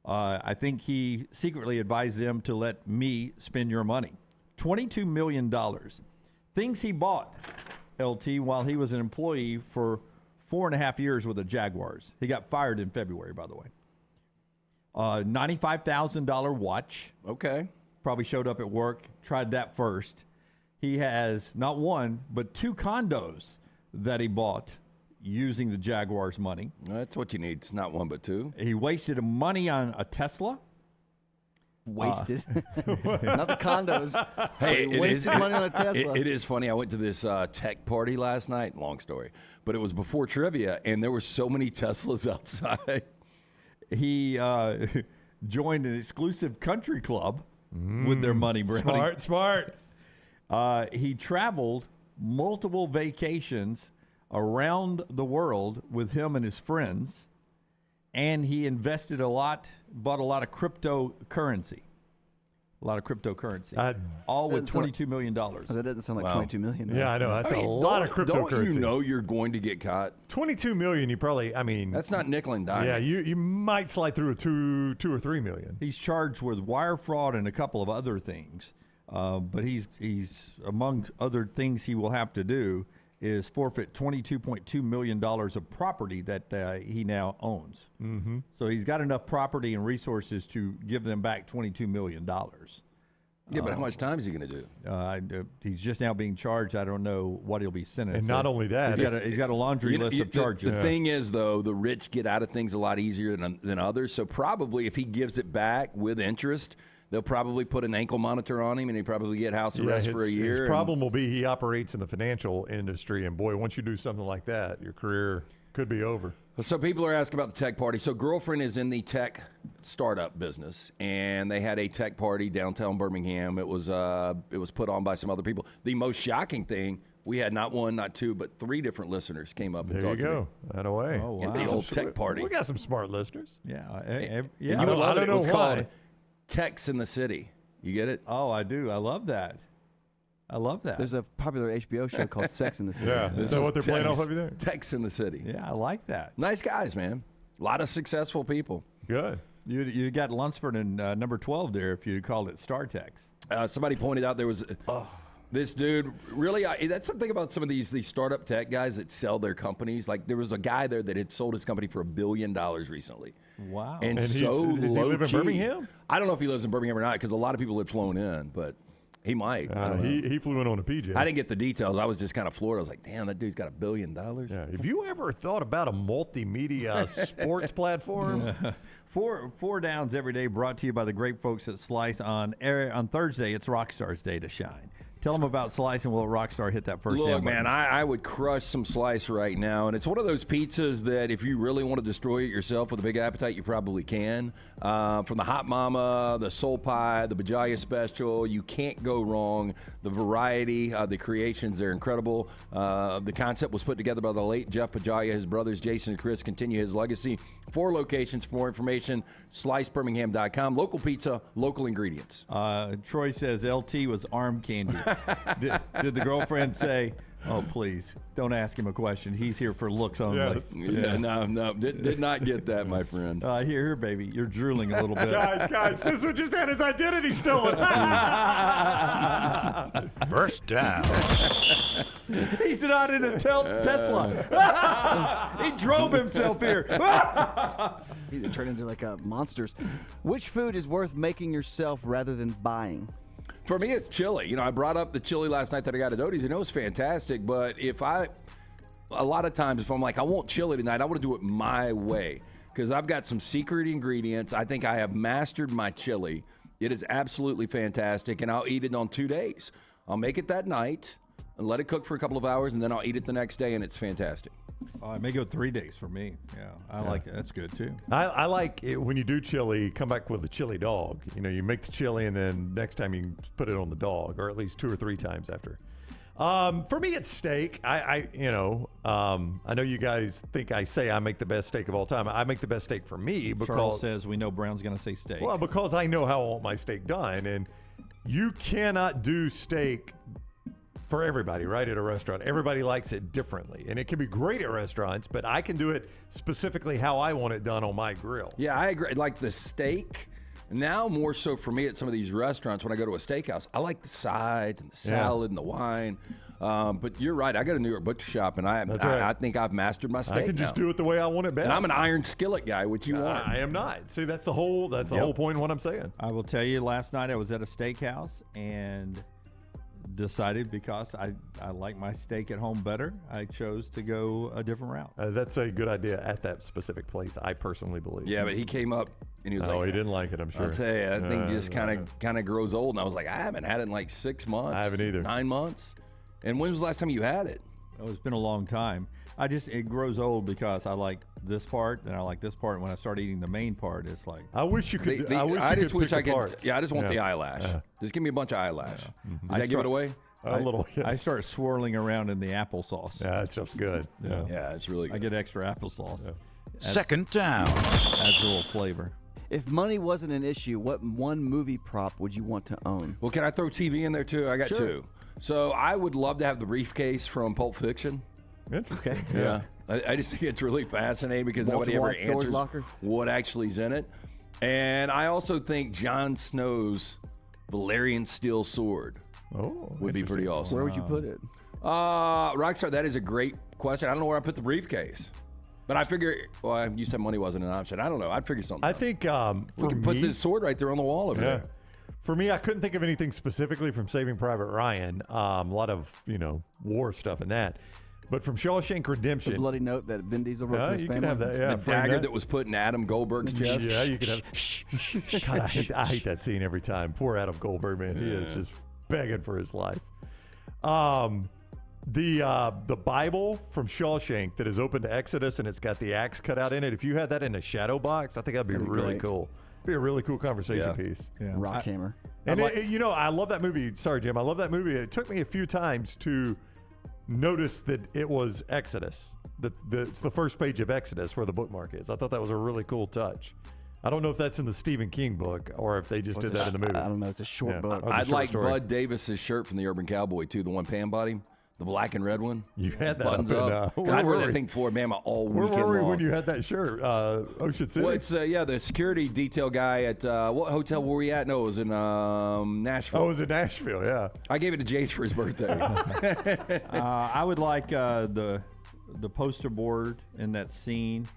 I think he secretly advised them to let me spend your money. $22 million. Things he bought, LT, while he was an employee for 4.5 years with the Jaguars. He got fired in February, by the way. $95,000 watch. Okay. Probably showed up at work, tried that first. He has not one, but 2 condos that he bought using the Jaguars' money. That's what you need. It's not 1 but 2. He wasted money on a Tesla. Wasted. Not the condos. Hey, wasted money on a Tesla. It is funny. I went to this tech party last night. Long story. But it was before trivia, and there were so many Teslas outside. He joined an exclusive country club with their money, Brownie. Smart. He traveled multiple vacations around the world with him and his friends, and he invested a lot, bought a lot of cryptocurrency. A lot of cryptocurrency. All with $22 million. That doesn't sound like $22 million. Yeah, I know. That's a lot of cryptocurrency. Don't you know you're going to get caught? $22 million, you probably, That's not nickel and dime. Yeah, you might slide through a $2 or $3 million. He's charged with wire fraud and a couple of other things. But he's among other things he will have to do is forfeit $22.2 million of property that he now owns. Mm-hmm. So he's got enough property and resources to give them back $22 million. Yeah, but how much time is he going to do? He's just now being charged. I don't know what he'll be sentenced. And not only that, he's got a laundry list of charges. The thing is, though, the rich get out of things a lot easier than others. So probably if he gives it back with interest, they'll probably put an ankle monitor on him, and he'd probably get house arrest for a year. His problem will be he operates in the financial industry, and boy, once you do something like that, your career could be over. So people are asking about the tech party. So girlfriend is in the tech startup business, and they had a tech party downtown Birmingham. It was put on by some other people. The most shocking thing, we had not one, not two, but 3 different listeners came up and talked to me. There you go. That away. Oh, wow. In the old tech party. We got some smart listeners. Yeah. I don't know why. Techs in the City. You get it? Oh, I do. I love that. There's a popular HBO show called Sex in the City. Yeah. Is that what they're playing off of you there? Techs in the City. Yeah, I like that. Nice guys, man. A lot of successful people. Good. You got Lunsford and number 12 there if you called it StarTex. Somebody pointed out there was this dude. Really, that's something about some of these startup tech guys that sell their companies. Like there was a guy there that had sold his company for $1 billion recently. Wow. And does so he live in Birmingham? I don't know if he lives in Birmingham or not because a lot of people had flown in, but he might. I don't know. He flew in on a PJ. I didn't get the details. I was just kind of floored. I was like, damn, that dude's got $1 billion. Yeah. Have you ever thought about a multimedia sports platform? Four downs every day brought to you by the great folks at Slice. On Thursday, it's Rockstar's day to shine. Tell them about Slice and will Rockstar hit that first down Look, button? man, I would crush some Slice right now. And it's one of those pizzas that if you really want to destroy it yourself with a big appetite, you probably can. From the Hot Mama, the Soul Pie, the Bajaya Special, you can't go wrong. The variety, the creations, they're incredible. The concept was put together by the late Jeff Bajaya. His brothers, Jason and Chris, continue his legacy. 4 locations. For more information, slicebirmingham.com. Local pizza, local ingredients. Troy says LT was arm candy. Did the girlfriend say, oh, please, don't ask him a question. He's here for looks only. Yes. Yeah, no, did not get that, my friend. Here, baby. You're drooling a little bit. Guys, this one just had his identity stolen. First down. He's not in a Tesla. He drove himself here. He turned into like monsters. Which food is worth making yourself rather than buying? For me, it's chili. I brought up the chili last night that I got at Odie's, and it was fantastic. But a lot of times, if I'm like, I want chili tonight, I want to do it my way because I've got some secret ingredients. I think I have mastered my chili. It is absolutely fantastic, and I'll eat it on 2 days. I'll make it that night and let it cook for a couple of hours, and then I'll eat it the next day, and it's fantastic. It may go 3 days for me. Yeah, I like it. That's good, too. I like it when you do chili, come back with a chili dog. You make the chili, and then next time you put it on the dog, or at least 2 or 3 times after. For me, it's steak. I know you guys think I say I make the best steak of all time. I make the best steak for me because Charles says we know Brown's going to say steak. Well, because I know how I want my steak done, and you cannot do steak for everybody, right, at a restaurant. Everybody likes it differently, and it can be great at restaurants, but I can do it specifically how I want it done on my grill. Yeah, I agree. Like the steak, now more so for me at some of these restaurants when I go to a steakhouse, I like the sides and the salad and the wine. But you're right. I got a New York butcher shop, and I think I've mastered my steak. I can just do it the way I want it best. And I'm an iron skillet guy, which you want. I am not. See, that's the whole point in what I'm saying. I will tell you, last night I was at a steakhouse and decided because I like my steak at home better, I chose to go a different route. That's a good idea at that specific place, I personally believe. Yeah, but he came up and he was like, he didn't like it, I'm sure. I'll tell you, I think just kind of grows old. And I was like, I haven't had it in like 6 months. I haven't either. 9 months. And when was the last time you had it? Oh, it's been a long time. It grows old because I like this part and I like this part. And when I start eating the main part, it's like I wish you could. I just wish I could. Parts. Yeah, I just want the eyelash. Just give me a bunch of eyelash. Mm-hmm. Did I give it away? A little. Yes. I start swirling around in the applesauce. Yeah, that stuff's good. Yeah, it's really good. I get extra applesauce. Yeah. Second down. Adds a little flavor. If money wasn't an issue, what one movie prop would you want to own? Well, can I throw TV in there too? I got two. So I would love to have the briefcase from Pulp Fiction. Interesting. Okay. Yeah. I just think it's really fascinating because nobody ever answers what actually is in it. And I also think Jon Snow's Valerian steel sword would be pretty awesome. Where would you put it? Rockstar, that is a great question. I don't know where I put the briefcase. But I figure, well, you said money wasn't an option. I don't know. I'd figure something out. I think we can put the sword right there on the wall over there. For me, I couldn't think of anything specifically from Saving Private Ryan. A lot of, war stuff in that. But from Shawshank Redemption. The bloody note that Vin Diesel wrote to his you family. can have that. Yeah, the dagger that was put in Adam Goldberg's chest. Yeah, you can have. God, I hate that scene every time. Poor Adam Goldberg, man. He is just begging for his life. The Bible from Shawshank that is open to Exodus and it's got the axe cut out in it. If you had that in a shadow box, I think that'd be really cool. Be a really cool conversation piece. Yeah. Rock hammer. And I love that movie. Sorry, Jim. I love that movie. It took me a few times to notice that it was Exodus. It's the first page of Exodus where the bookmark is. I thought that was a really cool touch. I don't know if that's in the Stephen King book or if they just did that in the movie. I don't know. It's a short book. I'd like Bud Davis's shirt from the Urban Cowboy too, the one Pam bought him. The black and red one. You had that buttons up. I wore that thing for Bama all weekend long. Where were you when you had that shirt? Ocean City? Well, it's the security detail guy at what hotel were we at? No, it was in Nashville. Oh, it was in Nashville, yeah. I gave it to Jace for his birthday. I would like the poster board in that scene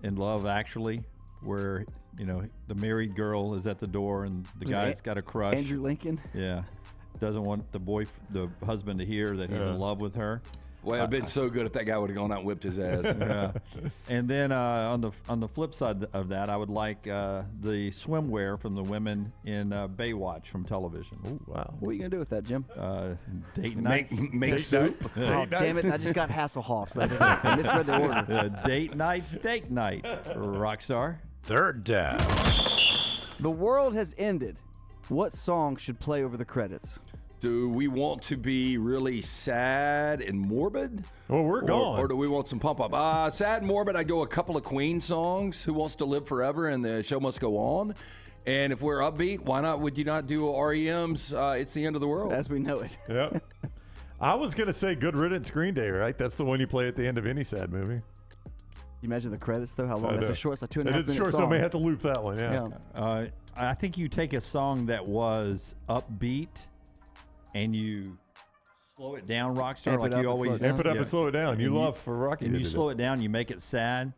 in Love Actually where, the married girl is at the door and the guy's got a crush. Andrew Lincoln? Yeah. Doesn't want the husband to hear that he's in love with her. Well, it'd been so good if that guy would have gone out and whipped his ass. Yeah. And then on the flip side of that, I would like the swimwear from the women in Baywatch from television. Oh wow! What are you gonna do with that, Jim? Date night. Make soup. Oh damn it! I just got Hasselhoff. So I misread the order. Date night, steak night. Rockstar. Third down. The world has ended. What song should play over the credits? Do we want to be really sad and morbid? Well, we're gone. Or do we want some pump-up? Sad and morbid, I'd go a couple of Queen songs, Who Wants to Live Forever and The Show Must Go On. And if we're upbeat, why not? Would you not do REM's It's the End of the World? As we know it. Yep. I was going to say Good Riddance Green Day, right? That's the one you play at the end of any sad movie. You imagine the credits, though? How long? That's a short, it's a 2.5 minute short, song. so I may have to loop that one, yeah. I think you take a song that was upbeat and you slow it down, Rockstar, like you always amp it up and slow it down. You love for Rocky. And you slow it down, you make it sad.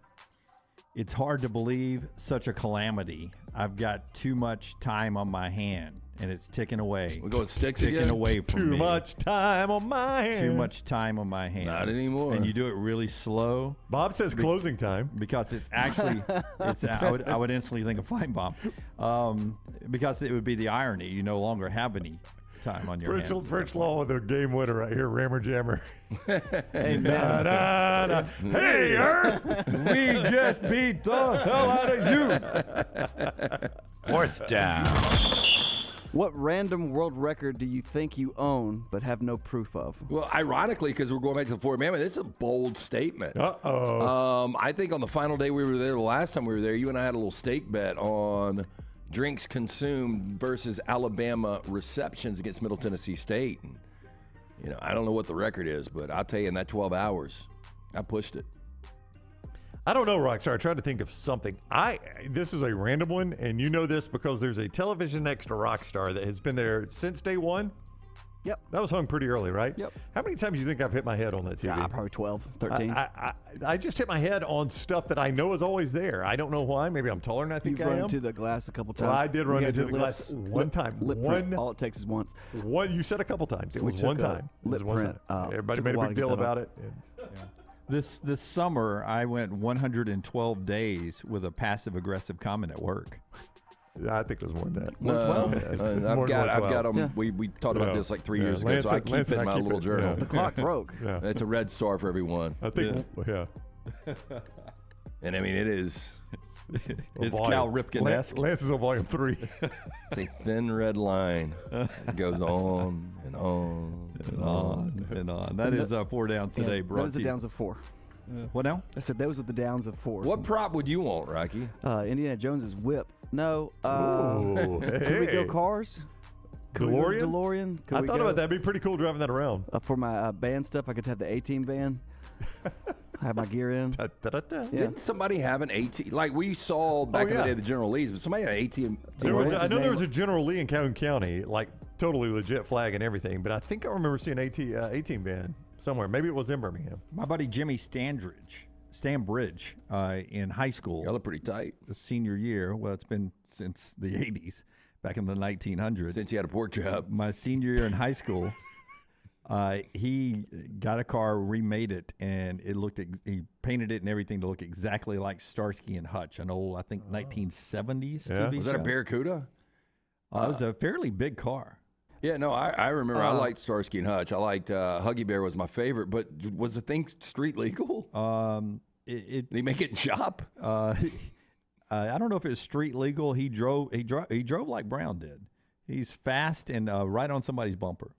It's hard to believe such a calamity. I've got too much time on my hand, and it's ticking away. We're going sticks ticking again? away from me. Too much time on my hand. Too much time on my hands. Not anymore. And you do it really slow. Bob says closing time. Because it's actually, I would instantly think of Fine Bomb. Because it would be the irony. You no longer have any time on your hands. French Law with a game winner right here, Rammer Jammer. Hey, man. Hey, Earth! We just beat the hell out of you. Fourth down. What random world record do you think you own but have no proof of? Well, ironically, because we're going back to the Fourth Amendment, this is a bold statement. Uh-oh. I think on the final day we were there, the last time we were there, you and I had a little stake bet on drinks consumed versus Alabama receptions against Middle Tennessee State. And, I don't know what the record is, but I'll tell you, in that 12 hours, I pushed it. I don't know, Rockstar. I tried to think of something. This is a random one, and you know this because there's a television next to Rockstar that has been there since day one. Yep. That was hung pretty early, right? Yep. How many times do you think I've hit my head on that TV? Yeah, probably 12, 13. I just hit my head on stuff that I know is always there. I don't know why. Maybe I'm taller than I think You've I am. run into the glass a couple times. Well, I did run into the glass one time. All it takes is once. You said a couple times. It was one time. Lip print. Everybody made a big deal about it. This summer, I went 112 days with a passive-aggressive comment at work. Yeah, I think it was more than that. 112? I've got them. Yeah. We talked about this like 3 years ago, so I keep it in my little journal. The clock broke. Yeah. It's a red star for everyone. I think, And I mean, it is. It's Cal Ripken-esque. Lance is on volume 3. It's a thin red line. It goes on and on and on and on. That is 4 downs today, bro. That is the downs of 4. What now? I said those are the downs of Ford. What prop would you want, Rocky? Indiana Jones's whip. No. Ooh, Could we go cars? DeLorean? Could I we thought go? about that. That'd be pretty cool driving that around. For my band stuff, I could have the A-Team van. Have my gear in. Yeah. Didn't somebody have an AT? Like we saw back in the day of the General Lee's, but somebody had an AT. I know there was a General Lee in Calhoun County, like totally legit flag and everything, but I think I remember seeing an A-Team van somewhere. Maybe it was in Birmingham. My buddy Jimmy Stanbridge in high school. Y'all are pretty tight. The senior year. Well, it's been since the 80s, back in the 1900s. Since he had a pork chop. My senior year in high school, he got a car, remade it, and he painted it and everything to look exactly like Starsky and Hutch, an old, I think, 1970s TV Was that show. a Barracuda? It was a fairly big car. Yeah, no, I remember. I liked Starsky and Hutch. I liked Huggy Bear was my favorite. But was the thing street legal? Did he make it in shop? I don't know if it was street legal. He drove like Brown did. He's fast and right on somebody's bumper.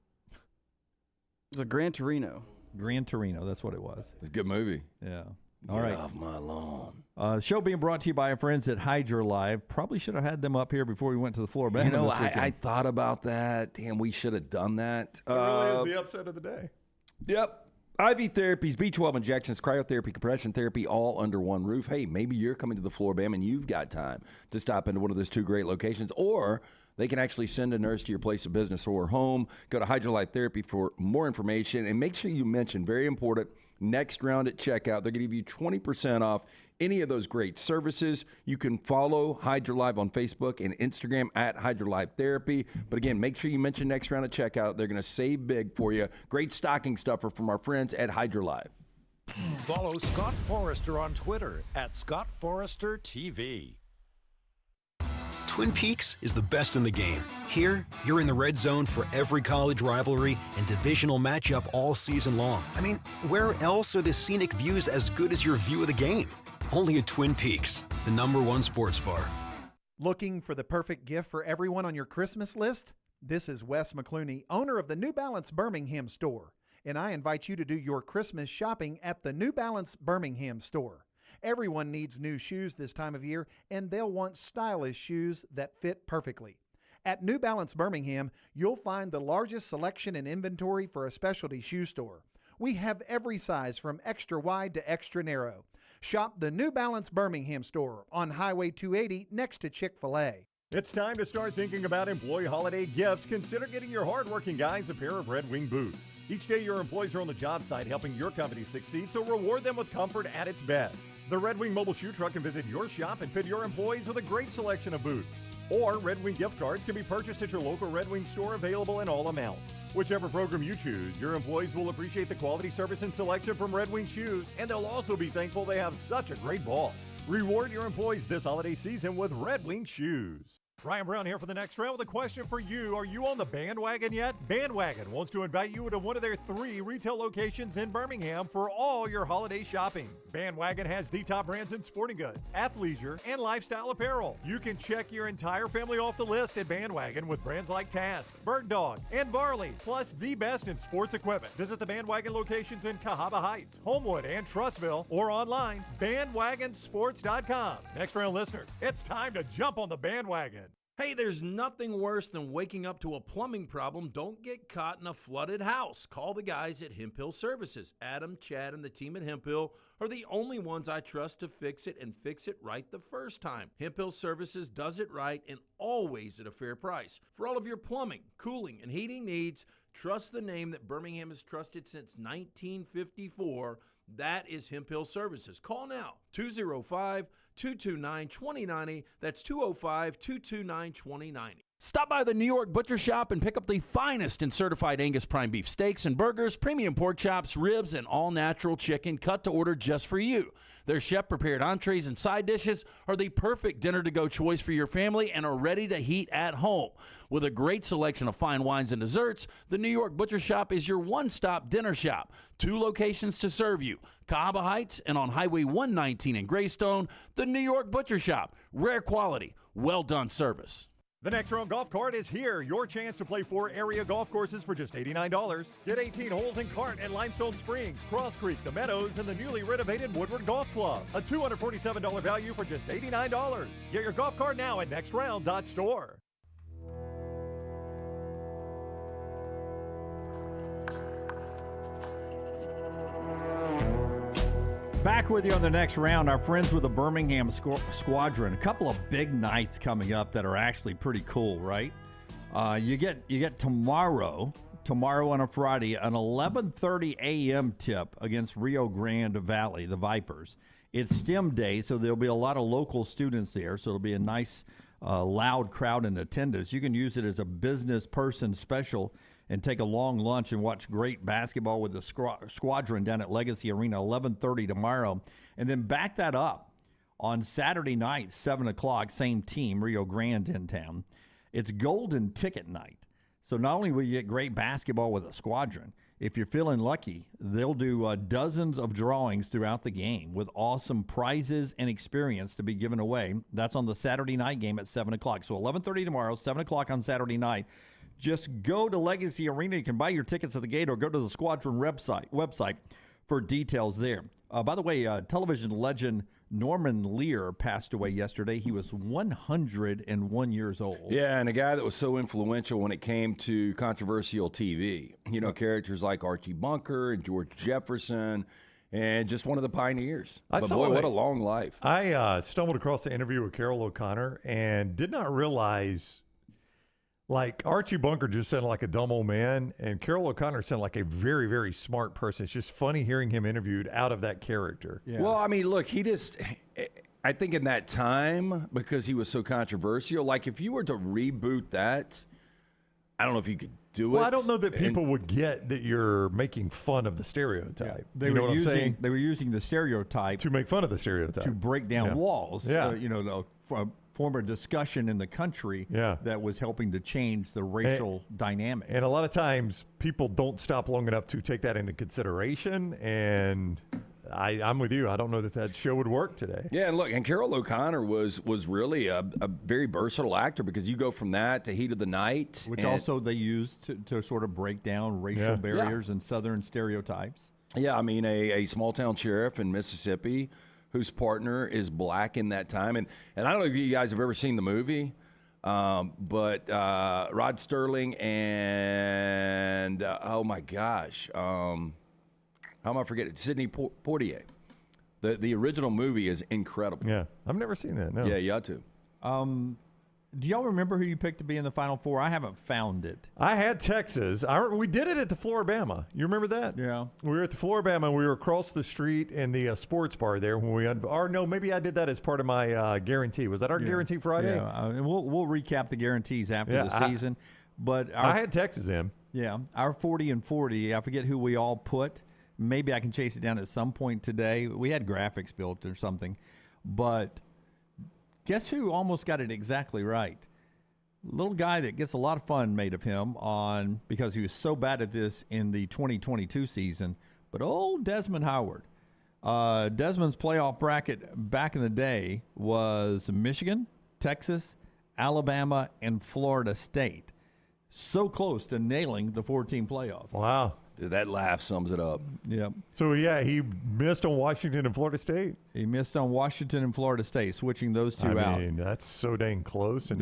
It was a Gran Torino. Gran Torino, that's what it was. It's a good movie. Yeah. All right. Get off my lawn. Show being brought to you by our friends at Hydra Live. Probably should have had them up here before we went to the floor. You know, I thought about that. Damn, we should have done that. It really is the upset of the day. Yep. IV therapies, B12 injections, cryotherapy, compression therapy, all under one roof. Hey, maybe you're coming to the floor, Bam, and you've got time to stop into one of those two great locations, or they can actually send a nurse to your place of business or home. Go to Hydra Life Therapy for more information, and make sure you mention, very important, next round at checkout. They're going to give you 20% off any of those great services. You can follow Hydra Live on Facebook and Instagram at Hydra Live Therapy. But again, make sure you mention next round at checkout. They're going to save big for you. Great stocking stuffer from our friends at Hydra Live. Follow Scott Forrester on Twitter at Scott Forrester TV. Twin Peaks is the best in the game. Here, you're in the red zone for every college rivalry and divisional matchup all season long. I mean, where else are the scenic views as good as your view of the game? Only at Twin Peaks, the #1 sports bar. Looking for the perfect gift for everyone on your Christmas list? This is Wes McClooney, owner of the New Balance Birmingham store, and I invite you to do your Christmas shopping at the New Balance Birmingham store. Everyone needs new shoes this time of year, and they'll want stylish shoes that fit perfectly. At New Balance Birmingham, you'll find the largest selection and inventory for a specialty shoe store. We have every size from extra wide to extra narrow. Shop the New Balance Birmingham store on Highway 280 next to Chick-fil-A. It's time to start thinking about employee holiday gifts. Consider getting your hardworking guys a pair of Red Wing boots. Each day, your employees are on the job site helping your company succeed, so reward them with comfort at its best. The Red Wing mobile shoe truck can visit your shop and fit your employees with a great selection of boots. Or Red Wing gift cards can be purchased at your local Red Wing store, available in all amounts. Whichever program you choose, your employees will appreciate the quality, service, and selection from Red Wing shoes, and they'll also be thankful they have such a great boss. Reward your employees this holiday season with Red Wing shoes. Ryan Brown here for the next round with a question for you. Are you on the bandwagon yet? Bandwagon wants to invite you to one of their 3 retail locations in Birmingham for all your holiday shopping. Bandwagon has the top brands in sporting goods, athleisure, and lifestyle apparel. You can check your entire family off the list at Bandwagon with brands like Task, Bird Dog, and Varley, plus the best in sports equipment. Visit the Bandwagon locations in Cahaba Heights, Homewood, and Trussville, or online, bandwagonsports.com. Next round listeners, it's time to jump on the bandwagon. Hey, there's nothing worse than waking up to a plumbing problem. Don't get caught in a flooded house. Call the guys at Hemp Hill Services. Adam, Chad, and the team at Hemp Hill are the only ones I trust to fix it and fix it right the first time. Hemp Hill Services does it right and always at a fair price. For all of your plumbing, cooling, and heating needs, trust the name that Birmingham has trusted since 1954. That is Hemp Hill Services. Call now, 205-229-2090. That's 205-229-2090. Stop by the New York Butcher Shop and pick up the finest in certified Angus prime beef steaks and burgers, premium pork chops, ribs, and all-natural chicken cut to order just for you. Their chef-prepared entrees and side dishes are the perfect dinner-to-go choice for your family and are ready to heat at home. With a great selection of fine wines and desserts, the New York Butcher Shop is your one-stop dinner shop. 2 locations to serve you, Cahaba Heights and on Highway 119 in Greystone. The New York Butcher Shop, rare quality, well-done service. The Next Round Golf Cart is here. Your chance to play 4 area golf courses for just $89. Get 18 holes in Cart at Limestone Springs, Cross Creek, The Meadows, and the newly renovated Woodward Golf Club. A $247 value for just $89. Get your golf cart now at nextround.store. Back with you on the next round, our friends with the Birmingham Squadron. A couple of big nights coming up that are actually pretty cool, right? You get tomorrow on a Friday, an 11:30 a.m. tip against Rio Grande Valley, the Vipers. It's STEM day, so there'll be a lot of local students there, so it'll be a nice, loud crowd in attendance. You can use it as a business person special and take a long lunch and watch great basketball with the Squadron down at Legacy Arena, 11:30 tomorrow. And then back that up on Saturday night, 7 o'clock, same team, Rio Grande in town. It's Golden Ticket Night. So not only will you get great basketball with a Squadron, if you're feeling lucky, they'll do dozens of drawings throughout the game with awesome prizes and experience to be given away. That's on the Saturday night game at 7 o'clock. So 11:30 tomorrow, 7 o'clock on Saturday night. Just go to Legacy Arena. You can buy your tickets at the gate or go to the Squadron website for details there. By the way, television legend Norman Lear passed away yesterday. He was 101 years old. Yeah, and a guy that was so influential when it came to controversial TV. You know, characters like Archie Bunker and George Jefferson, and just one of the pioneers. But boy, what a long life. I stumbled across the interview with Carol O'Connor and did not realize, like, Archie Bunker just sounded like a dumb old man, and Carol O'Connor sounded like a very, very smart person. It's just funny hearing him interviewed out of that character. Yeah. Well, I mean, look, I think in that time, because he was so controversial, like if you were to reboot that, I don't know if you could do it. Well, I don't know that people would get that you're making fun of the stereotype. They were using the stereotype to make fun of the stereotype, to break down walls. Form a discussion in the country that was helping to change the racial dynamics. And a lot of times people don't stop long enough to take that into consideration. And I'm with you. I don't know that show would work today. Yeah, and look, and Carol O'Connor was really a very versatile actor, because you go from that to Heat of the Night. Which also they used to sort of break down racial barriers and Southern stereotypes. Yeah, I mean, a small-town sheriff in Mississippi whose partner is black in that time. And I don't know if you guys have ever seen the movie, but Rod Sterling and, oh my gosh, how am I forgetting? Sidney Poitier. The original movie is incredible. Yeah, I've never seen that, no. Yeah, you ought to. Do y'all remember who you picked to be in the Final Four? I haven't found it. I had Texas. We did it at the Floribama. You remember that? Yeah. We were at the Floribama. We were across the street in the sports bar there when we maybe I did that as part of my guarantee. Was that our guarantee Friday? Yeah. And we'll recap the guarantees after the season. But I had Texas in. Yeah. Our 40 and 40. I forget who we all put. Maybe I can chase it down at some point today. We had graphics built or something. But guess who almost got it exactly right? Little guy that gets a lot of fun made of him because he was so bad at this in the 2022 season. But old Desmond Howard. Desmond's playoff bracket back in the day was Michigan, Texas, Alabama, and Florida State. So close to nailing the 4-team playoffs. Wow. Dude, that laugh sums it up. Yep. So, he missed on Washington and Florida State? He missed on Washington and Florida State, switching those two out. I mean, that's so dang close.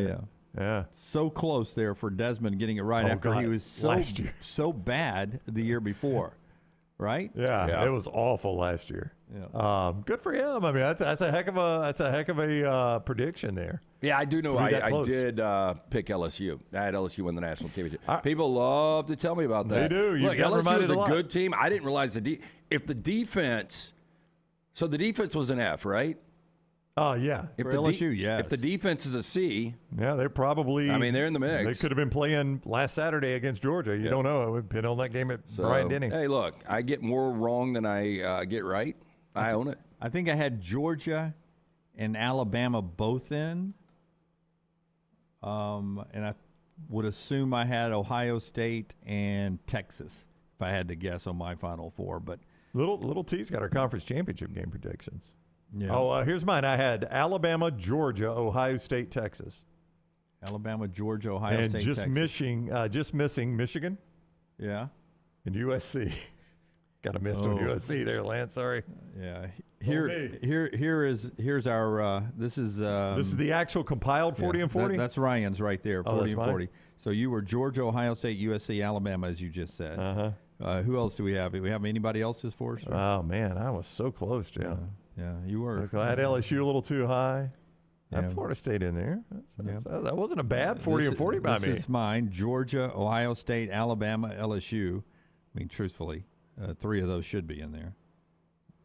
Yeah. So close there for Desmond getting it right after he was so bad the year before, right? Yeah, it was awful last year. Yeah. Good for him. I mean, that's a heck of a prediction there. Yeah, I do know. I did pick LSU. I had LSU win the national championship. People love to tell me about that. They do. Look, LSU is a good team. I didn't realize if the defense. So the defense was an F, right? Oh, yeah. If for LSU, yes. If the defense is a C. Yeah, they're probably. I mean, they're in the mix. They could have been playing last Saturday against Georgia. You don't know. It would depend on that game at Bryant-Denny. Hey, look, I get more wrong than I get right. I own it. I think I had Georgia and Alabama both in. And I would assume I had Ohio State and Texas if I had to guess on my Final Four. But Little T's got our conference championship game predictions. Yeah. Oh, here's mine. I had Alabama, Georgia, Ohio State, Texas. Alabama, Georgia, Ohio and State, just Texas. just missing Michigan. Yeah. And USC. Got a miss on USC there, Lance. Sorry. Yeah. Here's our this is the actual compiled 40 and 40. That's Ryan's right there, 40 and 40. So you were Georgia, Ohio State, USC, Alabama, as you just said. Who else do we have? Do we have anybody else's for us? Oh man, I was so close, Jim. Yeah, you were. I had LSU a little too high. I had Florida State in there. That wasn't a bad 40 and 40 by me. This is mine: Georgia, Ohio State, Alabama, LSU. I mean, truthfully, 3 of those should be in there.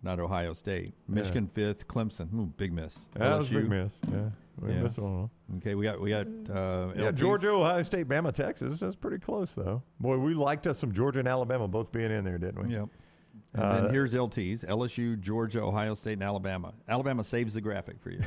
Not Ohio State. Michigan 5th, Clemson. Ooh, big miss. That was a big miss. Yeah. We missed one. Okay, we got Georgia, Ohio State, Bama, Texas. That's pretty close though. Boy, we liked us some Georgia and Alabama both being in there, didn't we? Yep. And then here's LTs: LSU, Georgia, Ohio State, and Alabama. Alabama saves the graphic for you.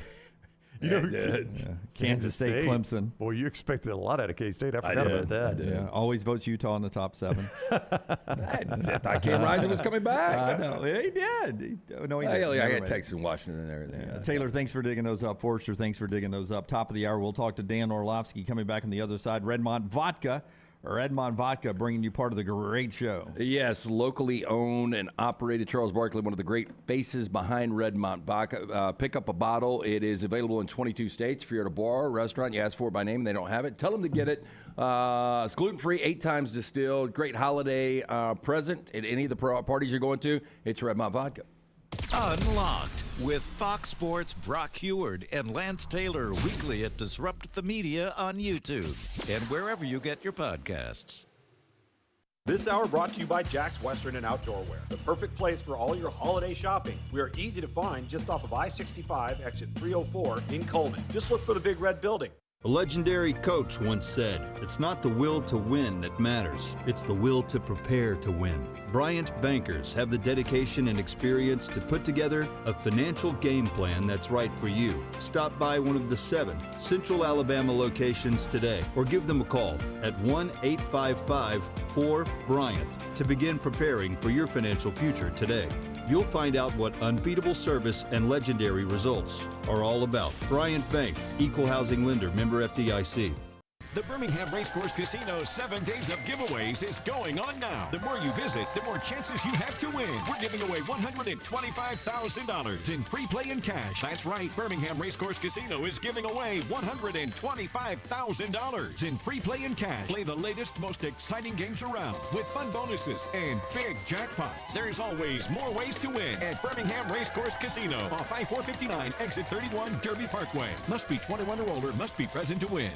You know who did? Yeah. Kansas State, Clemson. Boy, you expected a lot out of K-State. I forgot about that. Yeah, always votes Utah in the top 7. I thought Cam Rising was coming back. No, he did. He didn't. I got Texas and Washington and everything. Yeah. Taylor, thanks for digging those up. Forrester, thanks for digging those up. Top of the hour, we'll talk to Dan Orlovsky coming back on the other side. Redmont Vodka bringing you part of the great show. Yes, locally owned and operated. Charles Barkley, one of the great faces behind Redmont Vodka. Pick up a bottle. It is available in 22 states. If you're at a bar or restaurant, you ask for it by name and they don't have it, tell them to get it. It's gluten-free, 8 times distilled. Great holiday present at any of the parties you're going to. It's Redmont Vodka. Unlocked with Fox Sports' Brock Heward and Lance Taylor weekly at Disrupt the Media on YouTube and wherever you get your podcasts. This hour brought to you by Jack's Western and Outdoor Wear, the perfect place for all your holiday shopping. We are easy to find just off of I-65, exit 304 in Coleman. Just look for the big red building. A legendary coach once said, "It's not the will to win that matters, it's the will to prepare to win." Bryant bankers have the dedication and experience to put together a financial game plan that's right for you. Stop by one of the 7 Central Alabama locations today or give them a call at 1-855-4-BRYANT to begin preparing for your financial future today. You'll find out what unbeatable service and legendary results are all about. Bryant Bank, Equal Housing Lender, member FDIC. The Birmingham Racecourse Casino's 7 days of giveaways is going on now. The more you visit, the more chances you have to win. We're giving away $125,000 in free play and cash. That's right, Birmingham Racecourse Casino is giving away $125,000 in free play and cash. Play the latest, most exciting games around with fun bonuses and big jackpots. There's always more ways to win at Birmingham Racecourse Casino off I-459, exit 31, Derby Parkway. Must be 21 or older, must be present to win.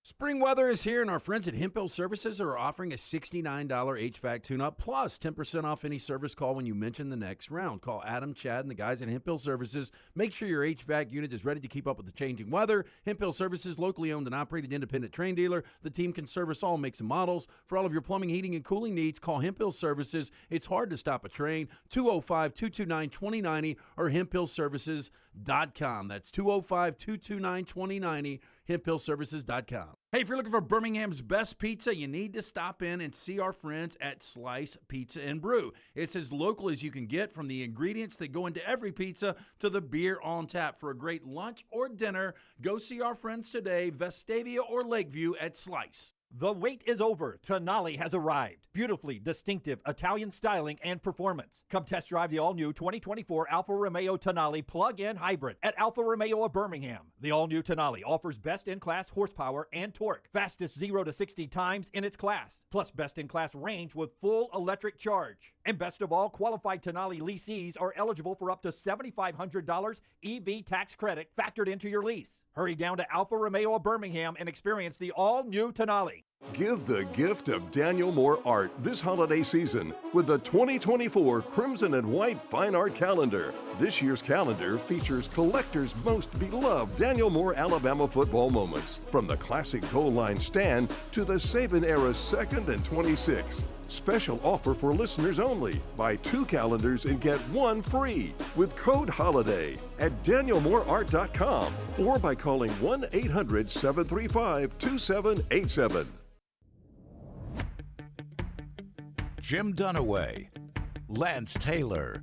Spring weather is here, and our friends at Hemphill Services are offering a $69 HVAC tune-up plus 10% off any service call when you mention the next round. Call Adam, Chad, and the guys at Hemphill Services. Make sure your HVAC unit is ready to keep up with the changing weather. Hemphill Services, locally owned and operated independent train dealer. The team can service all makes and models. For all of your plumbing, heating, and cooling needs, call Hemphill Services. It's hard to stop a train. 205-229-2090 or hemphillservices.com. That's 205-229-2090. hemphillservices.com. Hey, if you're looking for Birmingham's best pizza, you need to stop in and see our friends at Slice Pizza and Brew. It's as local as you can get, from the ingredients that go into every pizza to the beer on tap. For a great lunch or dinner, go see our friends today, Vestavia or Lakeview at Slice. The wait is over. Tonali has arrived. Beautifully distinctive Italian styling and performance. Come test drive the all-new 2024 Alfa Romeo Tonali plug-in hybrid at Alfa Romeo of Birmingham. The all-new Tonali offers best-in-class horsepower and torque, fastest 0 to 60 times in its class, plus best-in-class range with full electric charge. And best of all, qualified Tonali leasees are eligible for up to $7,500 EV tax credit factored into your lease. Hurry down to Alfa Romeo of Birmingham and experience the all-new Tonali. Give the gift of Daniel Moore art this holiday season with the 2024 Crimson and White Fine Art Calendar. This year's calendar features collectors' most beloved Daniel Moore Alabama football moments, from the classic goal line stand to the Saban-era 2nd and 26. Special offer for listeners only. Buy 2 calendars and get 1 free with code HOLIDAY at danielmooreart.com or by calling 1-800-735-2787. Jim Dunaway, Lance Taylor,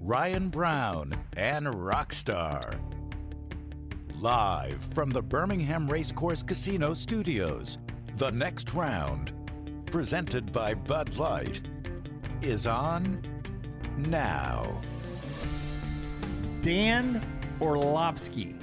Ryan Brown, and Rockstar. Live from the Birmingham Racecourse Casino Studios, the next round, presented by Bud Light, is on now. Dan Orlovsky,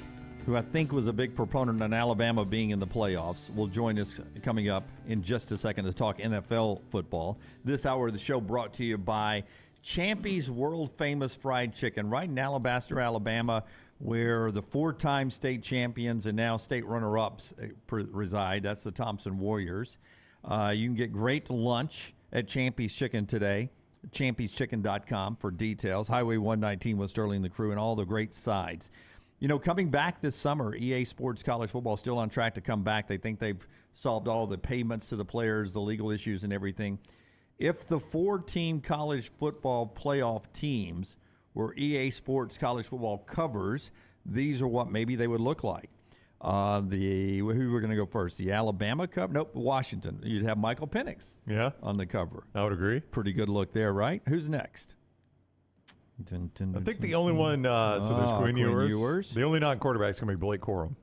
who I think was a big proponent on Alabama being in the playoffs, will join us coming up in just a second to talk NFL football. This hour of the show brought to you by Champy's world-famous fried chicken, right in Alabaster, Alabama, where the 4-time state champions and now state runner-ups reside. That's the Thompson Warriors. You can get great lunch at Champy's Chicken today. Champy'sChicken.com for details. Highway 119 with Sterling and the crew and all the great sides. You know, coming back this summer, EA Sports College Football still on track to come back. They think they've solved all the payments to the players, the legal issues and everything. If the 4-team college football playoff teams were EA Sports College Football covers, these are what maybe they would look like. Who we're going to go first? The Alabama cover? Nope, Washington. You'd have Michael Penix on the cover. I would agree. Pretty good look there, right? Who's next? I think the only one, so there's Quinn Ewers. The only non-quarterback's going to be Blake Corum.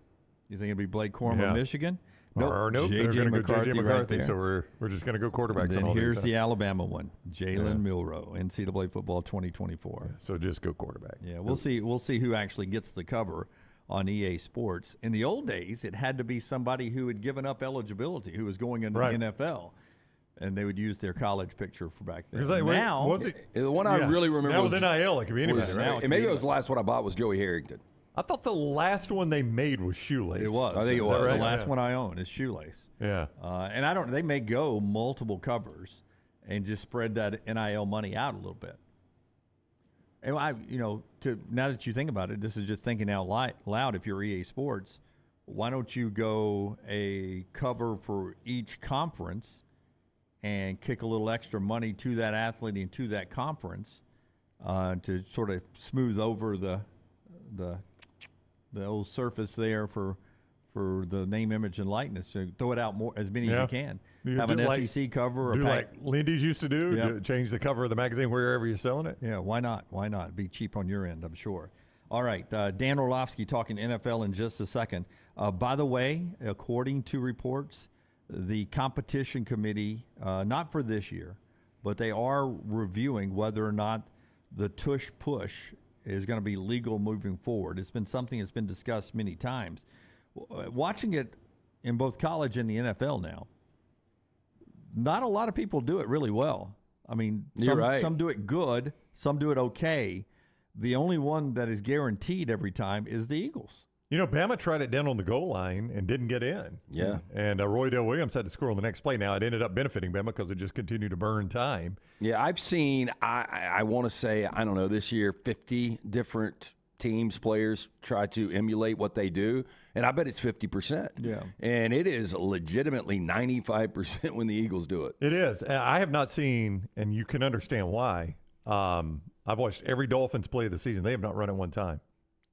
You think it'd be Blake Corum of Michigan? Nope, they're going to go J.J. McCarthy, right, so we're just going to go quarterbacks. Then on all here's these. the Alabama one, Jalen Milroe, NCAA football 2024. Yeah, so just go quarterback. Yeah, we'll see who actually gets the cover on EA Sports. In the old days, it had to be somebody who had given up eligibility, who was going into the NFL, and they would use their college picture for back then. Now, was it, the one I really remember that was NIL. It could be anybody, right? And maybe it was the last one I bought was Joey Harrington. I thought the last one they made was Shoelace. It was. I think it was. Right? The last one I own is Shoelace. Yeah. And they may go multiple covers and just spread that NIL money out a little bit. And now that you think about it, this is just thinking out loud. If you're EA Sports, why don't you go a cover for each conference and kick a little extra money to that athlete and to that conference to sort of smooth over the old surface there for the name, image, and likeness. So throw it out as many as you can. Have an SEC cover. Like Lindy's used to do. Change the cover of the magazine wherever you're selling it. Yeah, why not? Why not? Be cheap on your end, I'm sure. All right, Dan Orlovsky talking NFL in just a second. By the way, according to reports, the competition committee, not for this year, but they are reviewing whether or not the tush-push is going to be legal moving forward. It's been something that's been discussed many times. Watching it in both college and the NFL now, not a lot of people do it really well. I mean, some do it good, some do it okay. The only one that is guaranteed every time is the Eagles. You know, Bama tried it down on the goal line and didn't get in. Yeah. And Roy Dale Williams had to score on the next play. Now, it ended up benefiting Bama because it just continued to burn time. Yeah, I've seen, I want to say, I don't know, this year, 50 different teams, players try to emulate what they do, and I bet it's 50%. Yeah. And it is legitimately 95% when the Eagles do it. It is. I have not seen, and you can understand why. I've watched every Dolphins play of the season. They have not run it one time.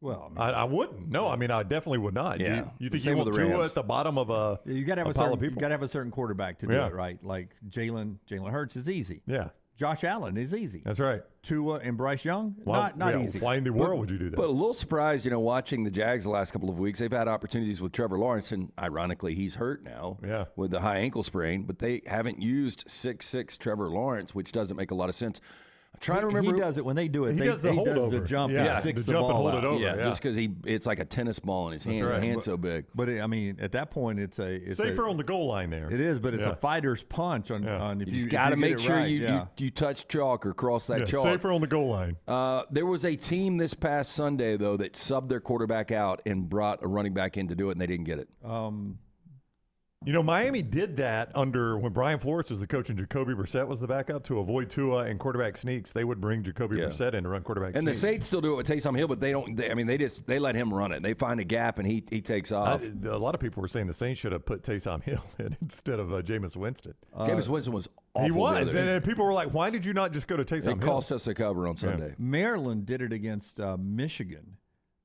Well, I wouldn't. No, I mean, I definitely would not. Yeah. You think you want Tua at the bottom of a you got to have a certain quarterback to do it right. Like Jalen Hurts is easy. Yeah. Josh Allen is easy. That's right. Tua and Bryce Young, not easy. Why in the world would you do that? But a little surprised, watching the Jags the last couple of weeks. They've had opportunities with Trevor Lawrence, and ironically, he's hurt now with the high ankle sprain. But they haven't used 6'6" Trevor Lawrence, which doesn't make a lot of sense. I'm trying to remember. He does it when they do it. He does the jump and sticks the ball and hold out. it over. Yeah, just because it's like a tennis ball in his hand. His hand's so big. But I mean, at that point, it's safer on the goal line there. It is, but it's a fighter's punch on. If you just got to make sure right, you touch chalk or cross that chalk. Safer on the goal line. There was a team this past Sunday though that subbed their quarterback out and brought a running back in to do it, and they didn't get it. Miami did that when Brian Flores was the coach and Jacoby Brissett was the backup to avoid Tua and quarterback sneaks. They would bring Jacoby Brissett in to run quarterback sneaks. And the Saints still do it with Taysom Hill, but they don't. They let him run it. They find a gap and he takes off. A lot of people were saying the Saints should have put Taysom Hill in instead of Jameis Winston. Jameis Winston was awful. He was, and people were like, "Why did you not just go to Taysom Hill?" It cost us a cover on Sunday. Maryland did it against Michigan.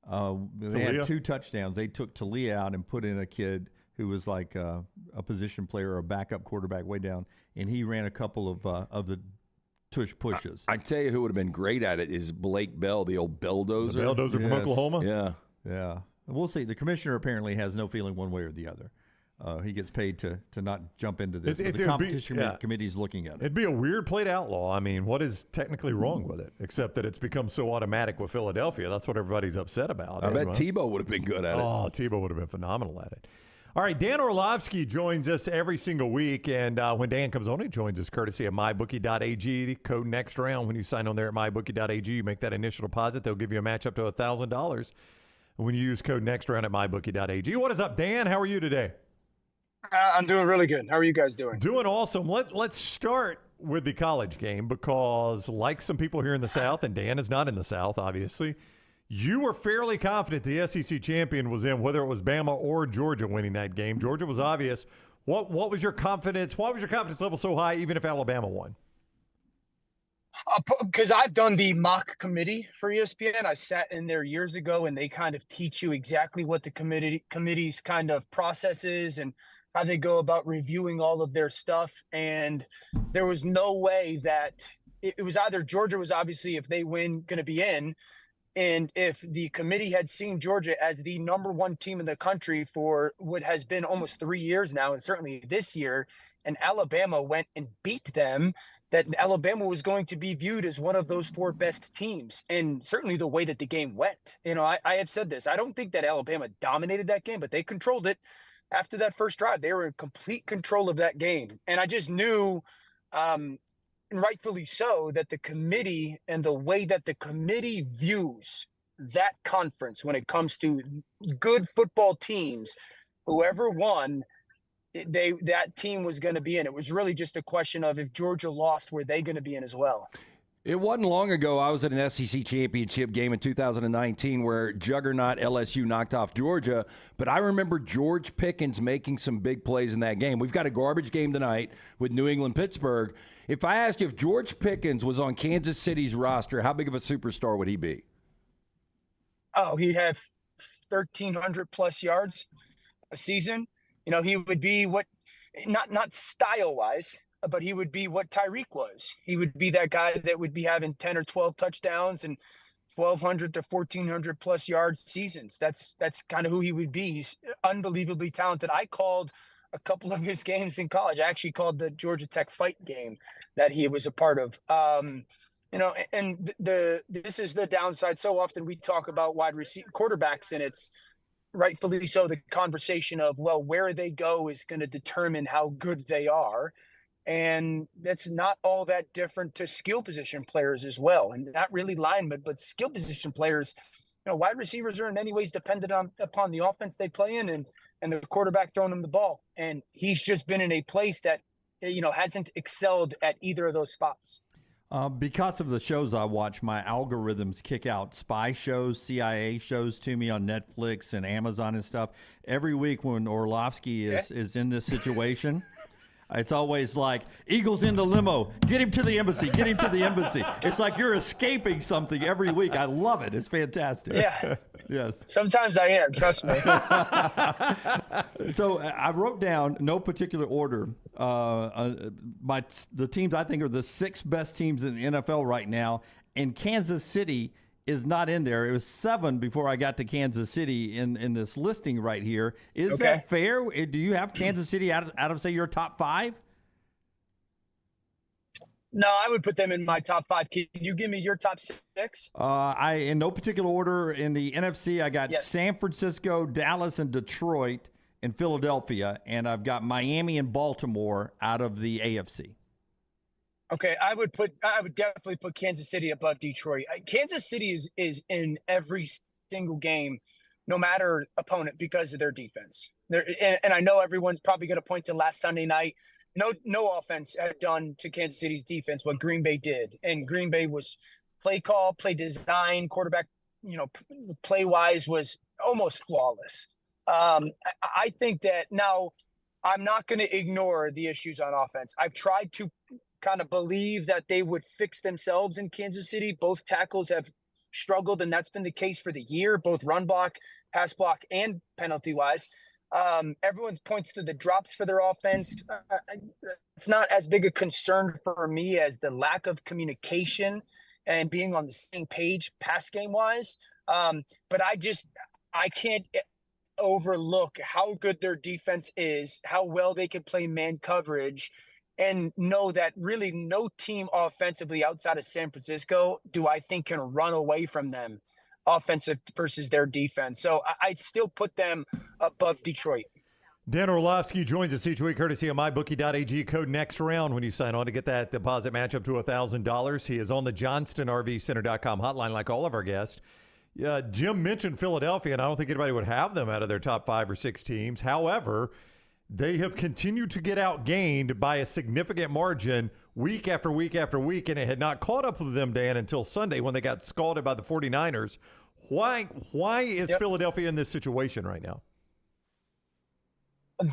They had 2 touchdowns. They took Talia out and put in a kid who was like a position player or a backup quarterback way down, and he ran a couple of the tush pushes. I tell you who would have been great at it is Blake Bell, the old Belldozer. The Belldozer from Oklahoma? Yeah. Yeah. We'll see. The commissioner apparently has no feeling one way or the other. He gets paid to not jump into this. But the competition committee is looking at it. It'd be a weird play to outlaw. I mean, what is technically wrong with it? Except that it's become so automatic with Philadelphia. That's what everybody's upset about. I bet Tebow would have been good at it. Oh, Tebow would have been phenomenal at it. All right, Dan Orlovsky joins us every single week, and when Dan comes on, he joins us courtesy of MyBookie.ag. The code next round, when you sign on there at MyBookie.ag, you make that initial deposit. They'll give you a match up to $1,000 when you use code next round at MyBookie.ag. What is up, Dan? How are you today? I'm doing really good. How are you guys doing? Doing awesome. Let's start with the college game because, like some people here in the South, and Dan is not in the South, obviously, you were fairly confident the SEC champion was in, whether it was Bama or Georgia winning that game. Georgia was obvious. What was your confidence? Why was your confidence level so high, even if Alabama won? Because I've done the mock committee for ESPN. I sat in there years ago, and they kind of teach you exactly what the committee's kind of process is and how they go about reviewing all of their stuff. And there was no way that it was either Georgia was obviously, if they win, going to be in. And if the committee had seen Georgia as the number one team in the country for what has been almost 3 years now, and certainly this year, and Alabama went and beat them, that Alabama was going to be viewed as one of those four best teams. And certainly the way that the game went, I have said this, I don't think that Alabama dominated that game, but they controlled it. After that first drive, they were in complete control of that game. And I just knew, and rightfully so, that the committee and the way that the committee views that conference when it comes to good football teams, whoever won, that team was going to be in. It was really just a question of if Georgia lost, were they going to be in as well? It wasn't long ago I was at an SEC championship game in 2019 where juggernaut LSU knocked off Georgia, but I remember George Pickens making some big plays in that game. We've got a garbage game tonight with New England-Pittsburgh. If I ask you if George Pickens was on Kansas City's roster, how big of a superstar would he be? Oh, he'd have 1,300-plus yards a season. He would be what – not style-wise – but he would be what Tyreek was. He would be that guy that would be having 10 or 12 touchdowns and 1,200 to 1,400 plus yard seasons. That's kind of who he would be. He's unbelievably talented. I called a couple of his games in college. I actually called the Georgia Tech fight game that he was a part of. This is the downside. So often we talk about wide receiver quarterbacks, and it's rightfully so the conversation of, well, where they go is going to determine how good they are. And that's not all that different to skill position players as well. And not really linemen, but skill position players, wide receivers are in many ways dependent upon the offense they play in and the quarterback throwing them the ball. And he's just been in a place that, hasn't excelled at either of those spots. Because of the shows I watch, my algorithms kick out spy shows, CIA shows to me on Netflix and Amazon and stuff. Every week when Orlovsky is in this situation, it's always like, Eagles in the limo, get him to the embassy, get him to the embassy. It's like you're escaping something every week. I love it. It's fantastic. Yeah. Yes. Sometimes I am, trust me. So I wrote down, no particular order, the teams I think are the 6 best teams in the NFL right now, and Kansas City is not in there. It was 7 before I got to Kansas City in this listing right here. Is that fair? Do you have Kansas City out of say your top 5? No, I would put them in my top 5. Can you give me your top 6? I in no particular order. In the NFC, I got San Francisco, Dallas, and Detroit, and Philadelphia, and I've got Miami and Baltimore out of the AFC. Okay, I would definitely put Kansas City above Detroit. Kansas City is in every single game, no matter opponent, because of their defense. And I know everyone's probably going to point to last Sunday night. No offense had done to Kansas City's defense what Green Bay did, and Green Bay was play call, play design, quarterback, play wise was almost flawless. I think that now I'm not going to ignore the issues on offense. I've tried to kind of believe that they would fix themselves in Kansas City. Both tackles have struggled, and that's been the case for the year, both run block, pass block, and penalty wise. Everyone points to the drops for their offense. It's not as big a concern for me as the lack of communication and being on the same page pass game wise. But I can't overlook how good their defense is, how well they can play man coverage, and know that really no team offensively outside of San Francisco do I think can run away from them offensive versus their defense. So I'd still put them above Detroit. Dan Orlovsky joins us each week courtesy of MyBookie.ag. Code next round when you sign on to get that deposit match up to $1,000. He is on the JohnstonRVCenter.com hotline like all of our guests. Jim mentioned Philadelphia, and I don't think anybody would have them out of their top 5 or 6 teams. However, they have continued to get outgained by a significant margin week after week after week, and it had not caught up with them, Dan, until Sunday when they got scalded by the 49ers. Why is Philadelphia in this situation right now?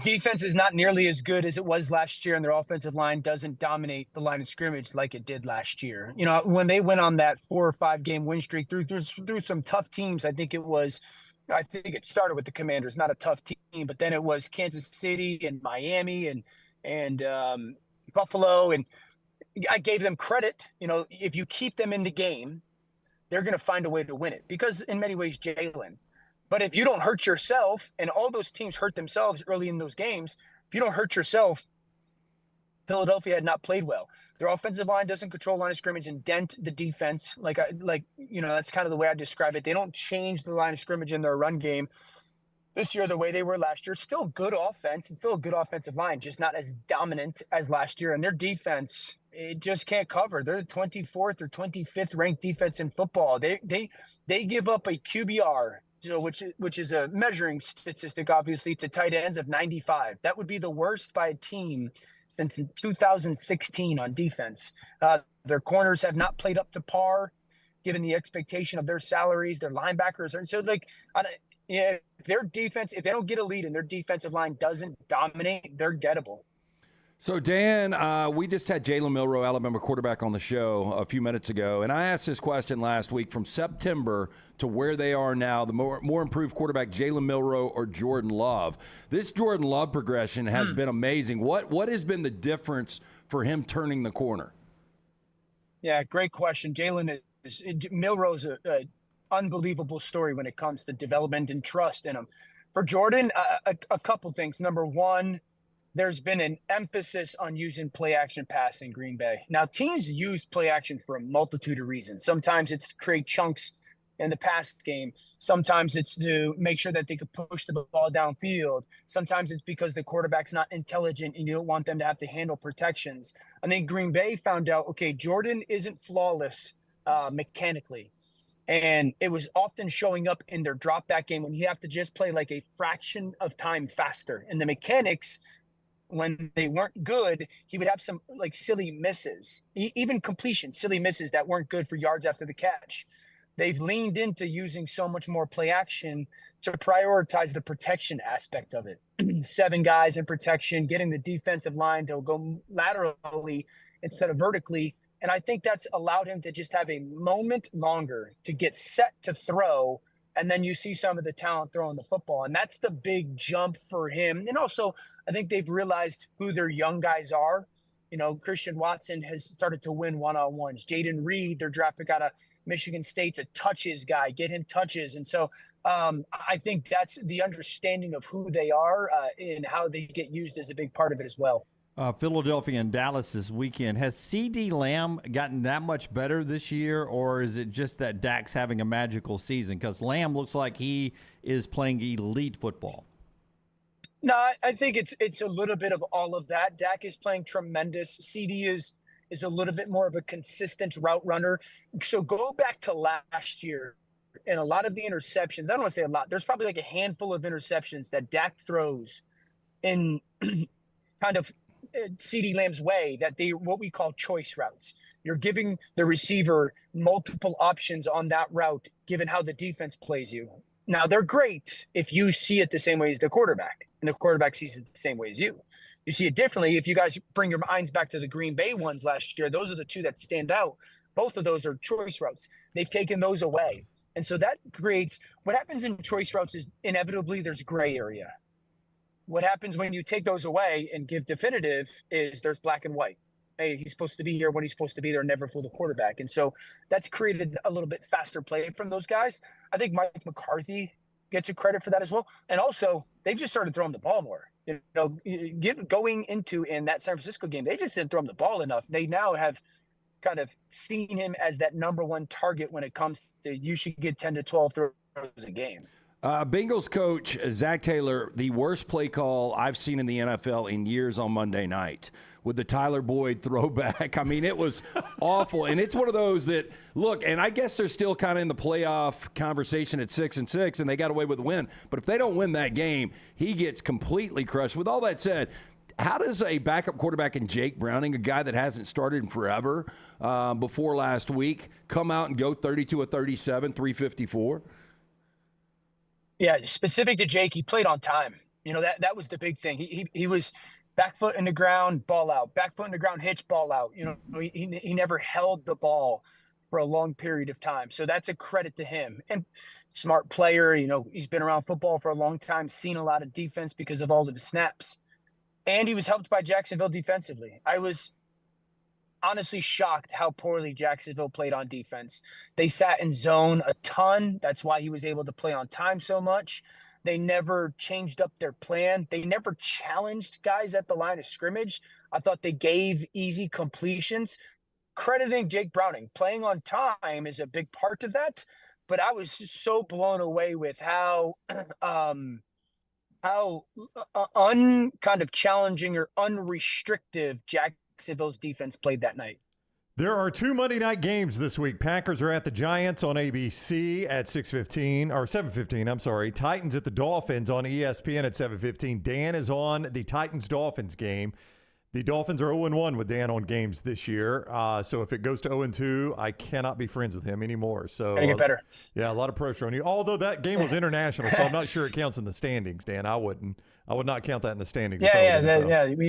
Defense is not nearly as good as it was last year, and their offensive line doesn't dominate the line of scrimmage like it did last year. You know, when they went on that 4 or 5 game win streak through some tough teams, I think it started with the Commanders, not a tough team, but then it was Kansas City and Miami and Buffalo, and I gave them credit. You know, if you keep them in the game, they're going to find a way to win it because in many ways, Jalen. But if you don't hurt yourself, and all those teams hurt themselves early in those games, if you don't hurt yourself, Philadelphia had not played well. Their offensive line doesn't control line of scrimmage and dent the defense. That's kind of the way I describe it. They don't change the line of scrimmage in their run game this year the way they were last year. Still good offense and still a good offensive line, just not as dominant as last year. And their defense, it just can't cover. They're the 24th or 25th ranked defense in football. They give up a QBR, which is a measuring statistic, obviously, to tight ends of 95. That would be the worst by a team since 2016 on defense. Their corners have not played up to par, given the expectation of their salaries. Their linebackers are, and so if their defense, if they don't get a lead and their defensive line doesn't dominate, they're gettable. So, Dan, we just had Jalen Milroe, Alabama quarterback, on the show a few minutes ago, and I asked this question last week: from September to where they are now, the more improved quarterback, Jalen Milroe or Jordan Love? This Jordan Love progression has been amazing. What has been the difference for him turning the corner? Yeah, great question. Milroe's a unbelievable story when it comes to development and trust in him. For Jordan, a couple things. Number one, there's been an emphasis on using play action pass in Green Bay. Now, teams use play action for a multitude of reasons. Sometimes it's to create chunks in the pass game. Sometimes it's to make sure that they could push the ball downfield. Sometimes it's because the quarterback's not intelligent and you don't want them to have to handle protections. I think Green Bay found out, okay, Jordan isn't flawless mechanically. And it was often showing up in their drop back game when you have to just play like a fraction of time faster. And the mechanics, when they weren't good, he would have some like silly misses, even completion, silly misses that weren't good for yards after the catch. They've leaned into using so much more play action to prioritize the protection aspect of it. 7 guys in protection, getting the defensive line to go laterally instead of vertically. And I think that's allowed him to just have a moment longer to get set to throw. And then you see some of the talent throwing the football. And that's the big jump for him. And also, I think they've realized who their young guys are. You know, Christian Watson has started to win one-on-ones. Jaden Reed, their draft pick out of Michigan State's a touches guy, get him touches. And so I think that's the understanding of who they are and how they get used is a big part of it as well. Philadelphia and Dallas this weekend. Has CeeDee Lamb gotten that much better this year, or is it just that Dak's having a magical season? Because Lamb looks like he is playing elite football. No, I think it's a little bit of all of that. Dak is playing tremendous. CD is a little bit more of a consistent route runner. So go back to last year and a lot of the interceptions. I don't want to say a lot. There's probably like a handful of interceptions that Dak throws in kind of CeeDee Lamb's way, that they what we call choice routes. You're giving the receiver multiple options on that route, given how the defense plays you. Now, they're great if you see it the same way as the quarterback, and the quarterback sees it the same way as you. You see it differently. If you guys bring your minds back to the Green Bay ones last year, those are the two that stand out. Both of those are choice routes. They've taken those away. And so that creates what happens in choice routes is inevitably there's gray area. What happens when you take those away and give definitive is there's black and white. Hey, he's supposed to be here when he's supposed to be there, never fool the quarterback. And so that's created a little bit faster play from those guys. I think Mike McCarthy gets a credit for that as well. And also, they've just started throwing the ball more. Going into in that San Francisco game, they just didn't throw him the ball enough. They now have kind of seen him as that number one target when it comes to you should get 10 to 12 throws a game. Bengals coach Zach Taylor, the worst play call I've seen in the NFL in years on Monday night with the Tyler Boyd throwback. I mean, it was awful. And it's one of those that, look, and I guess they're still kind of in the playoff conversation at 6-6, and they got away with a win. But if they don't win that game, he gets completely crushed. With all that said, how does a backup quarterback in Jake Browning, a guy that hasn't started in forever before last week, come out and go 32 of 37, 354? Yeah, specific to Jake, he played on time. That was the big thing. He was back foot in the ground, ball out. Back foot in the ground, hitch, ball out. He never held the ball for a long period of time. So that's a credit to him. And smart player, he's been around football for a long time, seen a lot of defense because of all of the snaps. And he was helped by Jacksonville defensively. I was honestly shocked how poorly Jacksonville played on defense. They sat in zone a ton. That's why he was able to play on time so much. They never changed up their plan. They never challenged guys at the line of scrimmage. I thought they gave easy completions. Crediting Jake Browning, playing on time is a big part of that. But I was so blown away with how kind of challenging or unrestrictive Jacksonville's defense played that night. There are 2 Monday night games this week. Packers are at the Giants on ABC at 6:15 or 7:15. I'm sorry. Titans at the Dolphins on ESPN at 7:15. Dan is on the Titans-Dolphins game. The Dolphins are 0-1 with Dan on games this year. So if it goes to 0-2, I cannot be friends with him anymore. So gotta get better. Yeah, a lot of pressure on you. Although that game was international, so I'm not sure it counts in the standings, Dan. I would not count that in the standings.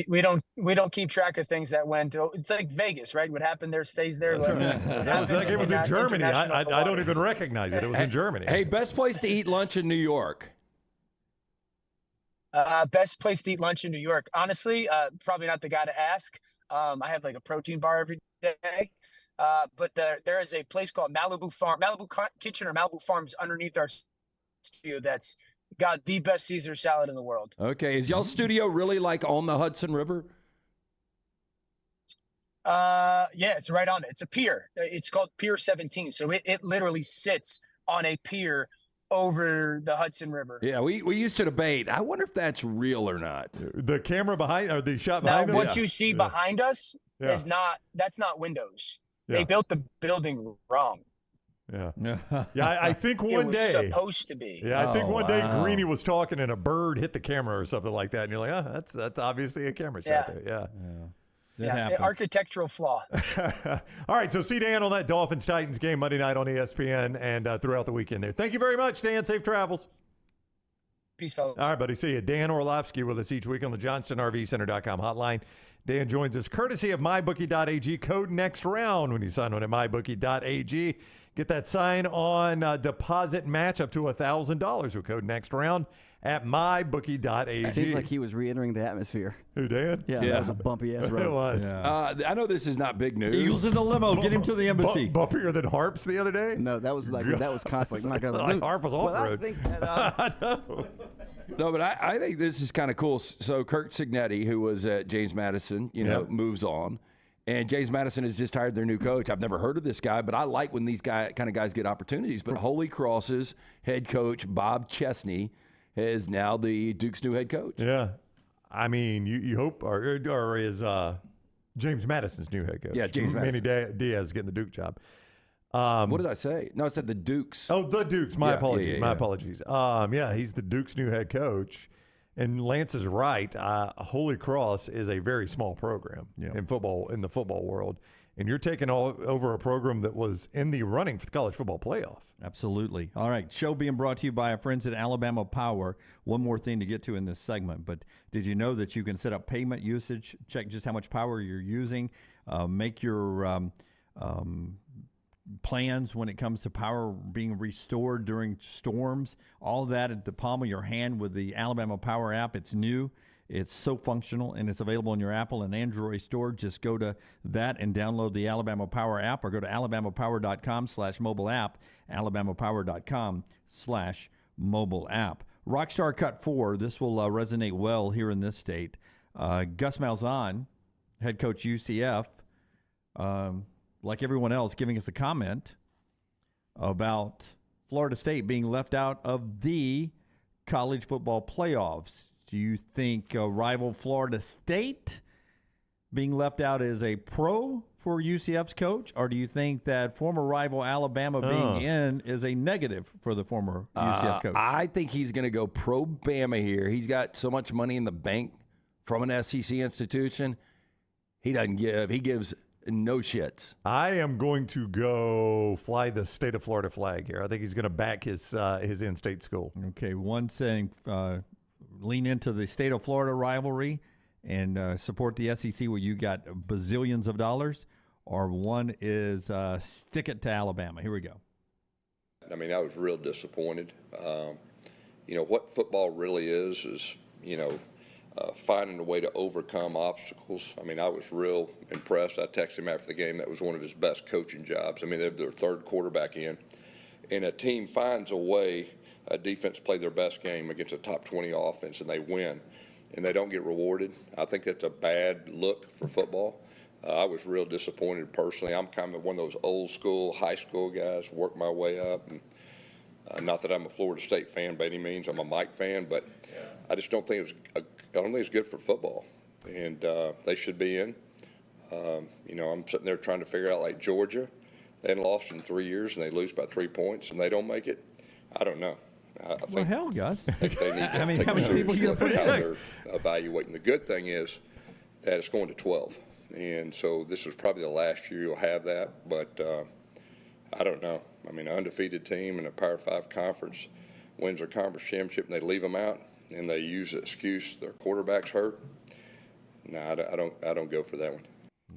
We don't keep track of things that went. It's like Vegas, right? What happened there stays there. That game was in Germany. I don't even recognize it. It was in Germany. Hey, best place to eat lunch in New York? Best place to eat lunch in New York. Honestly, probably not the guy to ask. I have like a protein bar every day. But there is a place called Malibu Kitchen or Malibu Farms underneath our studio that's got the best Caesar salad in the world. Okay. Is y'all's studio really like on the Hudson River? Yeah, it's right on it. It's a pier. It's called Pier 17. So it literally sits on a pier over the Hudson River. Yeah, we used to debate. I wonder if that's real or not. The camera behind, or the shot behind us? What you see behind us is that's not windows. Yeah. They built the building wrong. Yeah. I think one day it was supposed to be. Yeah, I think one day Greeny was talking and a bird hit the camera or something like that, and you're like, that's obviously a camera shot there. Yeah. That happens. Architectural flaw. All right, so see Dan on that Dolphins-Titans game Monday night on ESPN and throughout the weekend there. Thank you very much, Dan. Safe travels. Peace, fellas. All right, buddy. See you. Dan Orlovsky with us each week on the JohnstonRVCenter.com hotline. Dan joins us courtesy of MyBookie.ag. Code next round when you sign on at MyBookie.ag. Get that sign-on deposit match up to $1,000 with code next round at MyBookie.ag. It seemed like he was re-entering the atmosphere. Who, Dan? Yeah, that was a bumpy-ass road. It was. Yeah. I know this is not big news. Eagles in the limo. Get him to the embassy. Bumpier than Harps the other day? No, that was constantly. Like Harp was off-road. No, but I think this is kind of cool. So Kurt Cignetti, who was at James Madison, moves on. And James Madison has just hired their new coach. I've never heard of this guy, but I like when these kind of guys get opportunities. But Holy Cross's head coach, Bob Chesney, is now the Duke's new head coach. Yeah. I mean, you hope, or is James Madison's new head coach. Yeah, James Madison. Manny Diaz getting the Duke job. What did I say? No, I said the Dukes. Oh, the Dukes. My apologies. My apologies. He's the Duke's new head coach. And Lance is right. Holy Cross is a very small program in football, in the football world. And you're taking over a program that was in the running for the college football playoff. Absolutely. All right. Show being brought to you by our friends at Alabama Power. One more thing to get to in this segment. But did you know that you can set up payment usage, check just how much power you're using, make your plans when it comes to power being restored during storms, all of that at the palm of your hand with the Alabama Power app. It's new. It's so functional, and it's available on your Apple and Android store. Just go to that and download the Alabama Power app, or go to alabamapower.com/mobile app, alabamapower.com/mobile mobile app. Rockstar Cut 4, this will resonate well here in this state. Gus Malzahn, head coach UCF, like everyone else, giving us a comment about Florida State being left out of the college football playoffs. Do you think rival Florida State being left out is a pro for UCF's coach, or do you think that former rival Alabama being in is a negative for the former UCF coach? I think he's going to go pro-Bama here. He's got so much money in the bank from an SEC institution. He doesn't give. He gives no shits. I am going to go fly the state of Florida flag here. I think he's going to back his in-state school. Okay, one saying lean into the state of Florida rivalry and support the SEC where you got bazillions of dollars, or one is stick it to Alabama. Here we go. I mean, I was real disappointed. What football really is finding a way to overcome obstacles. I mean, I was real impressed. I texted him after the game. That was one of his best coaching jobs. I mean, they're their third quarterback in, and a team finds a way, a defense play their best game against a top 20 offense, and they win, and they don't get rewarded. I think that's a bad look for football. I was real disappointed personally. I'm kind of one of those old school, high school guys, worked my way up. And not that I'm a Florida State fan by any means. I'm a Mike fan, but I just don't think I don't think it's good for football. And they should be in. I'm sitting there trying to figure out, like Georgia, they hadn't lost in 3 years, and they lose by 3 points, and they don't make it. I don't know. I think, hell, Gus. I think they need to how many look people you at how they're evaluating. The good thing is that it's going to 12. And so this is probably the last year you'll have that. But I don't know. I mean, an undefeated team in a Power 5 conference wins their conference championship, and they leave them out, and they use the excuse their quarterback's hurt. No, I don't go for that one.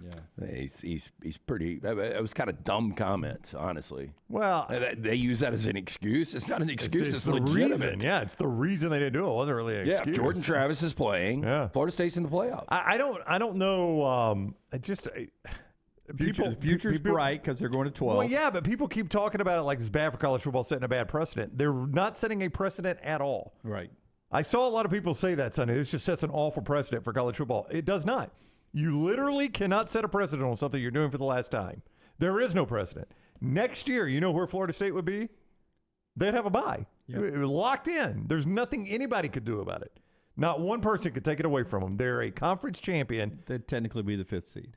Yeah, he's pretty. It was kind of dumb comments, honestly. Well, they use that as an excuse. It's not an excuse. It's the legitimate. reason. Yeah, it's the reason they didn't do it. It wasn't really an excuse. Jordan Travis is playing. Yeah. Florida State's in the playoffs. I don't know. The future's bright because they're going to 12. Well, yeah, but people keep talking about it like it's bad for college football, setting a bad precedent. They're not setting a precedent at all. Right. I saw a lot of people say that Sunday. This just sets an awful precedent for college football. It does not. You literally cannot set a precedent on something you're doing for the last time. There is no precedent. Next year, you know where Florida State would be? They'd have a bye. Yep. It was locked in. There's nothing anybody could do about it. Not one person could take it away from them. They're a conference champion. They'd technically be the 5th seed.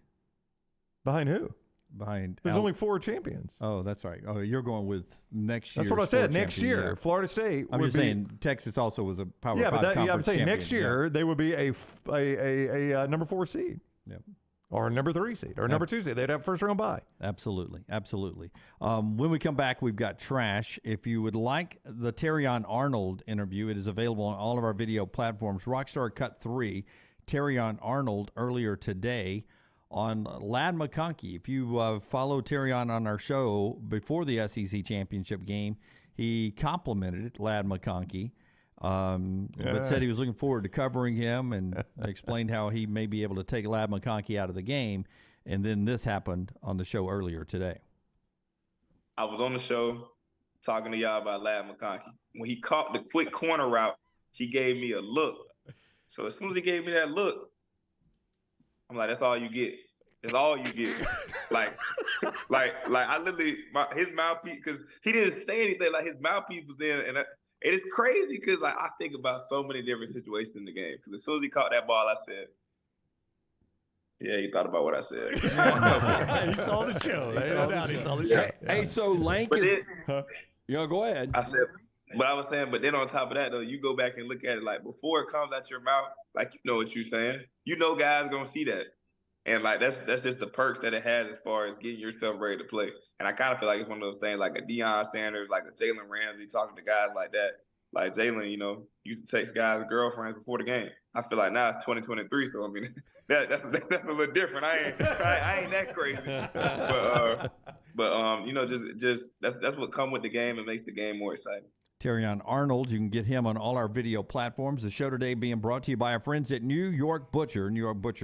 Behind who? There's only 4 champions. Oh, that's right. Oh, you're going with next year. That's what I said. Next year, Florida State. I'm just saying Texas also was a Power 5 conference I'm saying champion. Next year they would be a number 4 seed. Yep. Or a number 3 seed, or a number 2 seed. They'd have first round bye. Absolutely. When we come back, we've got trash. If you would like the Terrion Arnold interview, it is available on all of our video platforms. Rockstar Cut 3, Terrion Arnold earlier today on Ladd McConkey. If you follow Terrion on our show before the SEC championship game, he complimented Ladd McConkey. But said he was looking forward to covering him and explained how he may be able to take Ladd McConkey out of the game. And then this happened on the show earlier today. I was on the show talking to y'all about Ladd McConkey. When he caught the quick corner route, he gave me a look. So as soon as he gave me that look, I'm like, that's all you get. That's all you get. like I literally, his mouthpiece, because he didn't say anything. Like his mouthpiece was in, and it is crazy because like I think about so many different situations in the game. Because as soon as he caught that ball, I said, "Yeah, he thought about what I said." He saw the show. He saw the show. Hey, so Lank is. Go ahead. I said, but I was saying, but then on top of that though, you go back and look at it like before it comes out your mouth, like you know what you're saying. You know, guys gonna see that, and like that's just the perks that it has as far as getting yourself ready to play. And I kind of feel like it's one of those things like a Deion Sanders, like a Jalen Ramsey, talking to guys like that. Like Jalen, used to text guys' girlfriends before the game. I feel like now it's 2023, so I mean that's a little different. I ain't that crazy, but just that's what come with the game and makes the game more exciting. Terrion Arnold. You can get him on all our video platforms. The show today being brought to you by our friends at New York Butcher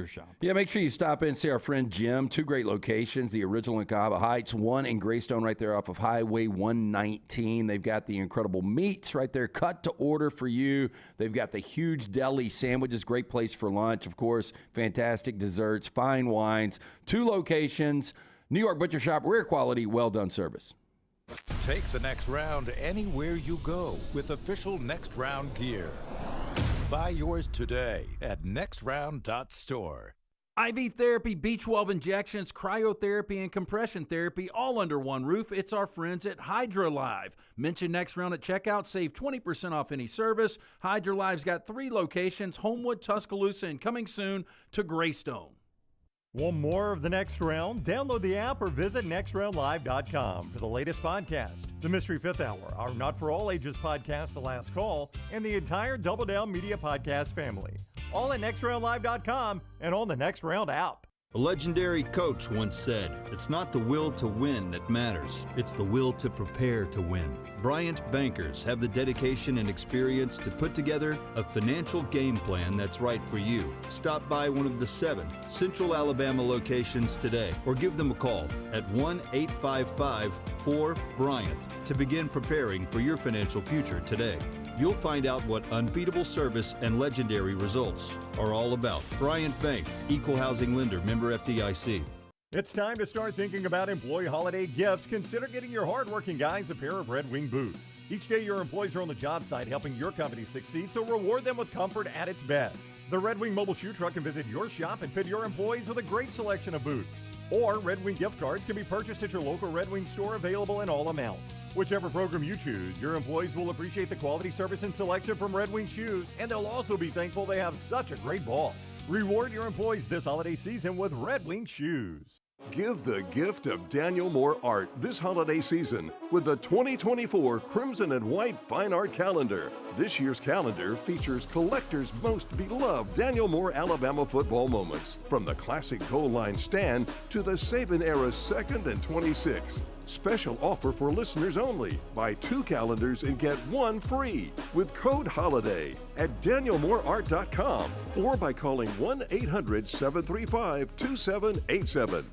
Shop. Yeah, make sure you stop in and see our friend Jim. 2 great locations, the original in Cahaba Heights, one in Greystone right there off of Highway 119. They've got the incredible meats right there, cut to order for you. They've got the huge deli sandwiches, great place for lunch. Of course, fantastic desserts, fine wines. 2 locations, New York Butcher Shop, rare quality, well-done service. Take the next round anywhere you go with official Next Round gear. Buy yours today at nextround.store. IV therapy, B12 injections, cryotherapy, and compression therapy all under one roof. It's our friends at HydroLive. Mention Next Round at checkout. Save 20% off any service. HydroLive's got 3 locations, Homewood, Tuscaloosa, and coming soon to Greystone. Want more of the Next Round? Download the app or visit nextroundlive.com for the latest podcast, The Mystery Fifth Hour, our Not For All Ages podcast, The Last Call, and the entire Double Down Media podcast family. All at nextroundlive.com and on the Next Round app. A legendary coach once said, "It's not the will to win that matters, it's the will to prepare to win." Bryant bankers have the dedication and experience to put together a financial game plan that's right for you. Stop by one of the 7 Central Alabama locations today or give them a call at 1-855-4-BRYANT to begin preparing for your financial future today. You'll find out what unbeatable service and legendary results are all about. Bryant Bank, Equal Housing Lender, member FDIC. It's time to start thinking about employee holiday gifts. Consider getting your hardworking guys a pair of Red Wing boots. Each day your employees are on the job site helping your company succeed, so reward them with comfort at its best. The Red Wing mobile shoe truck can visit your shop and fit your employees with a great selection of boots. Or Red Wing gift cards can be purchased at your local Red Wing store, available in all amounts. Whichever program you choose, your employees will appreciate the quality, service, and selection from Red Wing shoes, and they'll also be thankful they have such a great boss. Reward your employees this holiday season with Red Wing shoes. Give the gift of Daniel Moore art this holiday season with the 2024 Crimson and White Fine Art Calendar. This year's calendar features collectors' most beloved Daniel Moore Alabama football moments, from the classic goal line stand to the Saban-era 2nd and 26. Special offer for listeners only. Buy 2 calendars and get 1 free with code HOLIDAY at danielmooreart.com or by calling 1-800-735-2787.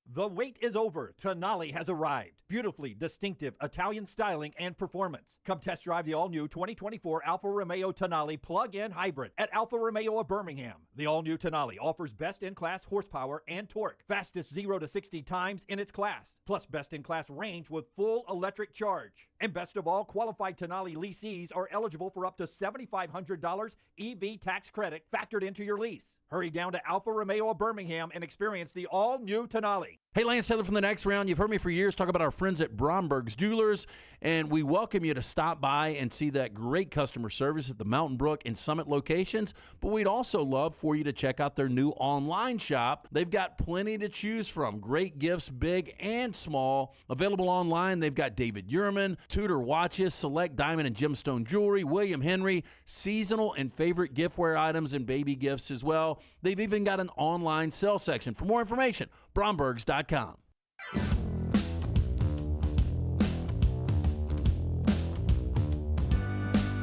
The wait is over. Tonali has arrived. Beautifully distinctive Italian styling and performance. Come test drive the all-new 2024 Alfa Romeo Tonali plug-in hybrid at Alfa Romeo of Birmingham. The all-new Tonali offers best-in-class horsepower and torque, fastest 0 to 60 times in its class, plus best-in-class range with full electric charge. And best of all, qualified Tonali leasees are eligible for up to $7,500 EV tax credit factored into your lease. Hurry down to Alfa Romeo of Birmingham and experience the all-new Tonali. Hey, Lance Taylor from the Next Round. You've heard me for years talk about our friends at Bromberg's Jewelers, and we welcome you to stop by and see that great customer service at the Mountain Brook and Summit locations. But we'd also love for you to check out their new online shop. They've got plenty to choose from. Great gifts, big and small. Available online, they've got David Yurman, Tudor watches, select diamond and gemstone jewelry, William Henry, seasonal and favorite giftware items, and baby gifts as well. They've even got an online sale section. For more information, brombergs.com.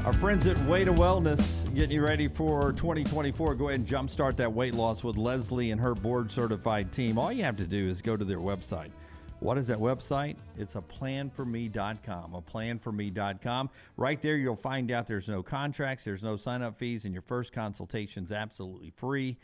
Our friends at Weight of Wellness getting you ready for 2024. Go ahead and jumpstart that weight loss with Leslie and her board-certified team. All you have to do is go to their website. What is that website? It's aplanforme.com, aplanforme.com. Right there, you'll find out there's no contracts, there's no sign-up fees, and your first consultation's absolutely free.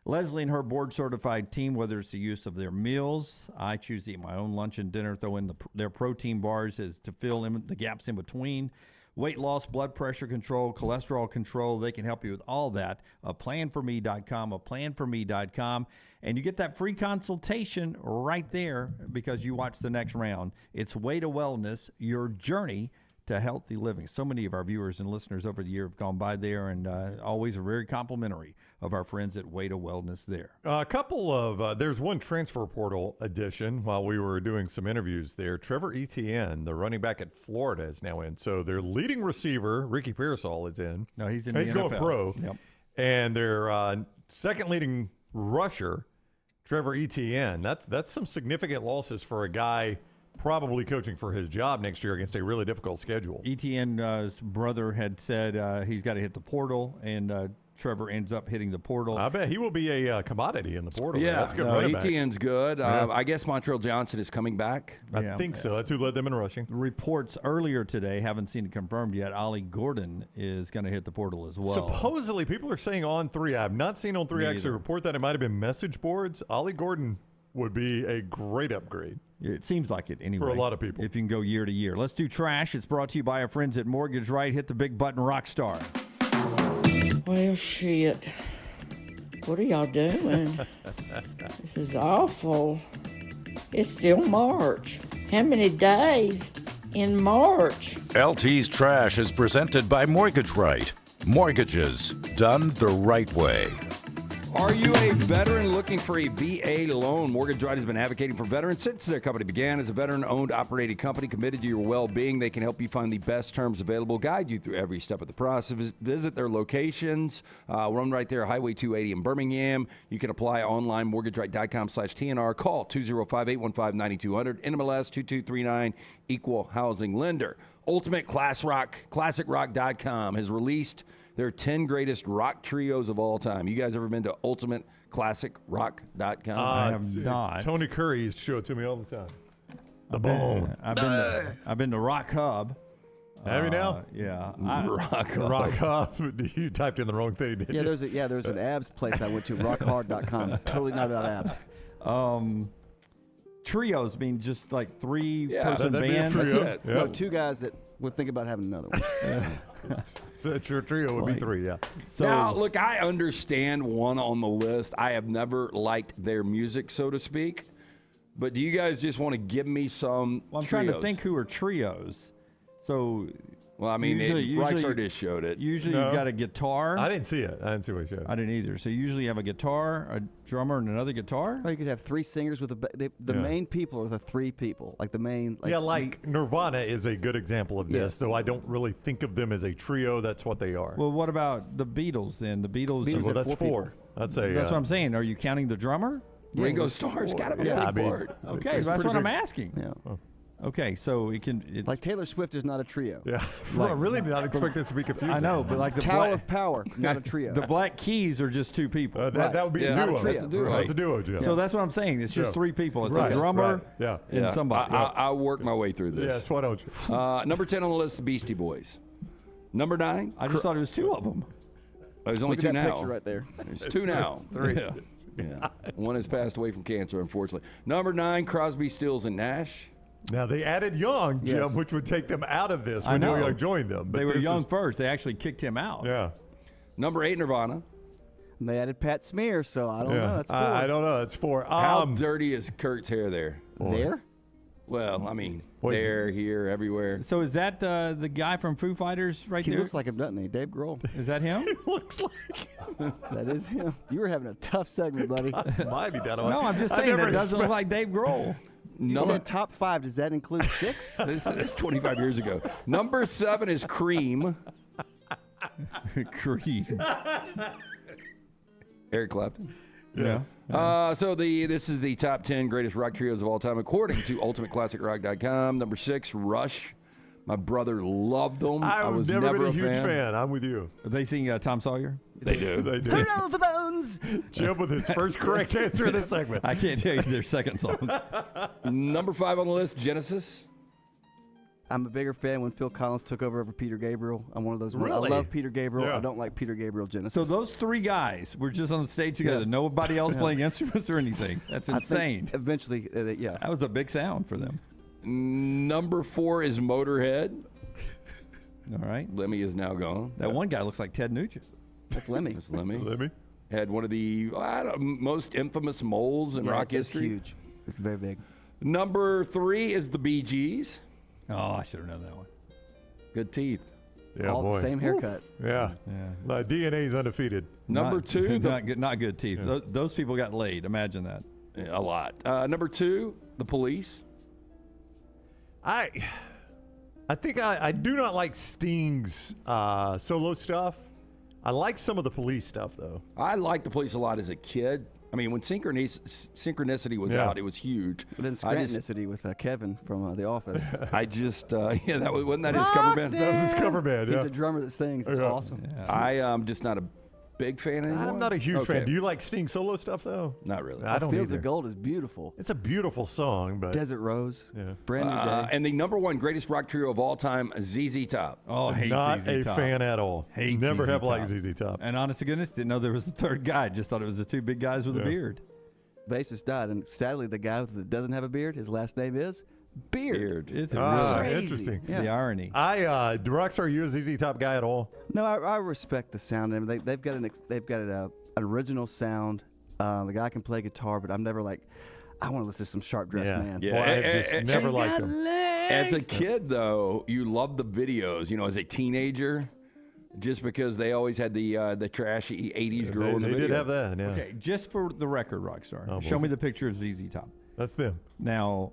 Leslie and her board-certified team, whether it's the use of their meals, I choose to eat my own lunch and dinner, throw in their protein bars to fill in the gaps in between. Weight loss, blood pressure control, cholesterol control, they can help you with all that. Aplanforme.com, aplanforme.com. And you get that free consultation right there because you watch the Next Round. It's Weight of Wellness, your journey to healthy living. So many of our viewers and listeners over the year have gone by there, and always are very complimentary of our friends at Weight of Wellness there. A couple of, there's one transfer portal addition while we were doing some interviews there. Trevor Etienne, the running back at Florida, is now in. So their leading receiver, Ricky Pearsall, is in. No, he's in the NFL. He's going pro. Yep. And their second leading rusher, Trevor Etienne, that's some significant losses for a guy probably coaching for his job next year against a really difficult schedule. Etienne's brother had said he's got to hit the portal, and Trevor ends up hitting the portal. I bet he will be a commodity in the portal. Yeah, that's good. Etienne's good. Yeah. I guess Montreal Johnson is coming back. I think so. That's who led them in rushing. Reports earlier today, haven't seen it confirmed yet, Ollie Gordon is going to hit the portal as well. Supposedly, people are saying on 3. I have not seen on 3 actually report that. It might have been message boards. Ollie Gordon would be a great upgrade. It seems like it anyway. For a lot of people. If you can go year to year. Let's do trash. It's brought to you by our friends at Mortgage Right. Hit the big button, Rockstar. Well, shit. What are y'all doing? This is awful. It's still March. How many days in March? LT's Trash is presented by Mortgage Right. Mortgages done the right way. Are you a veteran looking for a VA loan? Mortgage Right has been advocating for veterans since their company began. As a veteran-owned, operated company committed to your well-being, they can help you find the best terms available, guide you through every step of the process. Visit their locations. Run right there, Highway 280 in Birmingham. You can apply online, mortgageright.com/TNR. Call 205-815-9200. NMLS 2239, Equal Housing Lender. Ultimate Class Rock, ClassicRock.com has released their 10 greatest rock trios of all time. You guys ever been to UltimateClassicRock.com? I have not. Tony Curry used to show it to me all the time. I've been to Rock Hub. Have you now? Yeah. Rock Hub. You typed in the wrong thing, didn't you? There's an abs place I went to, rockhard.com. Totally not about abs. Trios mean just like three-person bands. That's it. Yeah. No, 2 guys that would think about having another one. So your trio would be 3, yeah. So, now, look, I understand one on the list. I have never liked their music, so to speak. But do you guys just want to give me some Well, I'm trios? trying to think who are trios. So, well, I mean, Reichard just showed it. Usually you've got a guitar. I didn't see it. I didn't see what he showed. I didn't either. So usually you have a guitar, a drummer, and another guitar. Or you could have 3 singers with the main people are the 3 people, like the main. Like Nirvana is a good example of this, Yes. though I don't really think of them as a trio. That's what they are. Well, what about the Beatles then? The Beatles. Well, that's 4. That's what I'm saying. Are you counting the drummer? Ringo Starr's got to be a big part. Okay, that's what I'm asking. Yeah. Okay, so it can like Taylor Swift is not a trio. Yeah, I really did not expect this to be confusing. I know, but like the Tower of Power, not a trio. The Black Keys are just 2 people. That would be a duo. That's a duo. That's a duo, Jim. So that's what I'm saying. It's just 3 people. It's a drummer, and somebody. I'll work my way through this. Yes, why don't you? Number 10 on the list, the Beastie Boys. Number 9. I just thought it was 2 of them. There's only Look 2 at that now. picture right there. There's 2 now. 3. Yeah. One has passed away from cancer, unfortunately. Number 9, Crosby, Stills, and Nash. Now, they added Young, Jim, Yes. which would take them out of this I when know. Neil Young joined them. But They were this Young is- first. They actually kicked him out. Yeah. Number 8, Nirvana. And they added Pat Smear, so I don't know. That's 4. I don't know. That's 4. How dirty is Kurt's hair there? There? Well, I mean, there, here, everywhere. So is that the guy from Foo Fighters right He there? looks like him, doesn't he? Dave Grohl. Is that him? looks like That is him. You were having a tough segment, buddy. Might be that. No, I'm just saying that doesn't look like Dave Grohl. You said top 5. Does that include 6? This is 25 years ago. Number 7 is Cream. Cream. Eric Clapton. Yes. This is the top 10 greatest rock trios of all time, according to UltimateClassicRock.com. Number 6, Rush. My brother loved them. I was never been a a huge fan. I'm with you. They sing Tom Sawyer? They do. They do. Who knows the bones? Jim with his first correct answer of this segment. I can't tell you their second song. Number 5 on the list, Genesis. I'm a bigger fan when Phil Collins took over Peter Gabriel. I'm one of those. Really? I love Peter Gabriel. Yeah. I don't like Peter Gabriel Genesis. So those 3 guys were just on the stage together. Nobody else playing instruments or anything. That's insane. Eventually, yeah. That was a big sound for them. Number 4 is Motorhead. All right. Lemmy is now gone. That one guy looks like Ted Nugent. That's Lemmy. That's Lemmy. Lemmy. Had one of the most infamous moles in rock it's history. huge. It's very big. Number 3 is the Bee Gees. Oh, I should have known that one. Good teeth. Yeah, All boy. the same haircut. Yeah. DNA's undefeated. Number 2, not good teeth. Yeah. Those people got laid. Imagine that. a lot. Number 2, the Police. I think I do not like Sting's solo stuff. I like some of the Police stuff, though. I liked the Police a lot as a kid. I mean, when Synchronicity was out, it was huge. But then Scrantonicity with Kevin from The Office. Wasn't that his cover band? That was his cover band. He's a drummer that sings. It's awesome. Yeah. I am just not a big fan anymore. I'm not a huge fan. Do you like Sting solo stuff though? Not really. I don't Fields either. of Gold is beautiful. It's a beautiful song, but Desert Rose. Yeah. Brand new day. And the number one greatest rock trio of all time, ZZ Top. Oh, hate not ZZ Top. a fan at all. Hate Never ZZ have Top. liked ZZ Top. And honest to goodness, didn't know there was a third guy. Just thought it was the two big guys with a beard. Bassist died, and sadly, the guy that doesn't have a beard, his last name is Beard. It's crazy. Interesting. Yeah. The irony. Do Rockstar, are you a ZZ Top guy at all? No, I respect the sound. I mean, they've got an original sound. The guy can play guitar, but I'm never like, I want to listen to some Sharp Dressed Man. Yeah. Well, I just never liked him. As a kid, though, you loved the videos. You know, as a teenager, just because they always had the trashy 80s girl in the video. They did have that, yeah. Okay, just for the record, Rockstar, Oh, show boy. me the picture of ZZ Top. That's them. Now,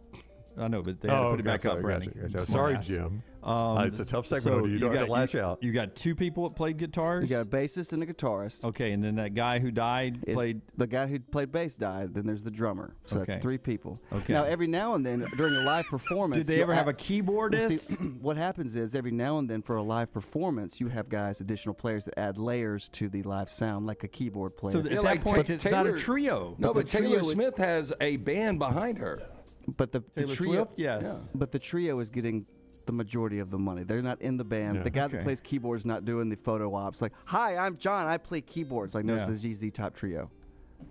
I know, but they had to put it back up, Brandon. Sorry, Jim. It's a tough segment. So you don't have to lash out. You got two people that played guitars? You got a bassist and a guitarist. Okay, and then that guy who died played... The guy who played bass died, then there's the drummer. So Okay. that's three people. Okay. Now, every now and then, during a live performance... Did they ever have a keyboardist? Well, see, what happens is, every now and then for a live performance, you have guys, additional players that add layers to the live sound, like a keyboard player. So at that point, it's not a Taylor- trio. No, but Taylor trio Smith has a band behind her. But the Taylor trio, Swift? Yes. Yeah. But the trio is getting the majority of the money. They're not in the band. Yeah. The guy that Okay. plays keyboards not doing the photo ops. Like, hi, I'm John. I play keyboards. Like, no, Yeah. it's the GZ Top Trio.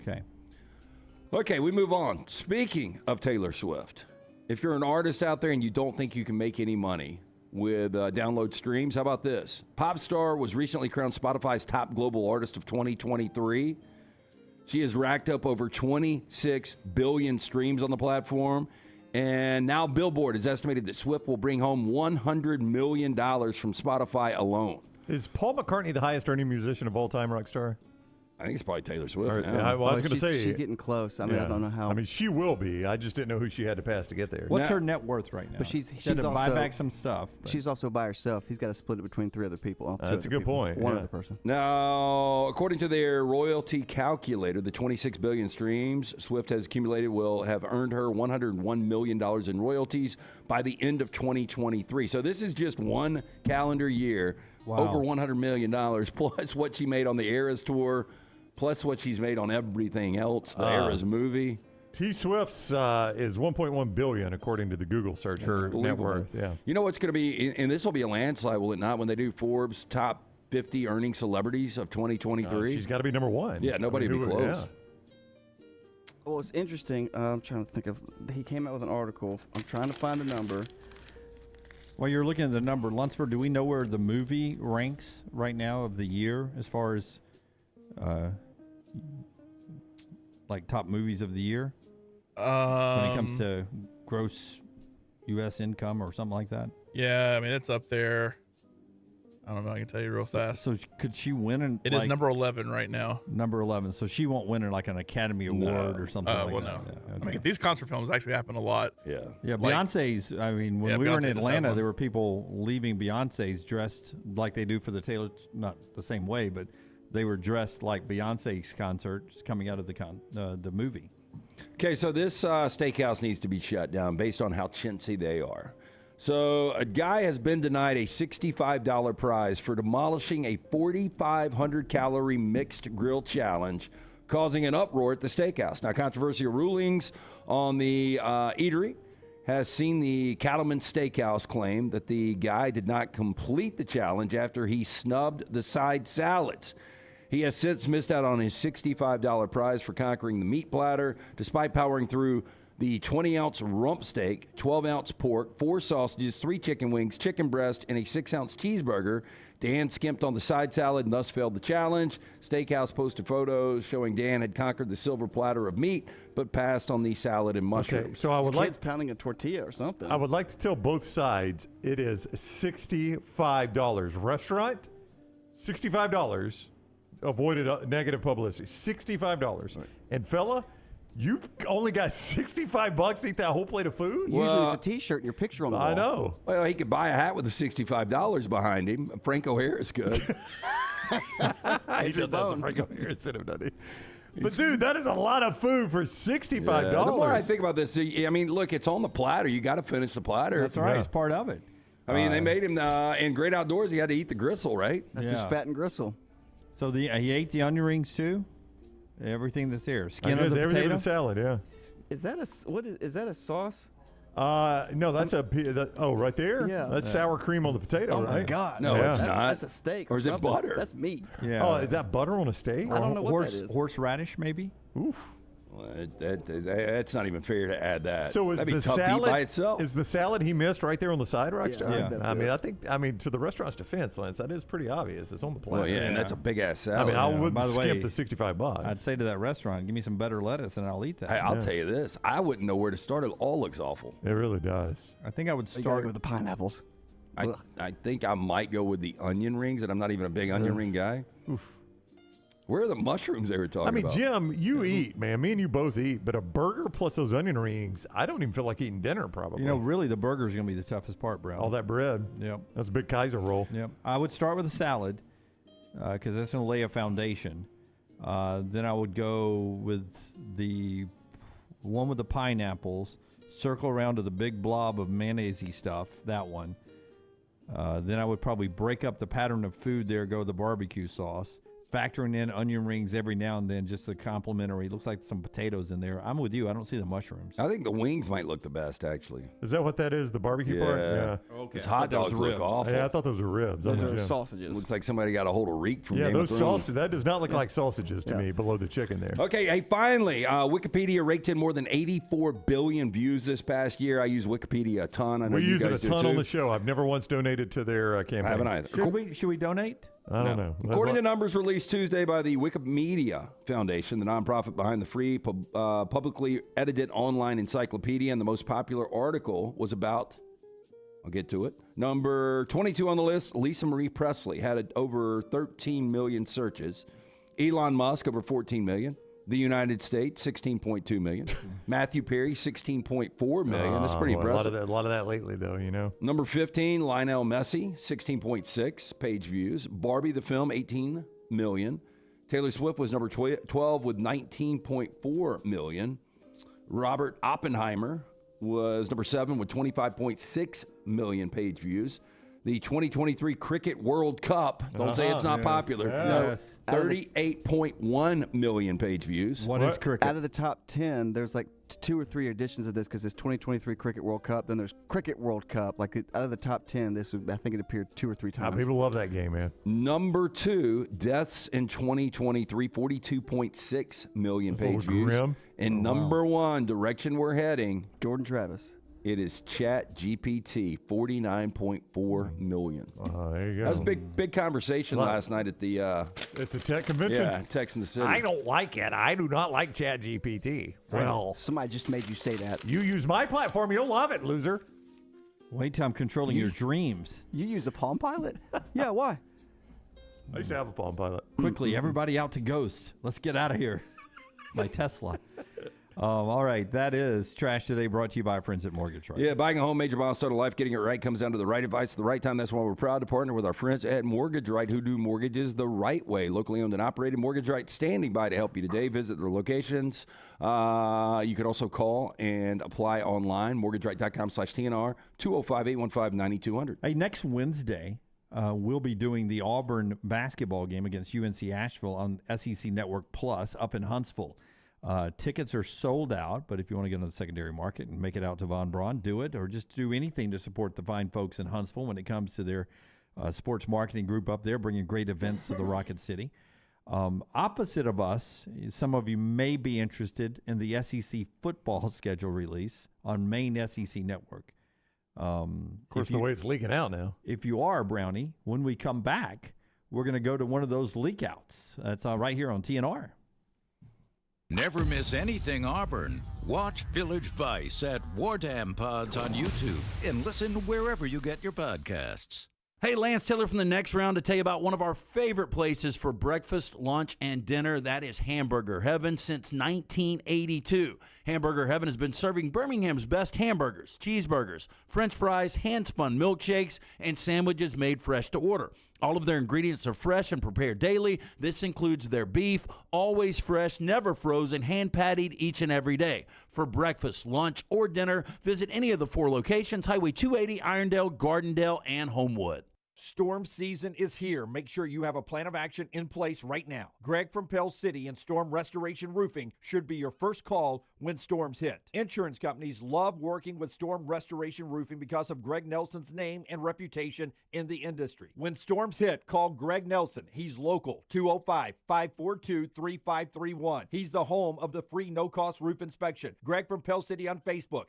Okay. Okay, we move on. Speaking of Taylor Swift, if you're an artist out there and you don't think you can make any money with download streams, how about this? Pop star was recently crowned Spotify's top global artist of 2023. She has racked up over 26 billion streams on the platform. And now Billboard has estimated that Swift will bring home $100 million from Spotify alone. Is Paul McCartney the highest earning musician of all time, Rockstar? I think it's probably Taylor Swift. Or- now. yeah, I was going to say she's getting close. I mean, I don't know how. I mean, she will be. I just didn't know who she had to pass to get there. What's her net worth right now? But she's had to buy also back some stuff. but- She's also by herself. He's got to split it between three other people. That's a good point, One yeah. other person. Now, according to their royalty calculator, the 26 billion streams Swift has accumulated will have earned her $101 million in royalties by the end of 2023. So this is just one calendar year, over $100 million, plus what she made on the Eras tour, plus what she's made on everything else, the Eras movie. T Swift's is 1.1 billion according to the Google search. Her net worth. Yeah. You know what's going to be, and this will be a landslide, will it not? When they do Forbes top 50 earning celebrities of 2023, she's got to be number one. Yeah, nobody will be close. Yeah. Well, it's interesting. I'm trying to think of. He came out with an article. I'm trying to find the number. While you're looking at the number, Lunsford, do we know where the movie ranks right now of the year as far as like top movies of the year? When it comes to gross U.S. income or something like that? Yeah, I mean, it's up there. I don't know. I can tell you real fast. So could she win? It is number 11 right now. Number 11. So she won't win like an Academy Award or something like well, that. no. Yeah, I mean, these concert films actually happen a lot. Yeah. Yeah, Like- Beyonce's, I mean, when we were in Beyonce does have Atlanta, one. there were people leaving Beyonce's dressed like they do for the Taylor, not the same way, but they were dressed like Beyonce's concerts coming out of the movie. Okay, so this steakhouse needs to be shut down based on how chintzy they are. So a guy has been denied a $65 prize for demolishing a 4,500 calorie mixed grill challenge, causing an uproar at the steakhouse. Now, controversial rulings on the eatery has seen the Cattleman Steakhouse claim that the guy did not complete the challenge after he snubbed the side salads. He has since missed out on his $65 prize for conquering the meat platter, despite powering through the 20-ounce rump steak, 12-ounce pork, 4 sausages, 3 chicken wings, chicken breast, and a 6-ounce cheeseburger. Dan skimped on the side salad and thus failed the challenge. Steakhouse posted photos showing Dan had conquered the silver platter of meat, but passed on the salad and mushrooms. Okay, so I would like pounding a tortilla or something. I would like to tell both sides it is $65. Restaurant, $65. Avoided negative publicity. $65. Right. And fella, you only got $65 to eat that whole plate of food? Usually it's a T-shirt and your picture on the wall. I know. Well, he could buy a hat with the $65 behind him. Frank O'Hare is good. He does have some Frank O'Hare in him, doesn't he? But, dude, that is a lot of food for $65. The more I think about this, I mean, look, it's on the platter. You got to finish the platter. That's right. It's part of it. I mean, they made him in Great Outdoors. He had to eat the gristle, right? That's just fat and gristle. So he ate the onion rings too. Everything that's there, skin of the everything potato. with the salad. Yeah. Is that a sauce? No, that's right there. Yeah, that's sour cream on the potato. Oh right? my God! No, it's not. That's a steak, or is it butter? That's meat. Yeah. Oh, is that butter on a steak? I don't know what that is. Horseradish, maybe. Oof. Well, that's not even fair to add that. So is That'd the be tough to eat salad by itself? Is the salad he missed right there on the side, Rockstar? Yeah. I mean, to the restaurant's defense, Lance, that is pretty obvious. It's on the platter. Well, yeah, and that's a big ass salad. I mean, I wouldn't By the skip way, the $65. I'd say to that restaurant, give me some better lettuce and I'll eat that. Hey, I'll tell you this: I wouldn't know where to start. It all looks awful. It really does. I think I would You gotta start go with the pineapples. I think I might go with the onion rings, and I'm not even a big onion ring guy. Oof. Where are the mushrooms they were talking about? I mean, Jim, you eat, man. Me and you both eat, but a burger plus those onion rings, I don't even feel like eating dinner, probably. really, the burger is going to be the toughest part, Brown. All that bread. Yep. That's a big Kaiser roll. Yep. I would start with a salad because that's going to lay a foundation. Then I would go with the one with the pineapples, circle around to the big blob of mayonnaise-y stuff, that one. Then I would probably break up the pattern of food there, go with the barbecue sauce. Factoring in onion rings every now and then, just a complimentary. Looks like some potatoes in there. I'm with you. I don't see the mushrooms. I think the wings might look the best, actually. Is that what that is, the barbecue part? Yeah. Okay. Because hot dogs look awful. Yeah, I thought those were ribs. Those are sausages. Looks like somebody got a hold of reek from Yeah, Game of those Thrones. sausages, that does not look like sausages to me below the chicken there. Okay, hey, finally, Wikipedia raked in more than 84 billion views this past year. I use Wikipedia a ton. I know We you use it guys a do ton too. on the show. I've never once donated to their campaign. I haven't either. Should we donate? I don't know. According to numbers released Tuesday by the Wikimedia Foundation, the nonprofit behind the free, publicly edited online encyclopedia, and the most popular article was about, I'll get to it, number 22 on the list, Lisa Marie Presley, had over 13 million searches. Elon Musk, over 14 million. The United States, 16.2 million. Matthew Perry, 16.4 million. That's pretty impressive. A lot of that lately, though, you know. Number 15, Lionel Messi, 16.6 page views. Barbie the film, 18 million. Taylor Swift was number 12 with 19.4 million. Robert Oppenheimer was number 7 with 25.6 million page views. The 2023 Cricket World Cup, don't say it's not popular. Yes. 38.1 million page views. What is cricket? Out of the top 10, there's like 2 or 3 editions of this because there's 2023 Cricket World Cup, then there's Cricket World Cup. Like out of the top 10, I think it appeared 2 or 3 times. People love that game, man. Number 2, deaths in 2023, 42.6 million page views. Grim. And number 1, direction we're heading, Jordan Travis. It is Chat GPT, 49.4 million. There you go. That was a big conversation last night at the tech convention. Yeah, Techs in the City. I don't like it. I do not like ChatGPT. Well, somebody just made you say that. You use my platform, you'll love it, loser. Wait till I'm controlling your dreams. You use a Palm Pilot? Yeah, why? I used to have a Palm Pilot. Quickly, everybody out to Ghost. Let's get out of here. My Tesla. All right, that is Trash Today, brought to you by our friends at Mortgage Right. Yeah, buying a home, major milestone of life, getting it right comes down to the right advice at the right time. That's why we're proud to partner with our friends at Mortgage Right, who do mortgages the right way. Locally owned and operated, Mortgage Right standing by to help you today. Visit their locations. You can also call and apply online, mortgageright.com/TNR, 205-815-9200. Hey, next Wednesday, we'll be doing the Auburn basketball game against UNC Asheville on SEC Network Plus up in Huntsville. Tickets are sold out, but if you want to get on the secondary market and make it out to Von Braun, do it, or just do anything to support the fine folks in Huntsville when it comes to their sports marketing group up there, bringing great events to the Rocket City. Opposite of us, some of you may be interested in the SEC football schedule release on main SEC Network. Of course, the way it's leaking out now. If you are, Brownie, when we come back, we're going to go to one of those leak outs. That's right here on TNR. Never miss anything Auburn. Watch Village Vice at Wardam Pods on YouTube and listen wherever you get your podcasts. Hey, Lance Taylor from the Next Round to tell you about one of our favorite places for breakfast, lunch, and dinner. That is Hamburger Heaven since 1982. Hamburger Heaven has been serving Birmingham's best hamburgers, cheeseburgers, French fries, hand-spun milkshakes, and sandwiches made fresh to order. All of their ingredients are fresh and prepared daily. This includes their beef, always fresh, never frozen, hand-pattied each and every day. For breakfast, lunch, or dinner, visit any of the 4 locations, Highway 280, Irondale, Gardendale, and Homewood. Storm season is here. Make sure you have a plan of action in place right now. Greg from Pell City and Storm Restoration Roofing should be your first call when storms hit. Insurance companies love working with Storm Restoration Roofing because of Greg Nelson's name and reputation in the industry. When storms hit, call Greg Nelson. He's local, 205-542-3531. He's the home of the free no-cost roof inspection. Greg from Pell City on Facebook,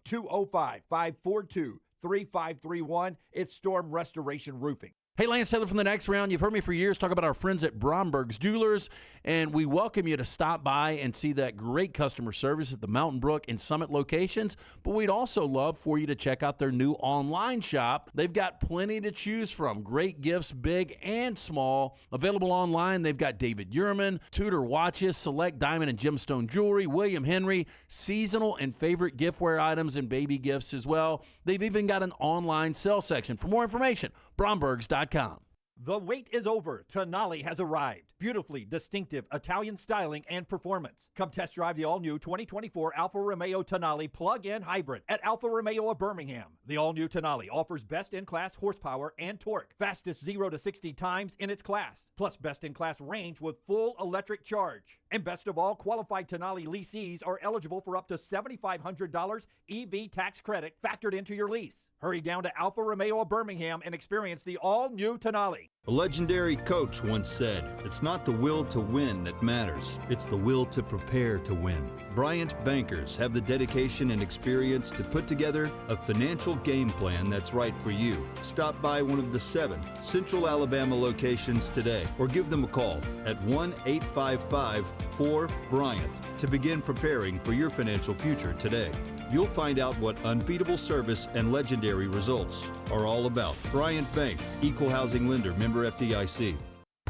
205-542-3531. It's Storm Restoration Roofing. Hey, Lance Taylor from the Next Round. You've heard me for years talk about our friends at Bromberg's Jewelers, and we welcome you to stop by and see that great customer service at the Mountain Brook and Summit locations. But we'd also love for you to check out their new online shop. They've got plenty to choose from. Great gifts, big and small. Available online, they've got David Yurman, Tudor watches, select diamond and gemstone jewelry, William Henry, seasonal and favorite giftware items, and baby gifts as well. They've even got an online sale section. For more information, Brombergs.com. The wait is over. Tonali has arrived. Beautifully distinctive Italian styling and performance. Come test drive the all-new 2024 Alfa Romeo Tonali plug-in hybrid at Alfa Romeo of Birmingham. The all-new Tonali offers best-in-class horsepower and torque, fastest 0 to 60 times in its class, plus best-in-class range with full electric charge. And best of all, qualified Tonali leasees are eligible for up to $7,500 EV tax credit factored into your lease. Hurry down to Alfa Romeo of Birmingham and experience the all-new Tonali. A legendary coach once said, "It's not the will to win that matters, it's the will to prepare to win." Bryant bankers have the dedication and experience to put together a financial game plan that's right for you. Stop by one of the 7 Central Alabama locations today or give them a call at 1-855-4-BRYANT to begin preparing for your financial future today. You'll find out what unbeatable service and legendary results are all about. Bryant Bank, Equal Housing Lender, member FDIC.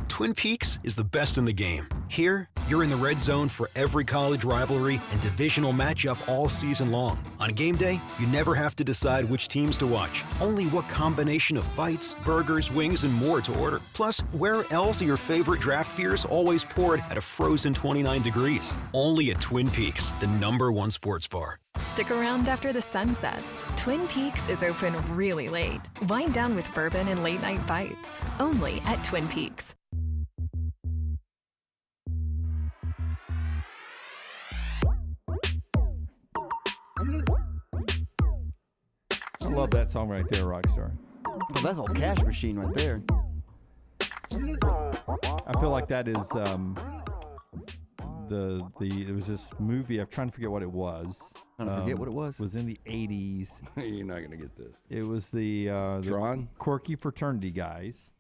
Twin Peaks is the best in the game. Here, you're in the red zone for every college rivalry and divisional matchup all season long. On game day, you never have to decide which teams to watch, only what combination of bites, burgers, wings, and more to order. Plus, where else are your favorite draft beers always poured at a frozen 29 degrees? Only at Twin Peaks, the #1 sports bar. Stick around after the sun sets. Twin Peaks is open really late. Wind down with bourbon and late-night bites. Only at Twin Peaks. I love that song right there, Rockstar. Well, that's all Cash Machine right there. I feel like that is it was this movie. I'm trying to forget what it was. I don't forget what it was. It was in the 80s. You're not gonna get this. It was the Tron? quirky fraternity guys.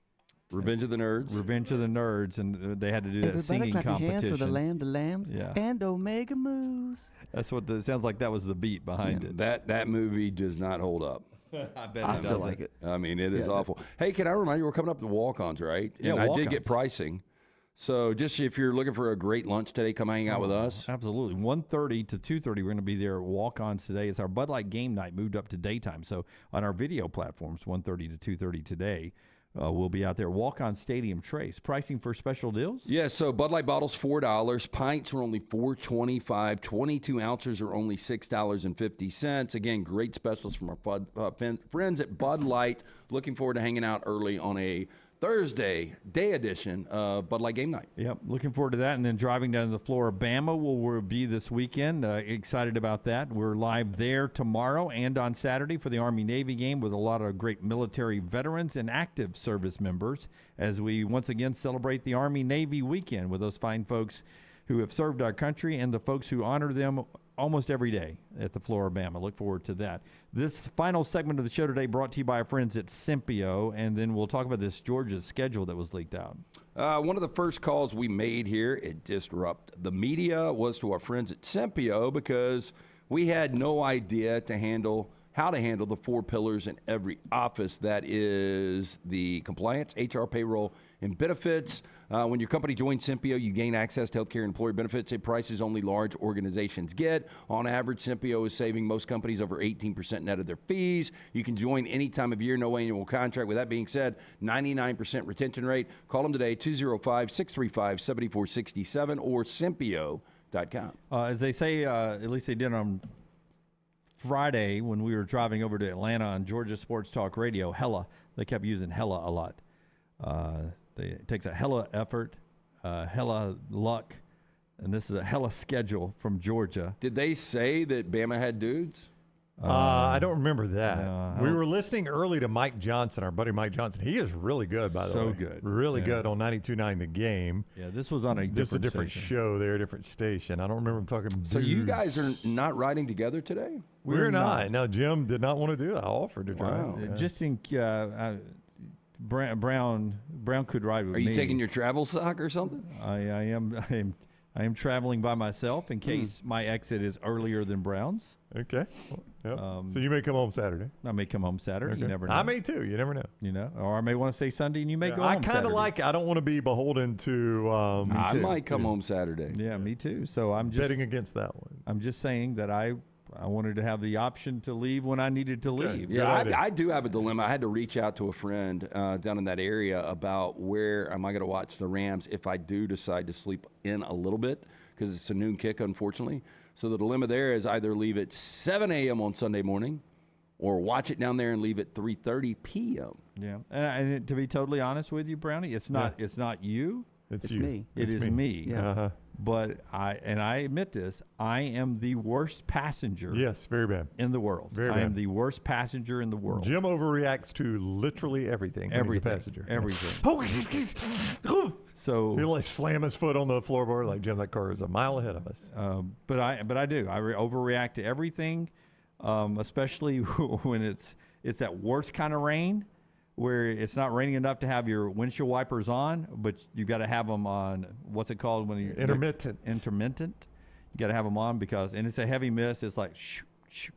Revenge of the Nerds. Revenge of the Nerds, and they had to do that singing clap competition. Your hands for the Land of Lambs and Omega Moose. That's what it sounds like. That was the beat behind it. That movie does not hold up. I bet I still like it. I mean, it is awful. Hey, can I remind you, we're coming up to walk-ons, right? Yeah, and I did walk-ons. get pricing. So just if you're looking for a great lunch today, come hang out with us. Absolutely. 1:30 to 2:30, we're going to be there at Walk-Ons today. It's our Bud Light game night moved up to daytime. So on our video platforms, 1:30 to 2:30 today, we'll be out there. Walk-On Stadium Trace. Pricing for special deals? Yeah, so Bud Light bottles, $4. Pints are only $4.25. 22 ounces are only $6.50. Again, great specials from our friends at Bud Light. Looking forward to hanging out early on a Thursday, day edition of Bud Light Game Night. Yep, looking forward to that. And then driving down to the Floribama will be this weekend. Excited about that. We're live there tomorrow and on Saturday for the Army-Navy game with a lot of great military veterans and active service members as we once again celebrate the Army-Navy weekend with those fine folks who have served our country and the folks who honor them almost every day at the Floribama. Look forward to that. This final segment of the show today brought to you by our friends at Simpio, and then we'll talk about this Georgia's schedule that was leaked out. One of the first calls we made here at Disrupt the Media was to our friends at Simpio because we had no idea to handle how to handle the 4 pillars in every office. That is the compliance, HR, payroll, and benefits. When your company joins Sympio, you gain access to healthcare and employee benefits at prices only large organizations get. On average, Sympio is saving most companies over 18% net of their fees. You can join any time of year, no annual contract. With that being said, 99% retention rate. Call them today, 205-635-7467 or Sympio.com. As they say, at least they did on Friday when we were driving over to Atlanta on Georgia Sports Talk Radio, hella. They kept using hella a lot. It takes a hella effort, hella luck, and this is a hella schedule from Georgia. Did they say that Bama had dudes? I don't remember that. We were listening early to Mike Johnson, our buddy Mike Johnson. He is really good, by the way. So good. Really good on 92.9 The Game. Yeah, this was on a different show there, different station. I don't remember him talking dudes. So you guys are not riding together today? We're not. No, Jim did not want to do it. I offered to try. Wow. Yeah. Just in Brown could ride with me. Are you taking your travel sock or something? I am traveling by myself in case my exit is earlier than Brown's. Okay. Yep. So you may come home Saturday. I may come home Saturday. Okay. You never know. I may too. You never know. You know, or I may want to stay Sunday, and you may go home I kind Saturday. of like. I don't want to be beholden to. I might come home Saturday. Yeah, me too. So I'm just betting against that one. I'm just saying that I wanted to have the option to leave when I needed to leave. Yeah, I do have a dilemma. I had to reach out to a friend down in that area about where am I going to watch the Rams if I do decide to sleep in a little bit, because it's a noon kick, unfortunately. So the dilemma there is either leave at 7 a.m. on Sunday morning or watch it down there and leave at 3:30 p.m. Yeah, and to be totally honest with you, Brownie, it's not you. It's you. me. It is me. Yeah. Uh-huh. But I admit this, I am the worst passenger. Yes, very bad. In the world. Very I bad. am the worst passenger in the world. Jim overreacts to literally everything. When he's a passenger. Everything. So he'll like slam his foot on the floorboard like, Jim, that car is a mile ahead of us. But I do. I overreact to everything, especially when it's that worst kind of rain, where it's not raining enough to have your windshield wipers on, but you've got to have them on. What's it called when you intermittent? Intermittent. You got to have them on and it's a heavy mist. It's like shoo, shoo,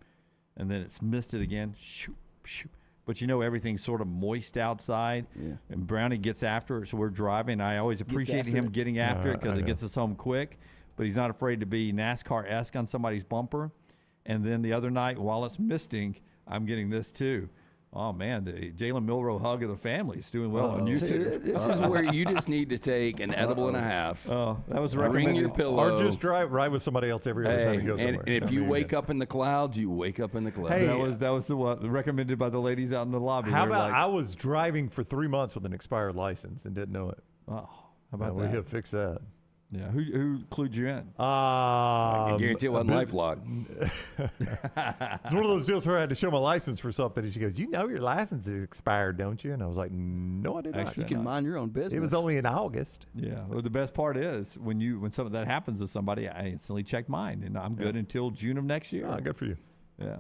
and then it's misted again. Shoo, shoo. But everything's sort of moist outside. Yeah. And Brownie gets after it, so we're driving. I always appreciate him getting after it because it gets us home quick. But he's not afraid to be NASCAR-esque on somebody's bumper. And then the other night, while it's misting, I'm getting this too. Oh, man, the Jalen Milroe hug of the family is doing well on YouTube. This is where you just need to take an edible and a half. Oh, that was Bring your pillow. Or just ride with somebody else every other time you go somewhere. And if you wake up in the clouds, you wake up in the clouds. Hey, that was the one recommended by the ladies out in the lobby. How about I was driving for 3 months with an expired license and didn't know it. Oh, how about We that? have fixed that. Yeah, who clued you in? I can guarantee it wasn't LifeLock. It's one of those deals where I had to show my license for something, and she goes, "You know your license is expired, don't you?" And I was like, "No, I did not." You can mind your own business. It was only in August. Yeah. Well, the best part is when something that happens to somebody, I instantly check mine, and I'm good until June of next year. Good for you. Yeah.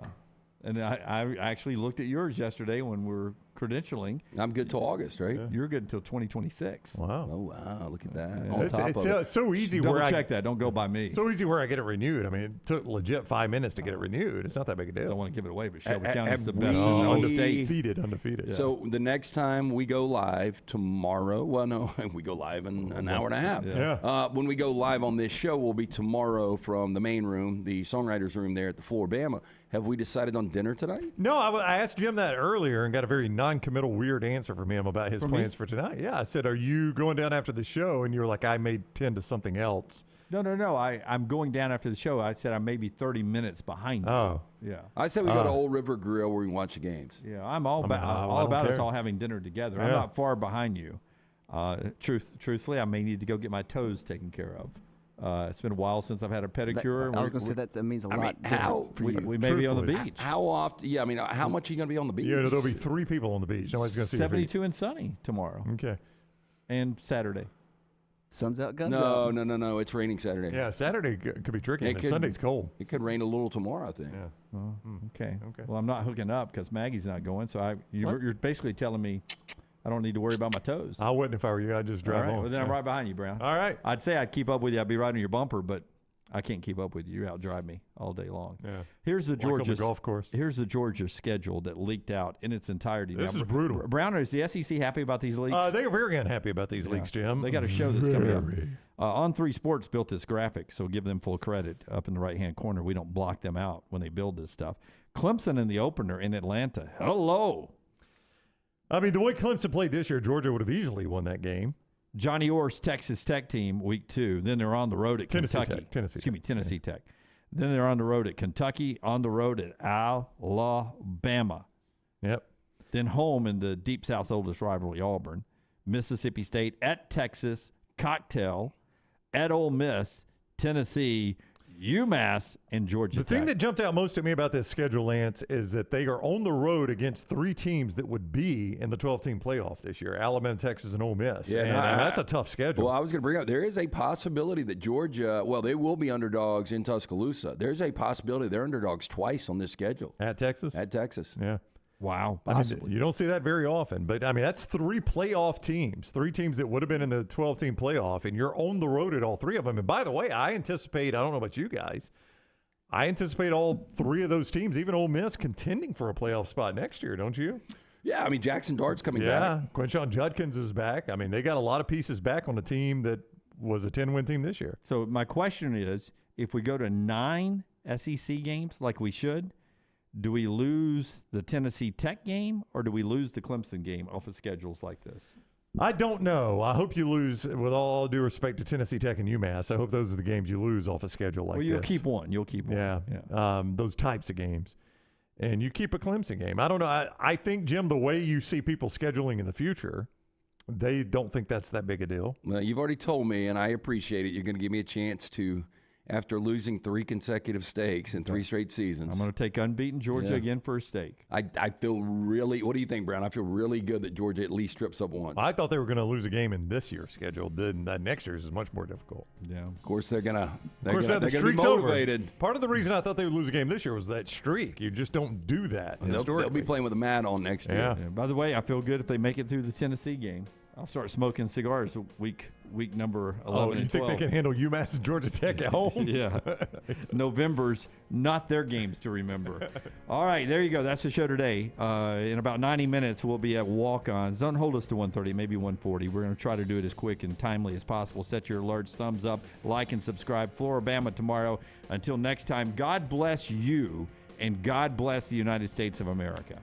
And I actually looked at yours yesterday when we were credentialing. I'm good till August, right? Yeah. You're good until 2026. Wow. Oh, wow. Look at that. Yeah. On top of it. It's so easy Double where check that. Don't go by me. So easy where I get it renewed. I mean, it took legit 5 minutes to get it renewed. It's not that big a deal. Don't want to give it away, but Shelby County is the have best we- in the state. Undefeated. So the next time we go live tomorrow, we go live in an hour and a half. Yeah. When we go live on this show, will be tomorrow from the main room, the songwriters room there at the Floor Bama. Have we decided on dinner tonight? No, I asked Jim that earlier and got a very non-committal, weird answer from him about his plans for tonight. Yeah, I said, "Are you going down after the show?" And you were like, "I may tend to something else." No. I'm going down after the show. I said I'm maybe 30 minutes behind you. Oh. Yeah. I said we go to Old River Grill where we can watch the games. Yeah, I'm all about us all having dinner together. I'm not far behind you. Truthfully, I may need to go get my toes taken care of. It's been a while since I've had a pedicure. I was going to say that means a lot for you. We may be on the beach. How often? Yeah, I mean, how much are you going to be on the beach? Yeah, there'll be 3 people on the beach. Nobody's going to see 72 and sunny tomorrow. Okay. And Saturday. Sun's out, guns out. No. It's raining Saturday. Yeah, Saturday could be tricky. And Sunday's cold. It could rain a little tomorrow, I think. Yeah. Well, okay. Well, I'm not hooking up because Maggie's not going. So you're basically telling me I don't need to worry about my toes. I wouldn't if I were you. I'd just drive All right. home. Well, then I'm right behind you, Brown. All right. I'd say I'd keep up with you. I'd be riding your bumper, but I can't keep up with you. You outdrive me all day long. Yeah. Here's the Georgia golf course. Here's the Georgia schedule that leaked out in its entirety. This is brutal. Browner, is the SEC happy about these leaks? They are very unhappy about these leaks, Jim. They got a show that's coming up. On3 Sports built this graphic, so give them full credit up in the right-hand corner. We don't block them out when they build this stuff. Clemson in the opener in Atlanta. Hello. I mean, the way Clemson played this year, Georgia would have easily won that game. Johnny Orr's Texas Tech team, week 2. Then they're on the road at Kentucky. Tennessee Tech. Then they're on the road at Kentucky, on the road at Alabama. Yep. Then home in the Deep South's oldest rivalry, Auburn. Mississippi State at Texas, Cocktail, at Ole Miss, Tennessee, UMass, and Georgia Tech. The thing that jumped out most at me about this schedule, Lance, is that they are on the road against 3 teams that would be in the 12-team playoff this year: Alabama, Texas, and Ole Miss. Yeah, and that's a tough schedule. Well, I was going to bring up, there is a possibility that Georgia, they will be underdogs in Tuscaloosa. There's a possibility they're underdogs twice on this schedule. At Texas? At Texas. Yeah. Wow. Possibly. You don't see that very often. But, I mean, that's 3 playoff teams, 3 teams that would have been in the 12-team playoff, and you're on the road at all 3 of them. And, by the way, I don't know about you guys, I anticipate all 3 of those teams, even Ole Miss, contending for a playoff spot next year, don't you? Yeah, I mean, Jackson Dart's coming back. Yeah, Quinshon Judkins is back. I mean, they got a lot of pieces back on a team that was a 10-win team this year. So my question is, if we go to 9 SEC games like we should, do we lose the Tennessee Tech game or do we lose the Clemson game off of schedules like this? I don't know. I hope you lose, with all due respect to Tennessee Tech and UMass. I hope those are the games you lose off a schedule like this. Well, you'll keep one. Yeah. Those types of games. And you keep a Clemson game. I don't know. I think, Jim, the way you see people scheduling in the future, they don't think that's that big a deal. Well, you've already told me, and I appreciate it. You're going to give me a chance to, after losing 3 consecutive stakes in 3 straight seasons. I'm going to take unbeaten Georgia again for a stake. I feel really – what do you think, Brown? I feel really good that Georgia at least strips up once. I thought they were going to lose a game in this year's schedule. Next year's is much more difficult. Yeah. Of course, they're going to the be streak's motivated. Over. Part of the reason I thought they would lose a game this year was that streak. You just don't do that. They'll be playing with a mat on next year. Yeah. By the way, I feel good if they make it through the Tennessee game. I'll start smoking cigars week number 11 and 12. You think they can handle UMass and Georgia Tech at home? Yeah. November's not their games to remember. All right, there you go. That's the show today. In about 90 minutes, we'll be at Walk-Ons. Don't hold us to 1:30, maybe 1:40. We're going to try to do it as quick and timely as possible. Set your alerts, thumbs up, like, and subscribe. Floribama tomorrow. Until next time, God bless you, and God bless the United States of America.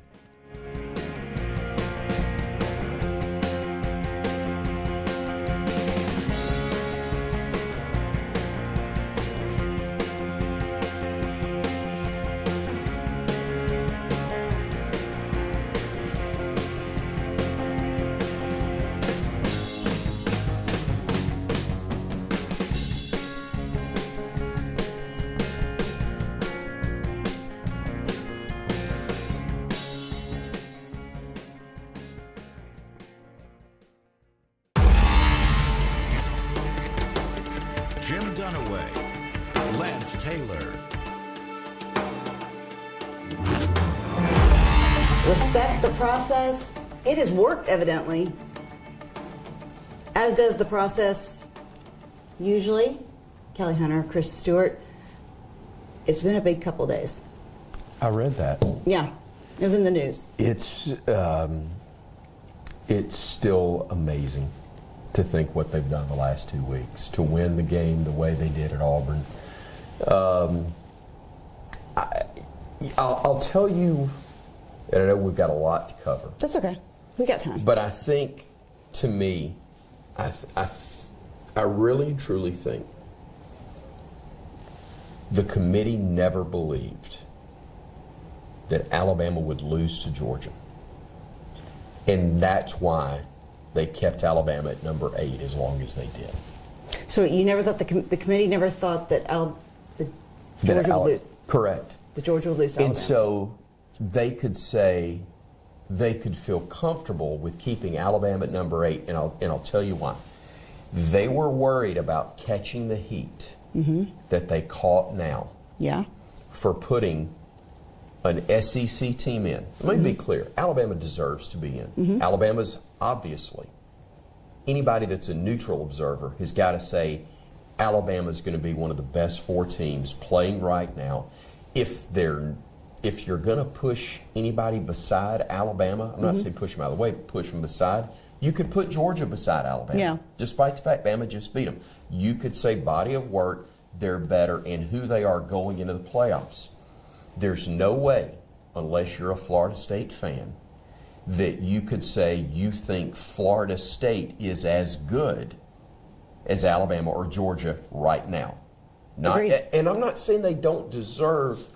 Jim Dunaway, Lance Taylor. Respect the process. It has worked, evidently, as does the process usually. Kelly Hunter, Chris Stewart. It's been a big couple days. I read that. Yeah, it was in the news. It's still amazing to think what they've done the last 2 weeks, to win the game the way they did at Auburn. I'll tell you, and I know we've got a lot to cover. That's okay. We got time. But I think, to me, I really and truly think the committee never believed that Alabama would lose to Georgia. And that's why they kept Alabama at number 8 as long as they did. So you never thought the committee never thought that Georgia would lose? Correct. That Georgia would lose to Alabama. And so they could say they could feel comfortable with keeping Alabama at number 8, and I'll tell you why. They were worried about catching the heat that they caught now. Yeah. For putting an SEC team in. Let me be clear. Alabama deserves to be in. Alabama's obviously. Anybody that's a neutral observer has got to say Alabama's going to be one of the best 4 teams playing right now. If you're going to push anybody beside Alabama, I'm not saying push them out of the way, push them beside, you could put Georgia beside Alabama, despite the fact Bama just beat them. You could say body of work, they're better, and who they are going into the playoffs. There's no way, unless you're a Florida State fan, that you could say you think Florida State is as good as Alabama or Georgia right now. And I'm not saying they don't deserve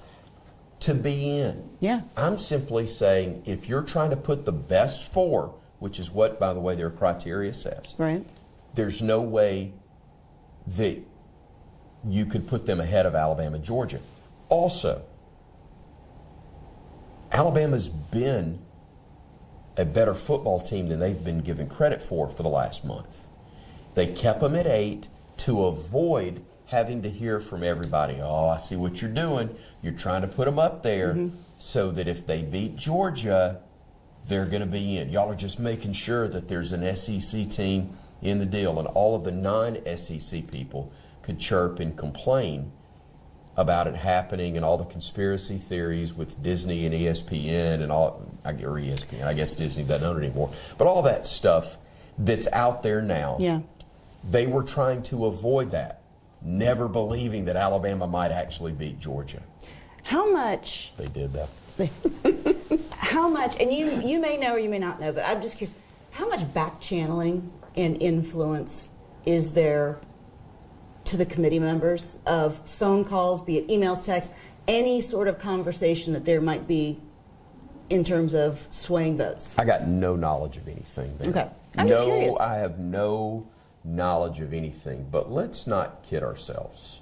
to be in. Yeah. I'm simply saying if you're trying to put the best 4, which is what, by the way, their criteria says, right? There's no way that you could put them ahead of Alabama, Georgia. Also, Alabama's been a better football team than they've been given credit for the last month. They kept them at 8 to avoid having to hear from everybody, oh, I see what you're doing. You're trying to put them up there so that if they beat Georgia, they're going to be in. Y'all are just making sure that there's an SEC team in the deal. And all of the non-SEC people could chirp and complain about it happening and all the conspiracy theories with Disney and ESPN and all, or ESPN, I guess Disney doesn't own it anymore, but all that stuff that's out there now. Yeah. They were trying to avoid that, never believing that Alabama might actually beat Georgia. How much? They did that. How much, and you may know or you may not know, but I'm just curious, how much back channeling and influence is there to the committee members of phone calls, be it emails, texts, any sort of conversation that there might be in terms of swaying votes? I got no knowledge of anything there. Okay. I'm just curious. I have no knowledge of anything, but let's not kid ourselves.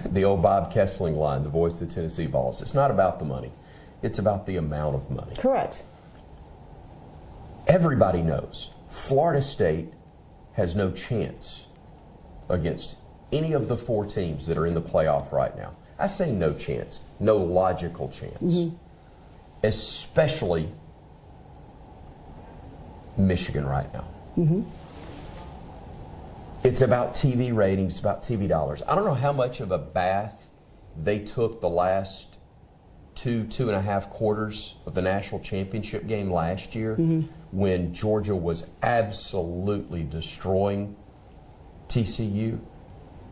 The old Bob Kessling line, the voice of the Tennessee Vols, it's not about the money. It's about the amount of money. Correct. Everybody knows Florida State has no chance against any of the 4 teams that are in the playoff right now. I say no chance, no logical chance. Especially Michigan right now. It's about TV ratings, about TV dollars. I don't know how much of a bath they took the last 2.5 quarters of the national championship game last year when Georgia was absolutely destroying TCU.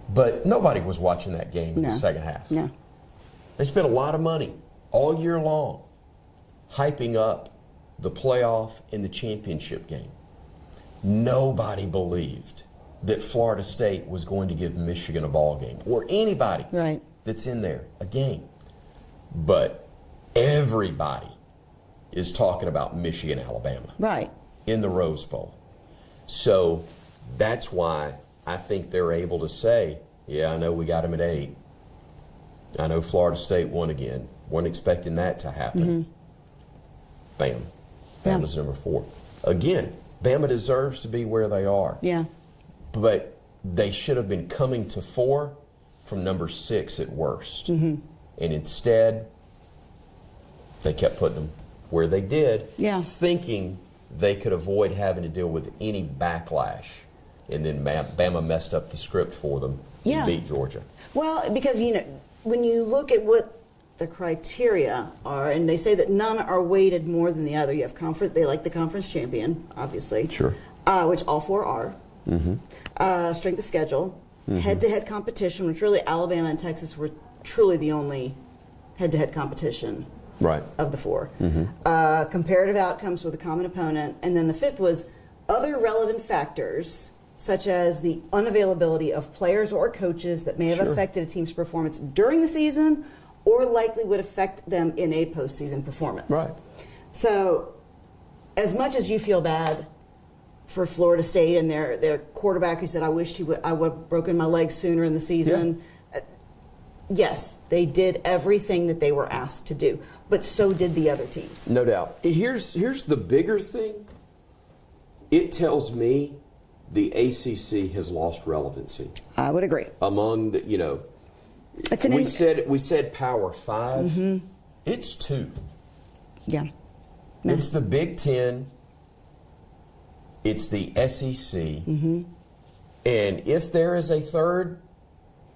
But nobody was watching that game in the second half. No. They spent a lot of money all year long hyping up the playoff and the championship game. Nobody believed that Florida State was going to give Michigan a ball game or anybody that's in there a game. But everybody is talking about Michigan, Alabama. In the Rose Bowl. So that's why I think they're able to say, yeah, I know we got them at 8. I know Florida State won again. Weren't expecting that to happen. Bam. Bama's number 4. Again, Bama deserves to be where they are. Yeah. But they should have been coming to 4 from number 6 at worst. And instead, they kept putting them where they did, thinking they could avoid having to deal with any backlash. And then Bama messed up the script for them and beat Georgia. Well, because, when you look at what the criteria are, and they say that none are weighted more than the other. You have conference, they like the conference champion, obviously. Sure. Which all 4 are. Strength of schedule, head-to-head competition, which really Alabama and Texas were truly the only head-to-head competition of the 4. Comparative outcomes with a common opponent. And then the 5th was other relevant factors, such as the unavailability of players or coaches that may have affected a team's performance during the season or likely would affect them in a postseason performance. So as much as you feel bad for Florida State and their quarterback who said, I would have broken my leg sooner in the season. Yes, they did everything that they were asked to do, but so did the other teams. No doubt. Here's the bigger thing. It tells me the ACC has lost relevancy. I would agree. Among the, we said Power 5. It's 2. Yeah. It's the Big Ten. It's the SEC. And if there is a third,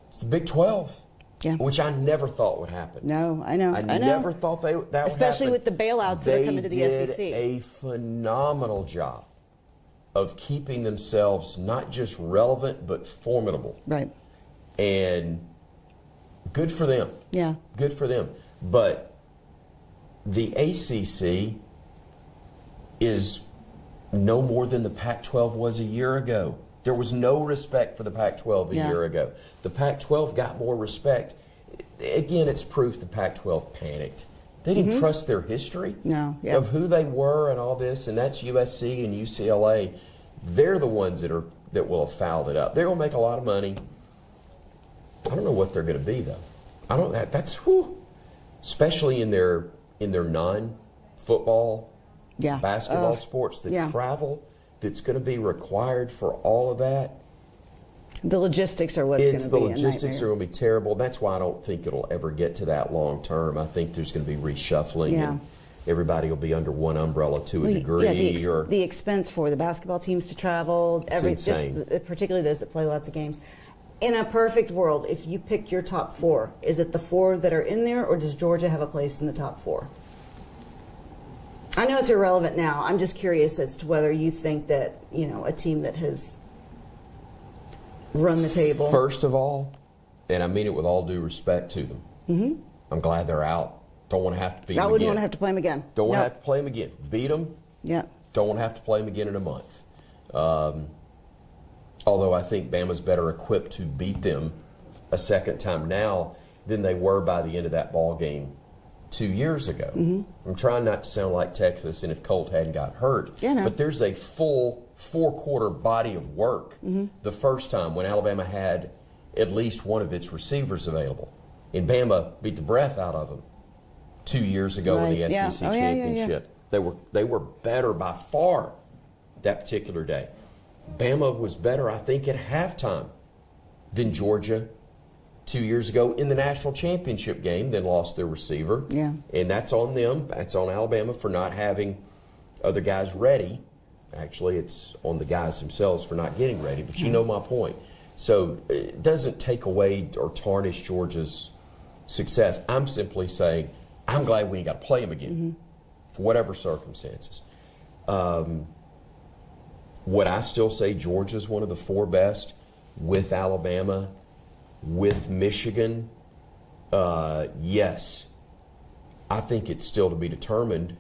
it's the Big 12. Yeah. Which I never thought would happen. No, I know. I never thought that would happen. Especially with the bailouts that are coming to the SEC. They did a phenomenal job of keeping themselves not just relevant, but formidable. Right. And good for them. Yeah. Good for them. But the ACC is no more than the Pac-12 was a year ago. There was no respect for the Pac-12 a year ago. The Pac-12 got more respect. Again, it's proof the Pac-12 panicked. They didn't trust their history of who they were and all this, and that's USC and UCLA. They're the ones that will have fouled it up. They're going to make a lot of money. I don't know what they're going to be though. That's especially in their non-football, basketball sports, the travel that's going to be required for all of that. The logistics are what's going to be The logistics are going to be terrible. That's why I don't think it'll ever get to that long term. I think there's going to be reshuffling and everybody will be under one umbrella to a degree. The expense for the basketball teams to travel, particularly those that play lots of games. In a perfect world, if you picked your top four, is it the four that are in there, or does Georgia have a place in the top four? I know it's irrelevant now. I'm just curious as to whether you think that, a team that has run the table. First of all, and I mean it with all due respect to them, I'm glad they're out. Don't want to have to beat them again. I wouldn't want to have to play them again. Don't want to have to play them again. Beat them. Yeah. Don't want to have to play them again in a month. Although I think Bama's better equipped to beat them a second time now than they were by the end of that ball game 2 years ago. I'm trying not to sound like Texas and if Colt hadn't got hurt. But there's a full four-quarter body of work the first time when Alabama had at least one of its receivers available. And Bama beat the breath out of them 2 years ago in the SEC championship. They were better by far that particular day. Bama was better, I think, at halftime than Georgia 2 years ago in the national championship game, then lost their receiver. Yeah. And that's on them. That's on Alabama for not having other guys ready. Actually, it's on the guys themselves for not getting ready, but you know my point. So it doesn't take away or tarnish Georgia's success. I'm simply saying I'm glad we ain't got to play them again for whatever circumstances. Would I still say Georgia's one of the four best with Alabama, with Michigan? Yes. I think it's still to be determined.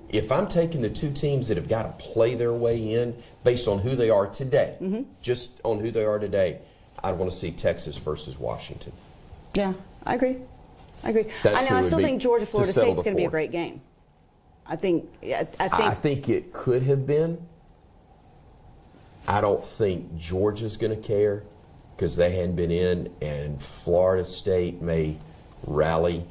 If I'm taking the two teams that have got to play their way in based on who they are today, just on who they are today, I'd want to see Texas versus Washington. Yeah, I agree. I still think Georgia-Florida State's going to be a great game. I think it could have been. I don't think Georgia's going to care because they hadn't been in, and Florida State may rally.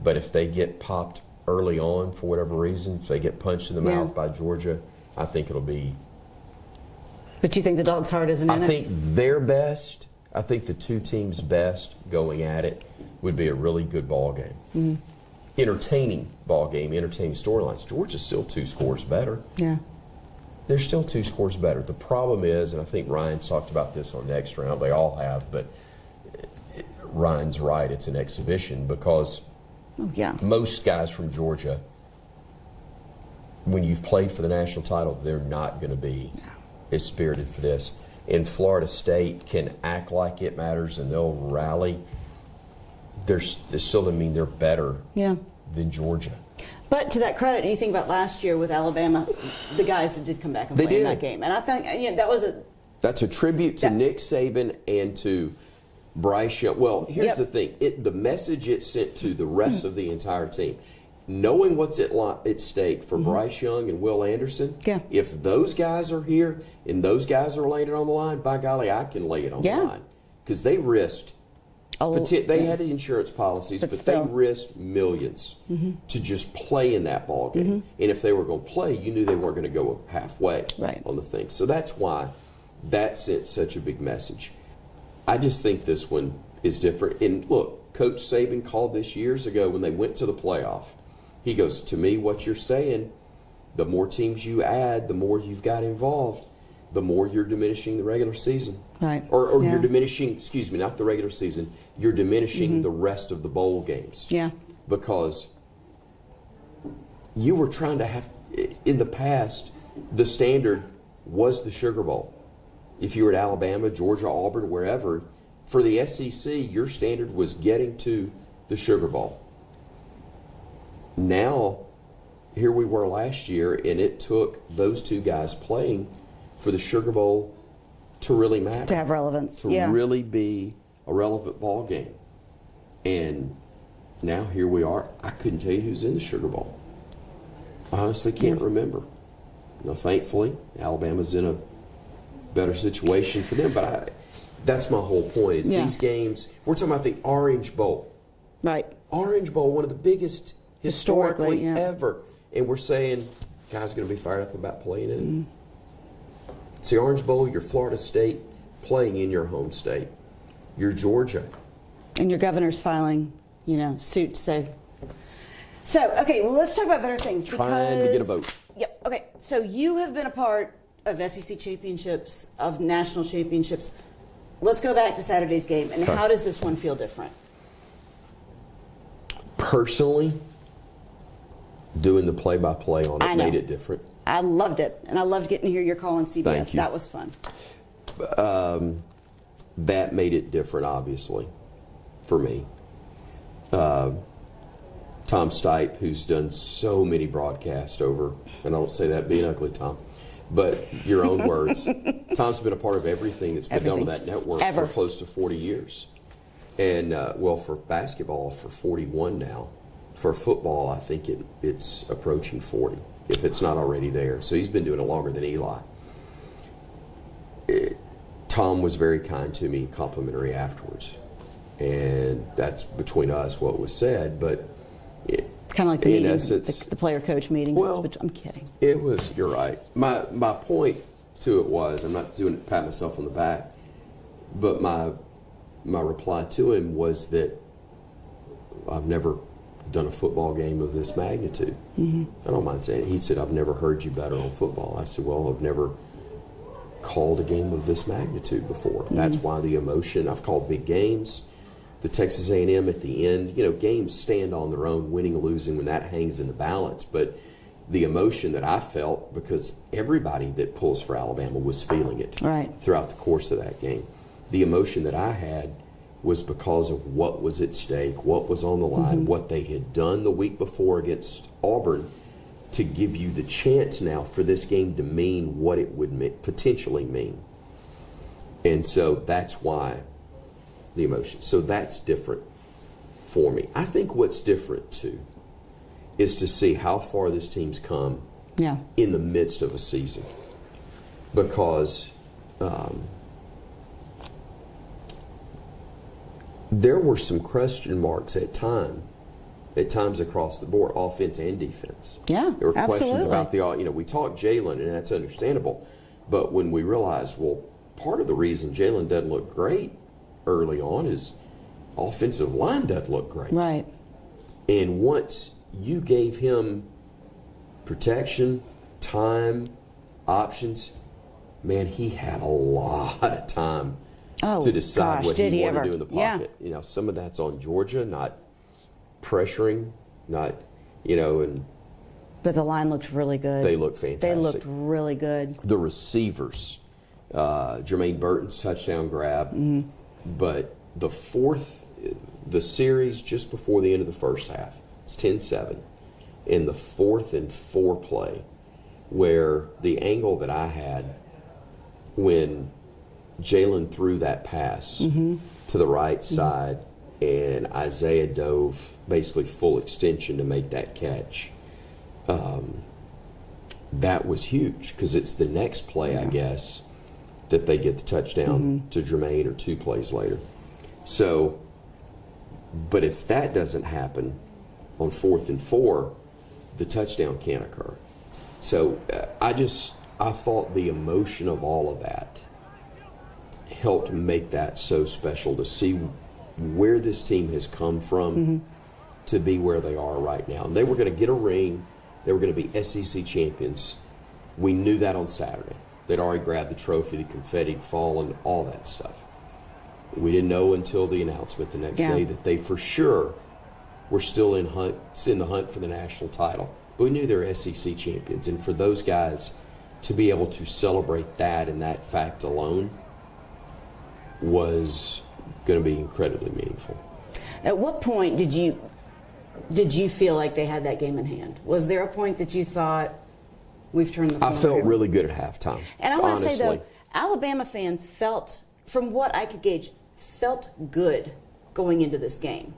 But if they get popped early on for whatever reason, if they get punched in the mouth by Georgia, I think it'll be. But you think the dog's heart isn't in it? I think their best, I think the two teams' best going at it would be a really good ball game. Entertaining ball game, entertaining storylines. Georgia's still 2 scores better. Yeah. They're still 2 scores better. The problem is, and I think Ryan's talked about this on Next Round, they all have, but Ryan's right, it's an exhibition because most guys from Georgia, when you've played for the national title, they're not going to be as spirited for this. And Florida State can act like it matters and they'll rally. It still doesn't mean they're better than Georgia. But to that credit, you think about last year with Alabama, the guys that did come back and play in that game. And I think that's a tribute to Nick Saban and to Bryce Young. Well, here's the thing. The message it sent to the rest of the entire team, knowing what's at stake for Bryce Young and Will Anderson, if those guys are here and those guys are laying it on the line, by golly, I can lay it on the line. Because they risked. They had insurance policies, but they risked millions to just play in that ball game. And if they were going to play, you knew they weren't going to go halfway on the thing. So that's why that sent such a big message. I just think this one is different. And look, Coach Saban called this years ago when they went to the playoff. He goes, to me, what you're saying, the more teams you add, the more you've got involved. the more you're diminishing the regular season. Right. Or you're diminishing, excuse me, not the regular season, you're diminishing the rest of the bowl games. Yeah. Because you were trying to have, in the past, the standard was the Sugar Bowl. If you were at Alabama, Georgia, Auburn, wherever, for the SEC, your standard was getting to the Sugar Bowl. Now, here we were last year, and it took those two guys playing for the Sugar Bowl to really matter. To have relevance. To really be a relevant ball game. And now here we are. I couldn't tell you who's in the Sugar Bowl. I honestly can't remember. You know, thankfully, Alabama's in a better situation for them. But that's my whole point is these games, we're talking about the Orange Bowl. Right. Orange Bowl, one of the biggest historically ever. And we're saying, guys are going to be fired up about playing in it. It's the Orange Bowl, your Florida State playing in your home state. Your Georgia. And your governor's filing, suit to say. So, okay, well, let's talk about better things. Trying to get a vote. Yep, okay. So you have been a part of SEC championships, of national championships. Let's go back to Saturday's game. And how does this one feel different? Personally, doing the play-by-play on it made it different. I loved it, and I loved getting to hear your call on CBS. Thank you. That was fun. That made it different, obviously, for me. Tom Stipe, who's done so many broadcasts over, and I don't say that being ugly, Tom, but your own words. Tom's been a part of everything that's been done on that network for close to 40 years. And, for basketball, for 41 now. For football, I think it's approaching 40, if it's not already there. So he's been doing it longer than Eli. Tom was very kind to me, complimentary afterwards. And that's between us what was said, but kind of like the meetings, the player-coach meetings. Well, I'm kidding. It was, you're right. My point to it was, I'm not doing it to pat myself on the back, but my reply to him was that I've never done a football game of this magnitude. I don't mind saying it. He said, I've never heard you better on football. I said, well, I've never called a game of this magnitude before. That's why the emotion. I've called big games. The Texas A&M at the end, games stand on their own, winning or losing when that hangs in the balance. But the emotion that I felt, because everybody that pulls for Alabama was feeling it throughout the course of that game. The emotion that I had was because of what was at stake, what was on the line, what they had done the week before against Auburn to give you the chance now for this game to mean what it would potentially mean. And so that's why the emotion. So that's different for me. I think what's different, too, is to see how far this team's come in the midst of a season. Because there were some question marks at times across the board, offense and defense. Yeah, there were questions about we talked Jalen, and that's understandable. But when we realized, well, part of the reason Jalen doesn't look great early on is offensive line doesn't look great. Right. And once you gave him protection, time, options, man, he had a lot of time to decide what he wanted to do in the pocket. Some of that's on Georgia, not pressuring, not, and. But the line looked really good. They looked fantastic. They looked really good. The receivers, Jermaine Burton's touchdown grab, but the series just before the end of the first half, it's 10-7, in the 4th and 4 play, where the angle that I had when Jalen threw that pass to the right side and Isaiah dove basically full extension to make that catch. That was huge because it's the next play, I guess, that they get the touchdown to Jermaine or 2 plays later. So, but if that doesn't happen on 4th and 4, the touchdown can't occur. So I thought the emotion of all of that helped make that so special to see where this team has come from to be where they are right now. And they were going to get a ring. They were going to be SEC champions. We knew that on Saturday. They'd already grabbed the trophy, the confetti had fallen, all that stuff. We didn't know until the announcement the next day that they for sure were still in the hunt for the national title. But we knew they were SEC champions, and for those guys to be able to celebrate that and that fact alone was going to be incredibly meaningful. At what point did you feel like they had that game in hand? Was there a point that you thought, we've turned the corner? I felt really good at halftime. And I want to say, though, Alabama fans felt, from what I could gauge, felt good going into this game.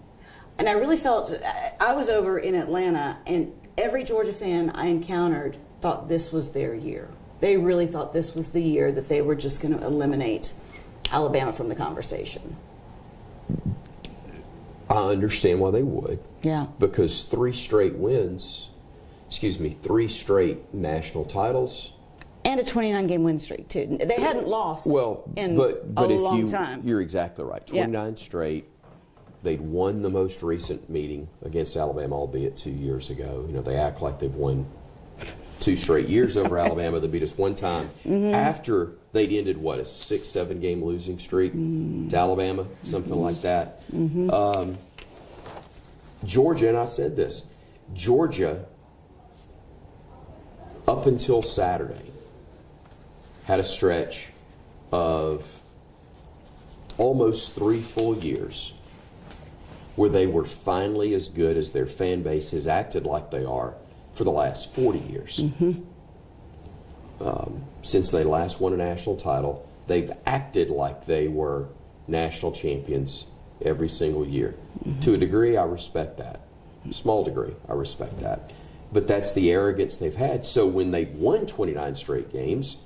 And I really felt, I was over in Atlanta, and every Georgia fan I encountered thought this was their year. They really thought this was the year that they were just going to eliminate Alabama from the conversation. I understand why they would. Yeah. Because 3 straight national titles. And a 29-game win streak, too. They hadn't lost in a long time. You're exactly right. 29 straight. They'd won the most recent meeting against Alabama, albeit 2 years ago. You know, they act like they've won 2 straight years over Alabama. They beat us one time after they'd ended, a 6-7 game losing streak to Alabama, something like that. Georgia, and I said this, Georgia, up until Saturday, had a stretch of almost 3 full years where they were finally as good as their fan base has acted like they are for the last 40 years. Since they last won a national title, they've acted like they were national champions every single year. To a degree, I respect that. Small degree, I respect that. But that's the arrogance they've had. So when they won 29 straight games,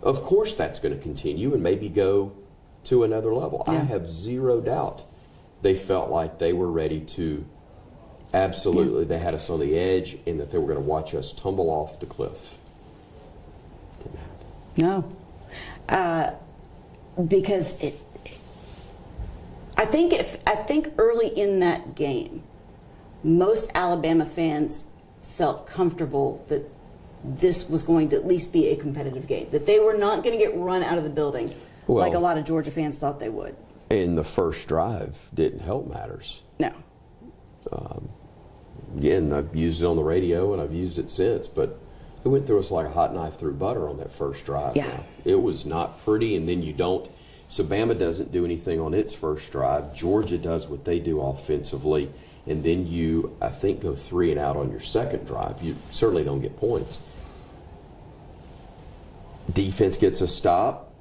of course that's going to continue and maybe go to another level. I have zero doubt they felt like they were ready to absolutely, they had us on the edge and that they were going to watch us tumble off the cliff. No. Because I think early in that game, most Alabama fans felt comfortable that this was going to at least be a competitive game, that they were not going to get run out of the building like a lot of Georgia fans thought they would. And the first drive didn't help matters. No. And I've used it on the radio and I've used it since, but it went through us like a hot knife through butter on that first drive. Yeah. It was not pretty, and then you don't. So Bama doesn't do anything on its first drive. Georgia does what they do offensively, and then you, I think, go 3 and out on your second drive. You certainly don't get points. Defense gets a stop.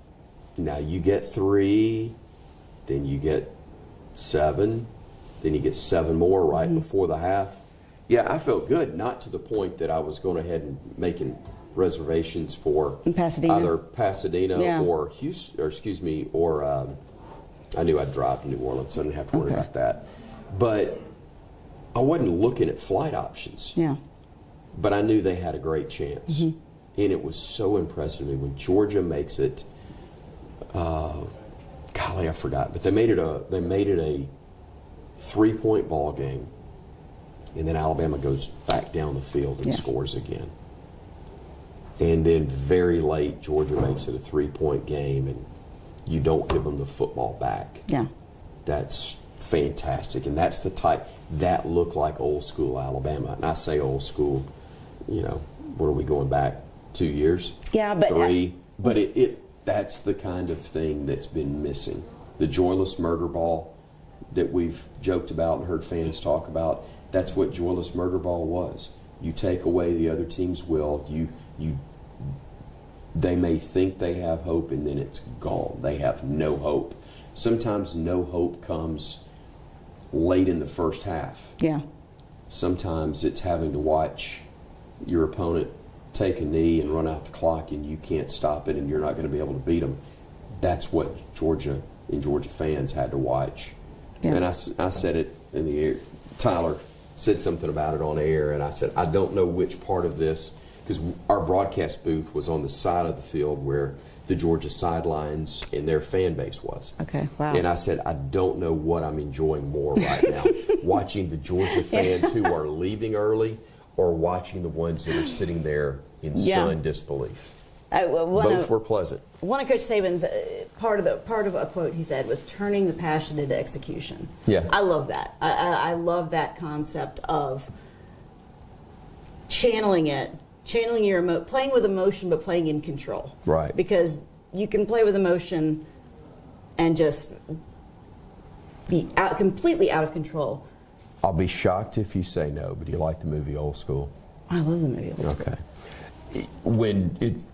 Now you get 3, then you get 7, then you get 7 more right before the half. Yeah, I felt good, not to the point that I was going ahead and making reservations for either Pasadena or Houston, or I knew I'd drive to New Orleans, so I didn't have to worry about that. But I wasn't looking at flight options. Yeah. But I knew they had a great chance. And it was so impressive to me when Georgia makes it. Golly, I forgot, but they made it a 3-point ball game, and then Alabama goes back down the field and scores again. And then very late, Georgia makes it a 3-point game, and you don't give them the football back. Yeah, that's fantastic, and that's the type that looked like old school Alabama. And I say old school, you know, where are we going back? 2 years? Yeah, but 3. But that's the kind of thing that's been missing. The joyless murder ball that we've joked about and heard fans talk about, that's what joyless murder ball was. You take away the other team's will, they may think they have hope, and then it's gone. They have no hope. Sometimes no hope comes late in the first half. Yeah. Sometimes it's having to watch your opponent take a knee and run out the clock, and you can't stop it, and you're not going to be able to beat them. That's what Georgia and Georgia fans had to watch. Yeah. And I said it in the air. Tyler said something about it on air, and I said, I don't know which part of this, because our broadcast booth was on the side of the field where the Georgia sidelines and their fan base was. Okay, wow. And I said, I don't know what I'm enjoying more right now, watching the Georgia fans who are leaving early or watching the ones that are sitting there in stunned disbelief. Both were pleasant. One of Coach Saban's part of a quote he said was turning the passion into execution. Yeah, I love that. I love that concept of channeling your playing with emotion, but playing in control. Right. Because you can play with emotion and just be completely out of control. I'll be shocked if you say no, but do you like the movie Old School? I love the movie Old School. Okay. When it's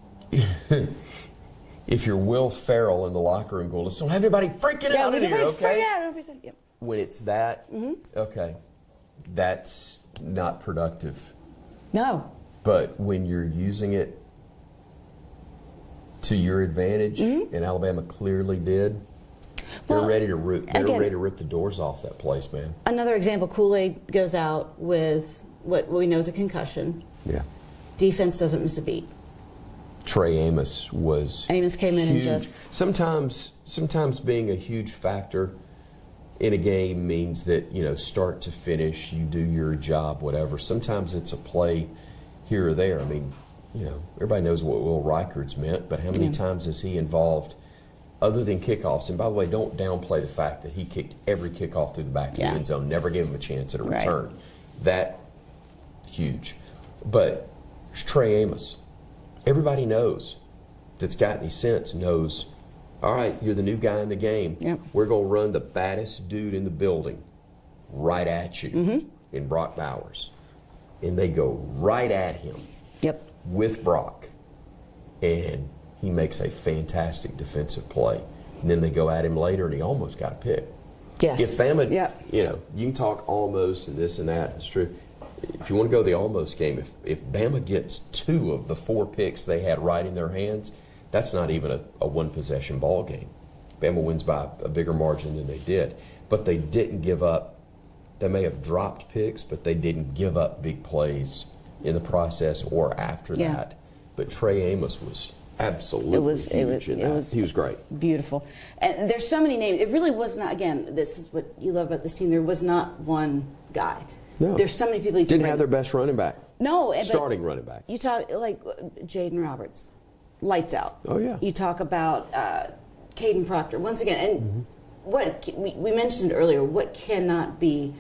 if you're Will Ferrell in the locker room going, let's don't have anybody freaking out in here, okay? Yep. When it's that, okay, that's not productive. No. But when you're using it to your advantage, and Alabama clearly did, they're ready to rip. They're ready to rip the doors off that place, man. Another example: Kool-Aid goes out with what we know is a concussion. Yeah. Defense doesn't miss a beat. Trey Amos came in huge. and just Sometimes being a huge factor in a game means that, start to finish, you do your job, whatever. Sometimes it's a play here or there. I mean, everybody knows what Will Reichard's meant, but how many times is he involved other than kickoffs? And by the way, don't downplay the fact that he kicked every kickoff through the back of the end zone, never gave him a chance at a return. That, huge. But Trey Amos, everybody knows that's got any sense knows, all right, you're the new guy in the game. Yep. We're going to run the baddest dude in the building right at you in Brock Bowers. And they go right at him with Brock. And he makes a fantastic defensive play. And then they go at him later, and he almost got a pick. Yes. If Bama, you can talk almost and this and that. It's true. If you want to go the almost game, if Bama gets 2 of the 4 picks they had right in their hands, that's not even a one-possession ball game. Bama wins by a bigger margin than they did. But they didn't give up. They may have dropped picks, but they didn't give up big plays in the process or after that. But Trey Amos was absolutely huge in that. He was great. Beautiful. And there's so many names. It really was not, again, this is what you love about this team. There was not one guy. No. There's so many people. Didn't have their best running back. No. Starting running back. You talk like Jaden Roberts, lights out. Oh, yeah. You talk about Caden Proctor. Once again, and what we mentioned earlier, what cannot be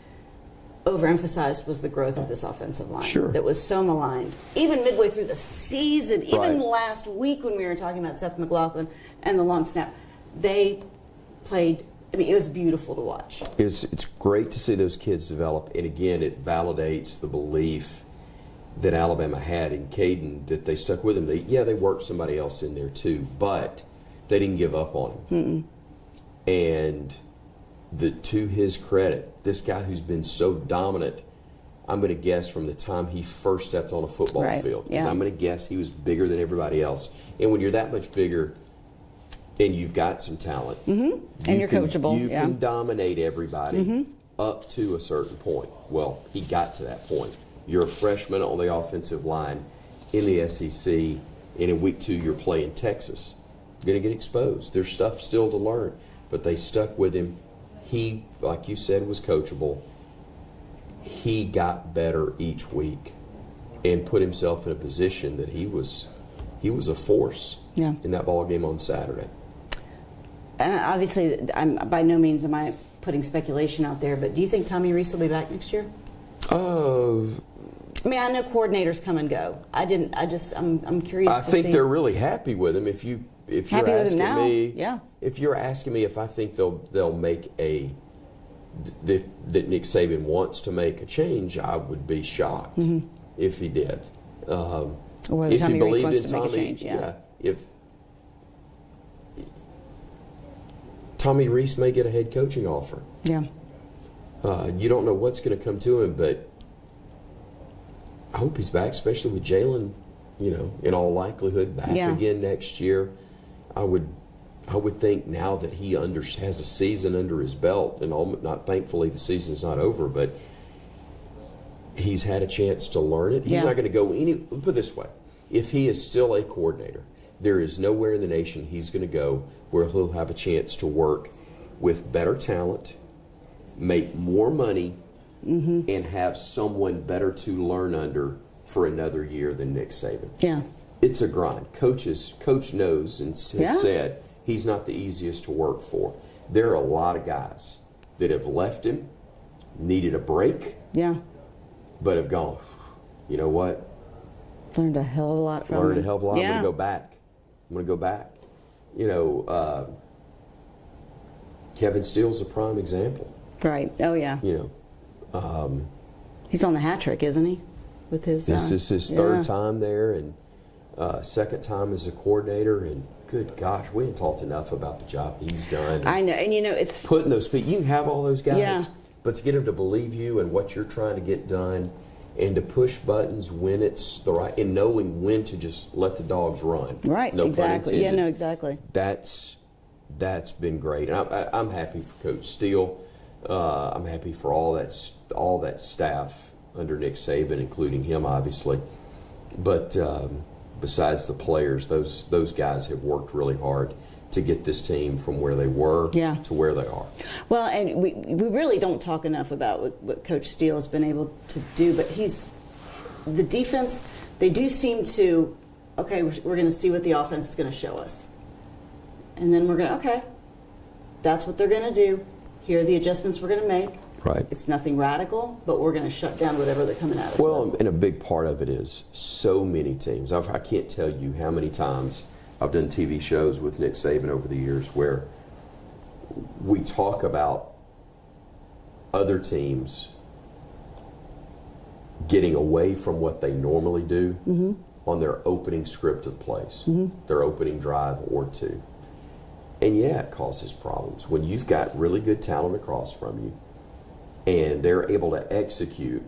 overemphasized was the growth of this offensive line. Sure. That was so maligned. Even midway through the season, even last week when we were talking about Seth McLaughlin and the long snap, they played. I mean, it was beautiful to watch. It's great to see those kids develop. And again, it validates the belief that Alabama had in Caden, that they stuck with him. They worked somebody else in there too, but they didn't give up on him. And to his credit, this guy who's been so dominant, I'm going to guess from the time he first stepped on a football field, because I'm going to guess he was bigger than everybody else. And when you're that much bigger and you've got some talent, and you're coachable, you can dominate everybody up to a certain point. Well, he got to that point. You're a freshman on the offensive line in the SEC, and in week 2 you're playing Texas. You're going to get exposed. There's stuff still to learn, but they stuck with him. He, like you said, was coachable. He got better each week and put himself in a position that he was a force in that ball game on Saturday. And obviously, by no means am I putting speculation out there, but do you think Tommy Rees will be back next year? I mean, I know coordinators come and go. I'm curious. I think they're really happy with him. If you're asking me, if you're asking me if I think they'll make that Nick Saban wants to make a change, I would be shocked if he did. If you believed in Tommy, if Tommy Rees may get a head coaching offer. You don't know what's going to come to him, but I hope he's back, especially with Jalen, in all likelihood, back again next year. I would think now that he has a season under his belt, and not thankfully the season's not over, but he's had a chance to learn it. He's not going to go put it this way. If he is still a coordinator, there is nowhere in the nation he's going to go where he'll have a chance to work with better talent, make more money, and have someone better to learn under for another year than Nick Saban. it's a grind. Coach knows and has said he's not the easiest to work for. There are a lot of guys that have left him, needed a break, but have gone, you know what? Learned a hell of a lot from him. Learned a hell of a lot. I'm going to go back. You know, Kevin Steele's a prime example. Right. Oh, yeah. You know. He's on the hat trick, isn't he? With his. This is his third time there, and second time as a coordinator. And good gosh, we ain't talked enough about the job he's done. I know, and you know, it's putting those people. You can have all those guys, but to get them to believe you and what you're trying to get done, and to push buttons when it's the right, and knowing when to just let the dogs run. Right. No exactly. Yeah. No. Exactly. That's been great, and I'm happy for Coach Steele. I'm happy for all that staff under Nick Saban, including him, obviously. But besides the players, those guys have worked really hard to get this team from where they were to where they are. Well, and we really don't talk enough about what Coach Steele has been able to do, but the defense, they do seem to, okay, we're going to see what the offense is going to show us. And then we're going to, okay, that's what they're going to do. Here are the adjustments we're going to make. Right. It's nothing radical, but we're going to shut down whatever they're coming at us with. Well, and a big part of it is so many teams. I can't tell you how many times I've done TV shows with Nick Saban over the years where we talk about other teams getting away from what they normally do on their opening script of plays, their opening drive or two. And yeah, it causes problems. When you've got really good talent across from you and they're able to execute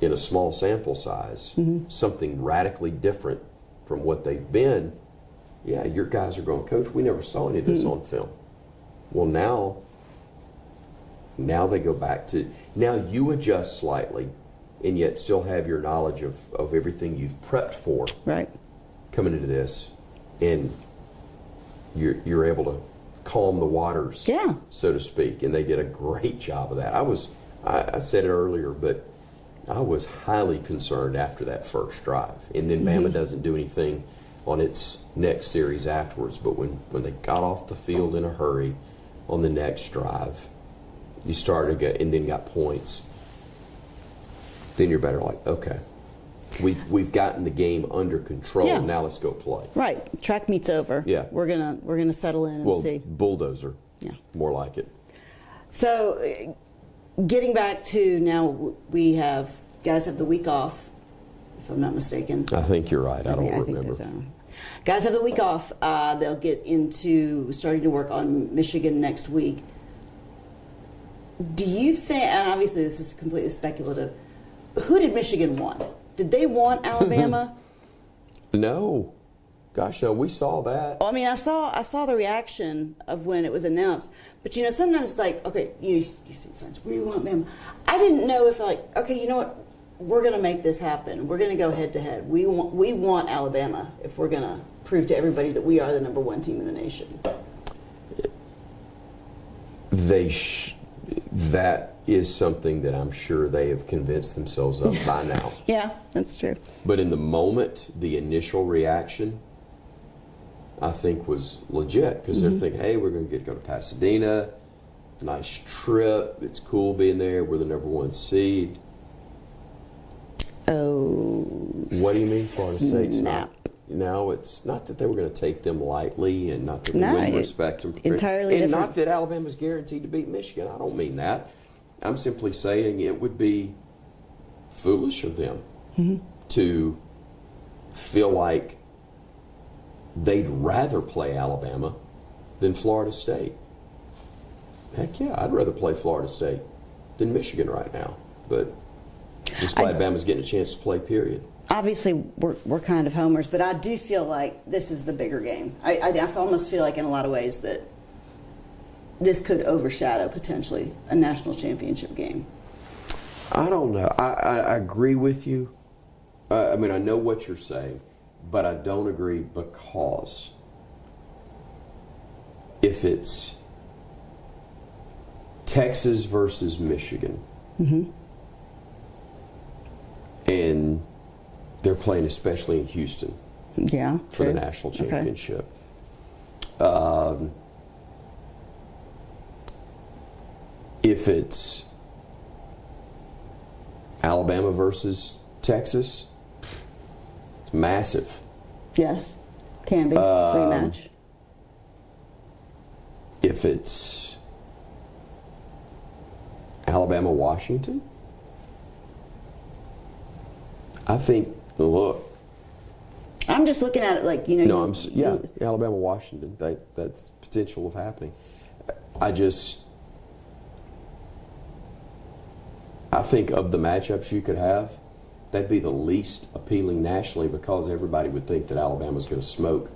in a small sample size something radically different from what they've been, yeah, your guys are going, Coach, we never saw any of this on film. Well, now they go back to, now you adjust slightly and yet still have your knowledge of everything you've prepped for coming into this, and you're able to calm the waters, so to speak, and they did a great job of that. I said it earlier, but I was highly concerned after that first drive, and then Bama doesn't do anything on its next series afterwards. But when they got off the field in a hurry on the next drive, you started to get, and then got points, then you're better like, okay, we've gotten the game under control. Now let's go play. Right, track meet's over. Yeah, we're gonna settle in and see. Bulldozer. Yeah, more like it. So, getting back to now, guys have the week off, if I'm not mistaken. I think you're right. I don't remember. Guys have the week off. They'll get into starting to work on Michigan next week. Do you think, and obviously this is completely speculative, who did Michigan want? Did they want Alabama? No. Gosh, no, we saw that. Well, I mean, I saw the reaction of when it was announced. But, you know, sometimes it's like, okay, you see signs, we want Bama. I didn't know if, like, okay, you know what? We're going to make this happen. We're going to go head-to-head. We want Alabama if we're going to prove to everybody that we are the number one team in the nation. That is something that I'm sure they have convinced themselves of by now. Yeah, that's true. But in the moment, the initial reaction, I think, was legit, because they're thinking, hey, we're going to go to Pasadena, nice trip, it's cool being there, we're the number one seed. Oh, what do you mean Florida State's not? No, it's not that they were going to take them lightly, and not that we wouldn't respect them. Entirely and different. Not that Alabama's guaranteed to beat Michigan. I don't mean that. I'm simply saying it would be foolish of them to feel like they'd rather play Alabama than Florida State. Heck yeah, I'd rather play Florida State than Michigan right now. But just glad Bama's getting a chance to play, period. Obviously, we're kind of homers, but I do feel like this is the bigger game. I almost feel like in a lot of ways that this could overshadow potentially a national championship game. I don't know. I agree with you. I mean, I know what you're saying, but I don't agree, because if it's Texas versus Michigan, and they're playing especially in Houston. Yeah. For true. the national championship. If it's Alabama versus Texas, it's massive. Yes, can be rematch. If it's Alabama Washington, I think. Look, I'm just looking at it like Alabama Washington. That's potential of happening. I think of the matchups you could have, that'd be the least appealing nationally because everybody would think that Alabama's going to smoke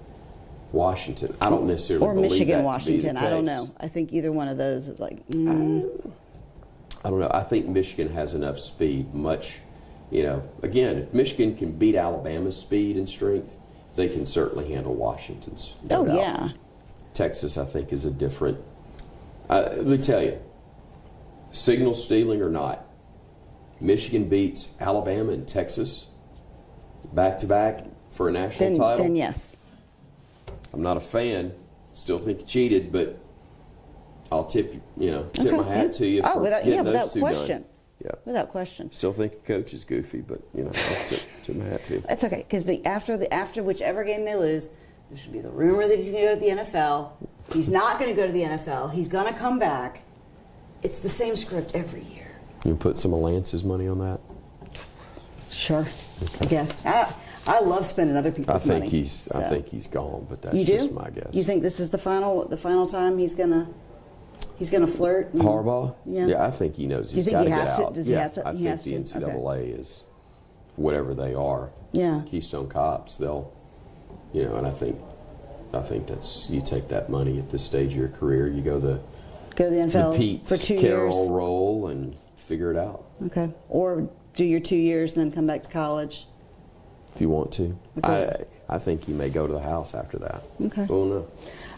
Washington. I don't necessarily believe Michigan, that Washington. To be the case. I don't know. I think either one of those is like. I don't know. I think Michigan has enough speed. Again, if Michigan can beat Alabama's speed and strength, they can certainly handle Washington's. No doubt. Yeah. Texas, I think, is a different. Let me tell you, signal stealing or not, Michigan beats Alabama and Texas back to back for a national title. Then yes. I'm not a fan. Still think you cheated, but I'll tip my hat to you for getting those two question. done. Yeah. Without question. Still think the coach is goofy, but I'll tip my hat to you. That's okay, because after whichever game they lose, there should be the rumor that he's going to go to the NFL. He's not going to go to the NFL. He's going to come back. It's the same script every year. You put some of Lance's money on that? Sure. Okay. I guess. I love spending other people's money. I think he's gone, but that's just my guess. You think this is the final time he's gonna flirt? Harbaugh? Yeah. I think he knows he's got to get out. Does he have to? I think the NCAA is whatever they are. Yeah. Keystone Cops. They'll, and I think that's you take that money at this stage of your career. You go the NFL Pete for 2 Carroll years. role and figure it out. Okay. Or do your 2 years and then come back to college. If you want to. Okay. I think he may go to the house after that. Okay. Oh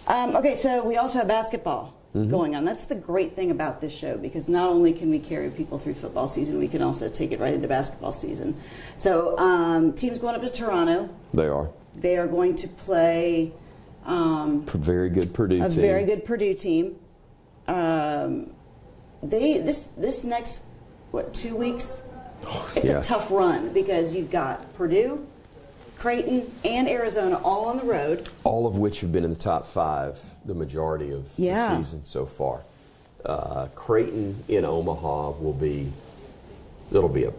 no. Okay, so we also have basketball going on. That's the great thing about this show, because not only can we carry people through football season, we can also take it right into basketball season. So teams going up to Toronto. They are. They are going to play very good Purdue team. A very good Purdue team. This next 2 weeks, it's a tough run because you've got Purdue, Creighton, and Arizona all on the road. All of which have been in the top 5 the majority of the season so far. Creighton in Omaha it'll be a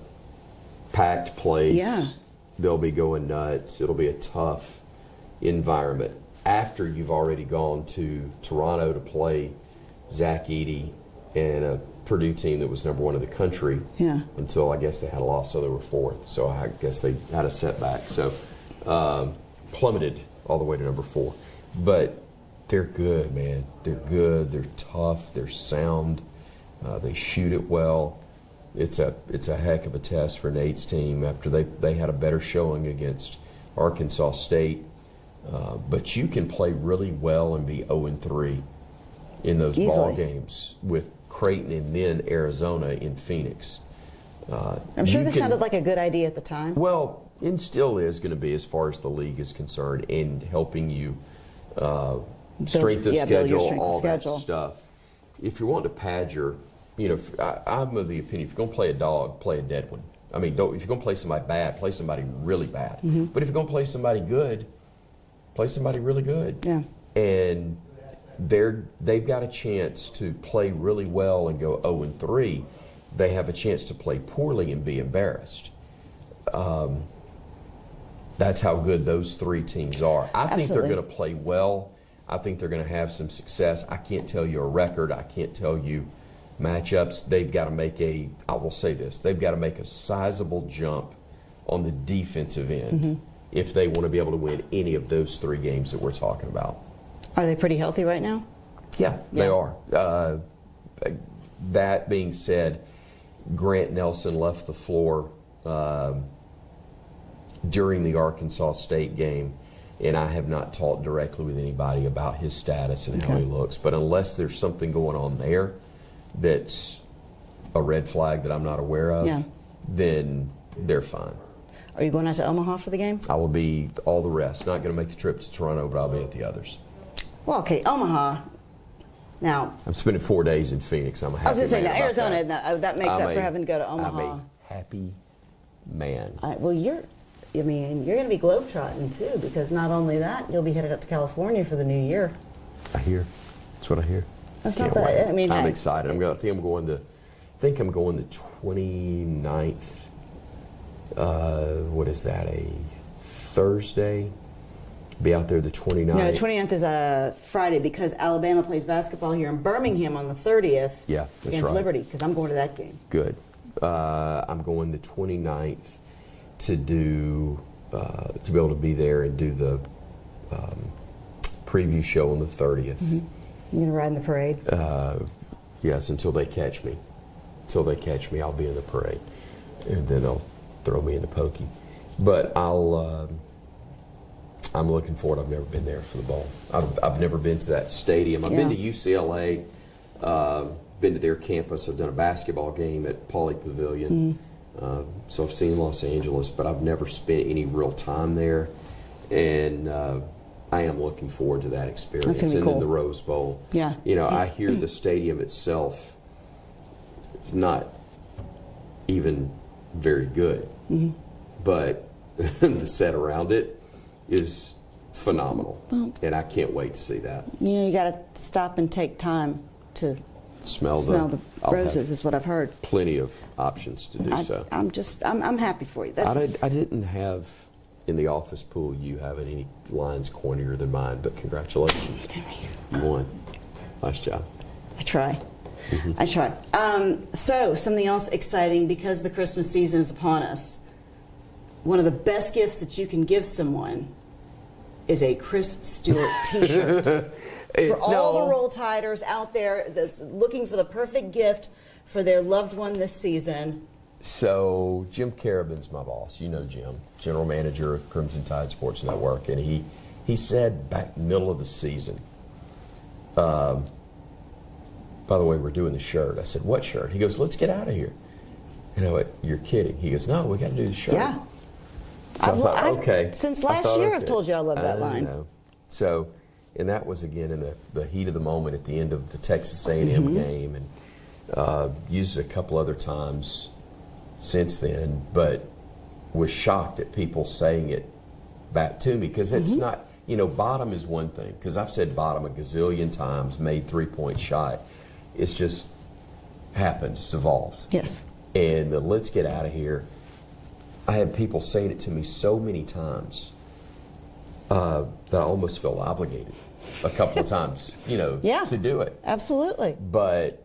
packed place. Yeah. They'll be going nuts. It'll be a tough environment. After you've already gone to Toronto to play Zach Edey and a Purdue team that was number 1 in the country until I guess they had a loss, so they were 4th. So I guess they had a setback. So plummeted all the way to number 4. But they're good, man. They're good. They're tough. They're sound. They shoot it well. It's a heck of a test for Nate's team after they had a better showing against Arkansas State. But you can play really well and be 0-3 in those ball games with Creighton and then Arizona in Phoenix. I'm sure this sounded like a good idea at the time. Well, it still is going to be as far as the league is concerned in helping you strength of schedule, all that stuff. If you want to pad your, I'm of the opinion, if you're going to play a dog, play a dead one. I mean, if you're going to play somebody bad, play somebody really bad. But if you're going to play somebody good, play somebody really good. Yeah. And they've got a chance to play really well and go 0-3. They have a chance to play poorly and be embarrassed. That's how good those 3 teams are. I think they're going to play well. I think they're going to have some success. I can't tell you a record. I can't tell you matchups. They've got to make I will say this, they've got to make a sizable jump on the defensive end if they want to be able to win any of those 3 games that we're talking about. Are they pretty healthy right now? Yeah. They are. That being said, Grant Nelson left the floor during the Arkansas State game, and I have not talked directly with anybody about his status and how he looks. But unless there's something going on there that's a red flag that I'm not aware of, then they're fine. Are you going out to Omaha for the game? I will be all the rest. Not going to make the trip to Toronto, but I'll be at the others. Well, okay, Omaha. Now, I'm spending 4 days in Phoenix. I'm a happy I was going to say, man now about Arizona, that makes up for having to go to Omaha. I'm a happy man. Well, you're going to be globetrotting too, because not only that, you'll be headed up to California for the new year. I hear. That's what I hear. That's not bad. I mean, I'm excited. I think I'm going the 29th. What is that? A Thursday? Be out there the 29th. No, the 29th is a Friday because Alabama plays basketball here in Birmingham on the 30th. Yeah, that's against right. Liberty, because I'm going to that game. Good. I'm going the 29th to do to be able to be there and do the preview show on the 30th. Mm-hmm. You gonna ride in the parade? Yes, until they catch me. Until they catch me, I'll be in the parade, and then they'll throw me in the pokey. But I'm looking forward. I've never been there for the ball. I've never been to that stadium. I've been to UCLA, been to their campus. I've done a basketball game at Pauley Pavilion. So I've seen Los Angeles, but I've never spent any real time there. And I am looking forward to that experience. That's gonna be and cool. then the Rose Bowl. Yeah. You know, I hear the stadium itself is not even very good, but the set around it is phenomenal, and I can't wait to see that. You know, you got to stop and take time to Smell the I'll roses, have is what I've heard. Plenty of options to do so. I'm happy for you. I didn't have in the office pool you having any lines cornier than mine, but congratulations. You won. Nice job. I try. I try. So, something else exciting, because the Christmas season is upon us. One of the best gifts that you can give someone is a Chris Stewart t-shirt. For all the Roll Tiders out there that's looking for the perfect gift for their loved one this season. So Jim Carabin's my boss. You know Jim, general manager of Crimson Tide Sports Network, and he said back middle of the season, by the way, we're doing the shirt. I said, what shirt? He goes, let's get out of here. And I went, you're kidding. He goes, no, we got to do the shirt. Yeah. So I thought, okay. Since last year, I've told you I love that line. Know. So, and that was again in the heat of the moment at the end of the Texas A&M game, and used it a couple other times since then, but was shocked at people saying it back to me, because it's not, you know, bottom is one thing, because I've said bottom a gazillion times, made 3-point shot. It's just happened, it's evolved. Yes. And the let's get out of here. I had people saying it to me so many times that I almost felt obligated a couple of times, you know, to do it. Absolutely. But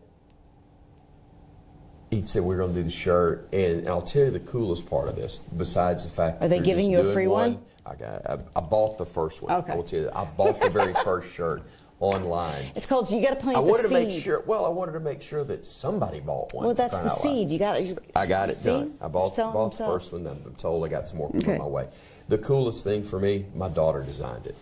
he said, we're going to do the shirt. And I'll tell you the coolest part of this, besides the fact that Are they giving you a free one? I bought the first one. Okay. I will tell you, I bought the very first shirt online. It's called, you got to plant the seed. I wanted to make sure that somebody bought one. Well, that's the seed. You got it. I got it done. I bought the first one. I'm told I got some more coming my way. The coolest thing for me, my daughter designed it.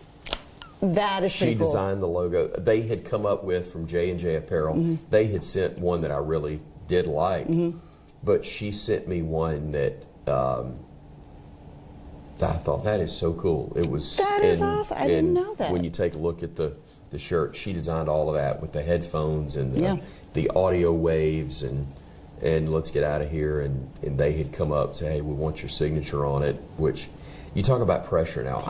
That is pretty cool. She designed the logo. They had come up with, from J&J Apparel, they had sent one that I really did like, but she sent me one that I thought, that is so cool. It was that is awesome. I didn't know that. When you take a look at the shirt, she designed all of that with the headphones and the audio waves and let's get out of here. And they had come up and say, hey, we want your signature on it, which you talk about pressure now.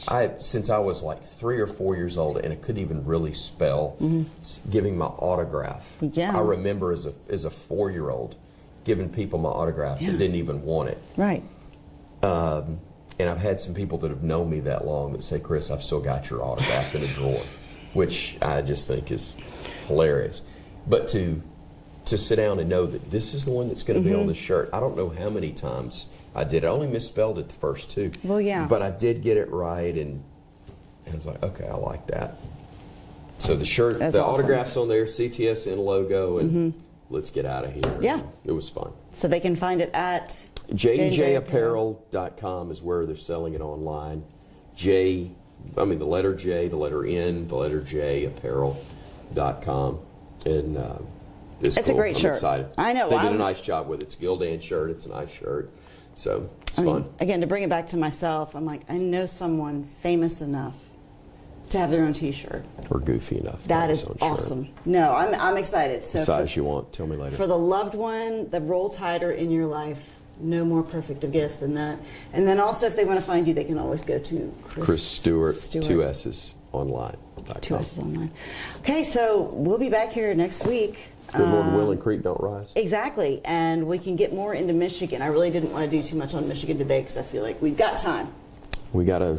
I since I was like 3 or 4 years old and I couldn't even really spell, giving my autograph. Yeah. I remember as a 4-year-old giving people my autograph that didn't even want it. Right. And I've had some people that have known me that long that say, Chris, I've still got your autograph in a drawer, which I just think is hilarious. But to sit down and know that this is the one that's going to be on the shirt, I don't know how many times I did. I only misspelled it the first 2. Well, yeah. But I did get it right, and I was like, okay, I like that. So the shirt, That's the awesome. autograph's on there, CTSN logo, and let's get out of here. Yeah. It was fun. So they can find it at JJapparel.com is where they're selling it online. The letter J, the letter N, the letter J, apparel.com. And It's It's cool. a great I'm shirt. excited. I know. They did a nice job with it. It's a Gildan shirt. It's a nice shirt. So it's fun. Again, to bring it back to myself, I'm like, I know someone famous enough to have their own T-shirt. Or goofy enough. That is awesome. No, I'm excited. So size you want. Tell me later. For the loved one, the roll tighter in your life, no more perfect a gift than that. And then also, if they want to find you, they can always go to Chris Stewart, 2 S's online. 2 S's online. Okay, so we'll be back here next week. Good Lord willing, creek don't rise. Exactly, and we can get more into Michigan. I really didn't want to do too much on Michigan today because I feel like we've got time. We gotta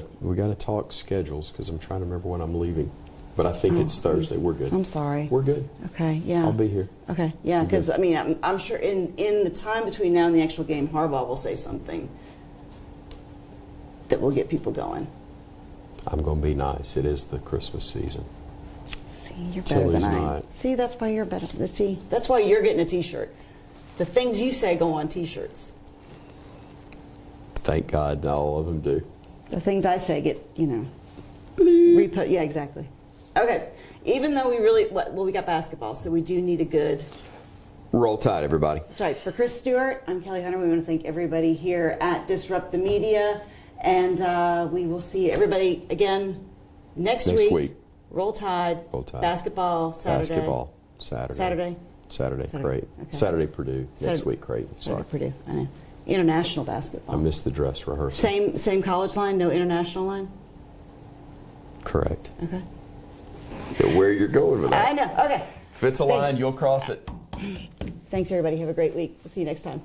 talk schedules because I'm trying to remember when I'm leaving, but I think it's Thursday. We're good. I'm sorry. We're good. Okay, yeah. I'll be here. Okay, yeah, because I mean, I'm sure in the time between now and the actual game, Harbaugh will say something that will get people going. I'm going to be nice. It is the Christmas season. See, you're better than I am. See, that's why you're better. See, that's why you're getting a T-shirt. The things you say go on T-shirts. Thank God, all of them do. The things I say get, repost. Yeah, exactly. Okay. Even though we got basketball, so we do need a good. Roll Tide, everybody. That's right. For Chris Stewart, I'm Kelly Hunter. We want to thank everybody here at Disrupt the Media, and we will see everybody again next week. Roll Tide. Roll Tide. Basketball Saturday. Basketball Saturday. Great. Okay. Saturday Purdue. Next week Creighton. Sorry. Purdue. I know. International basketball. I missed the dress rehearsal. Same college line, no international line? Correct. Okay. Where you're going with that. I know. Okay. If it's a line, you'll cross it. Thanks, everybody. Have a great week. We'll see you next time.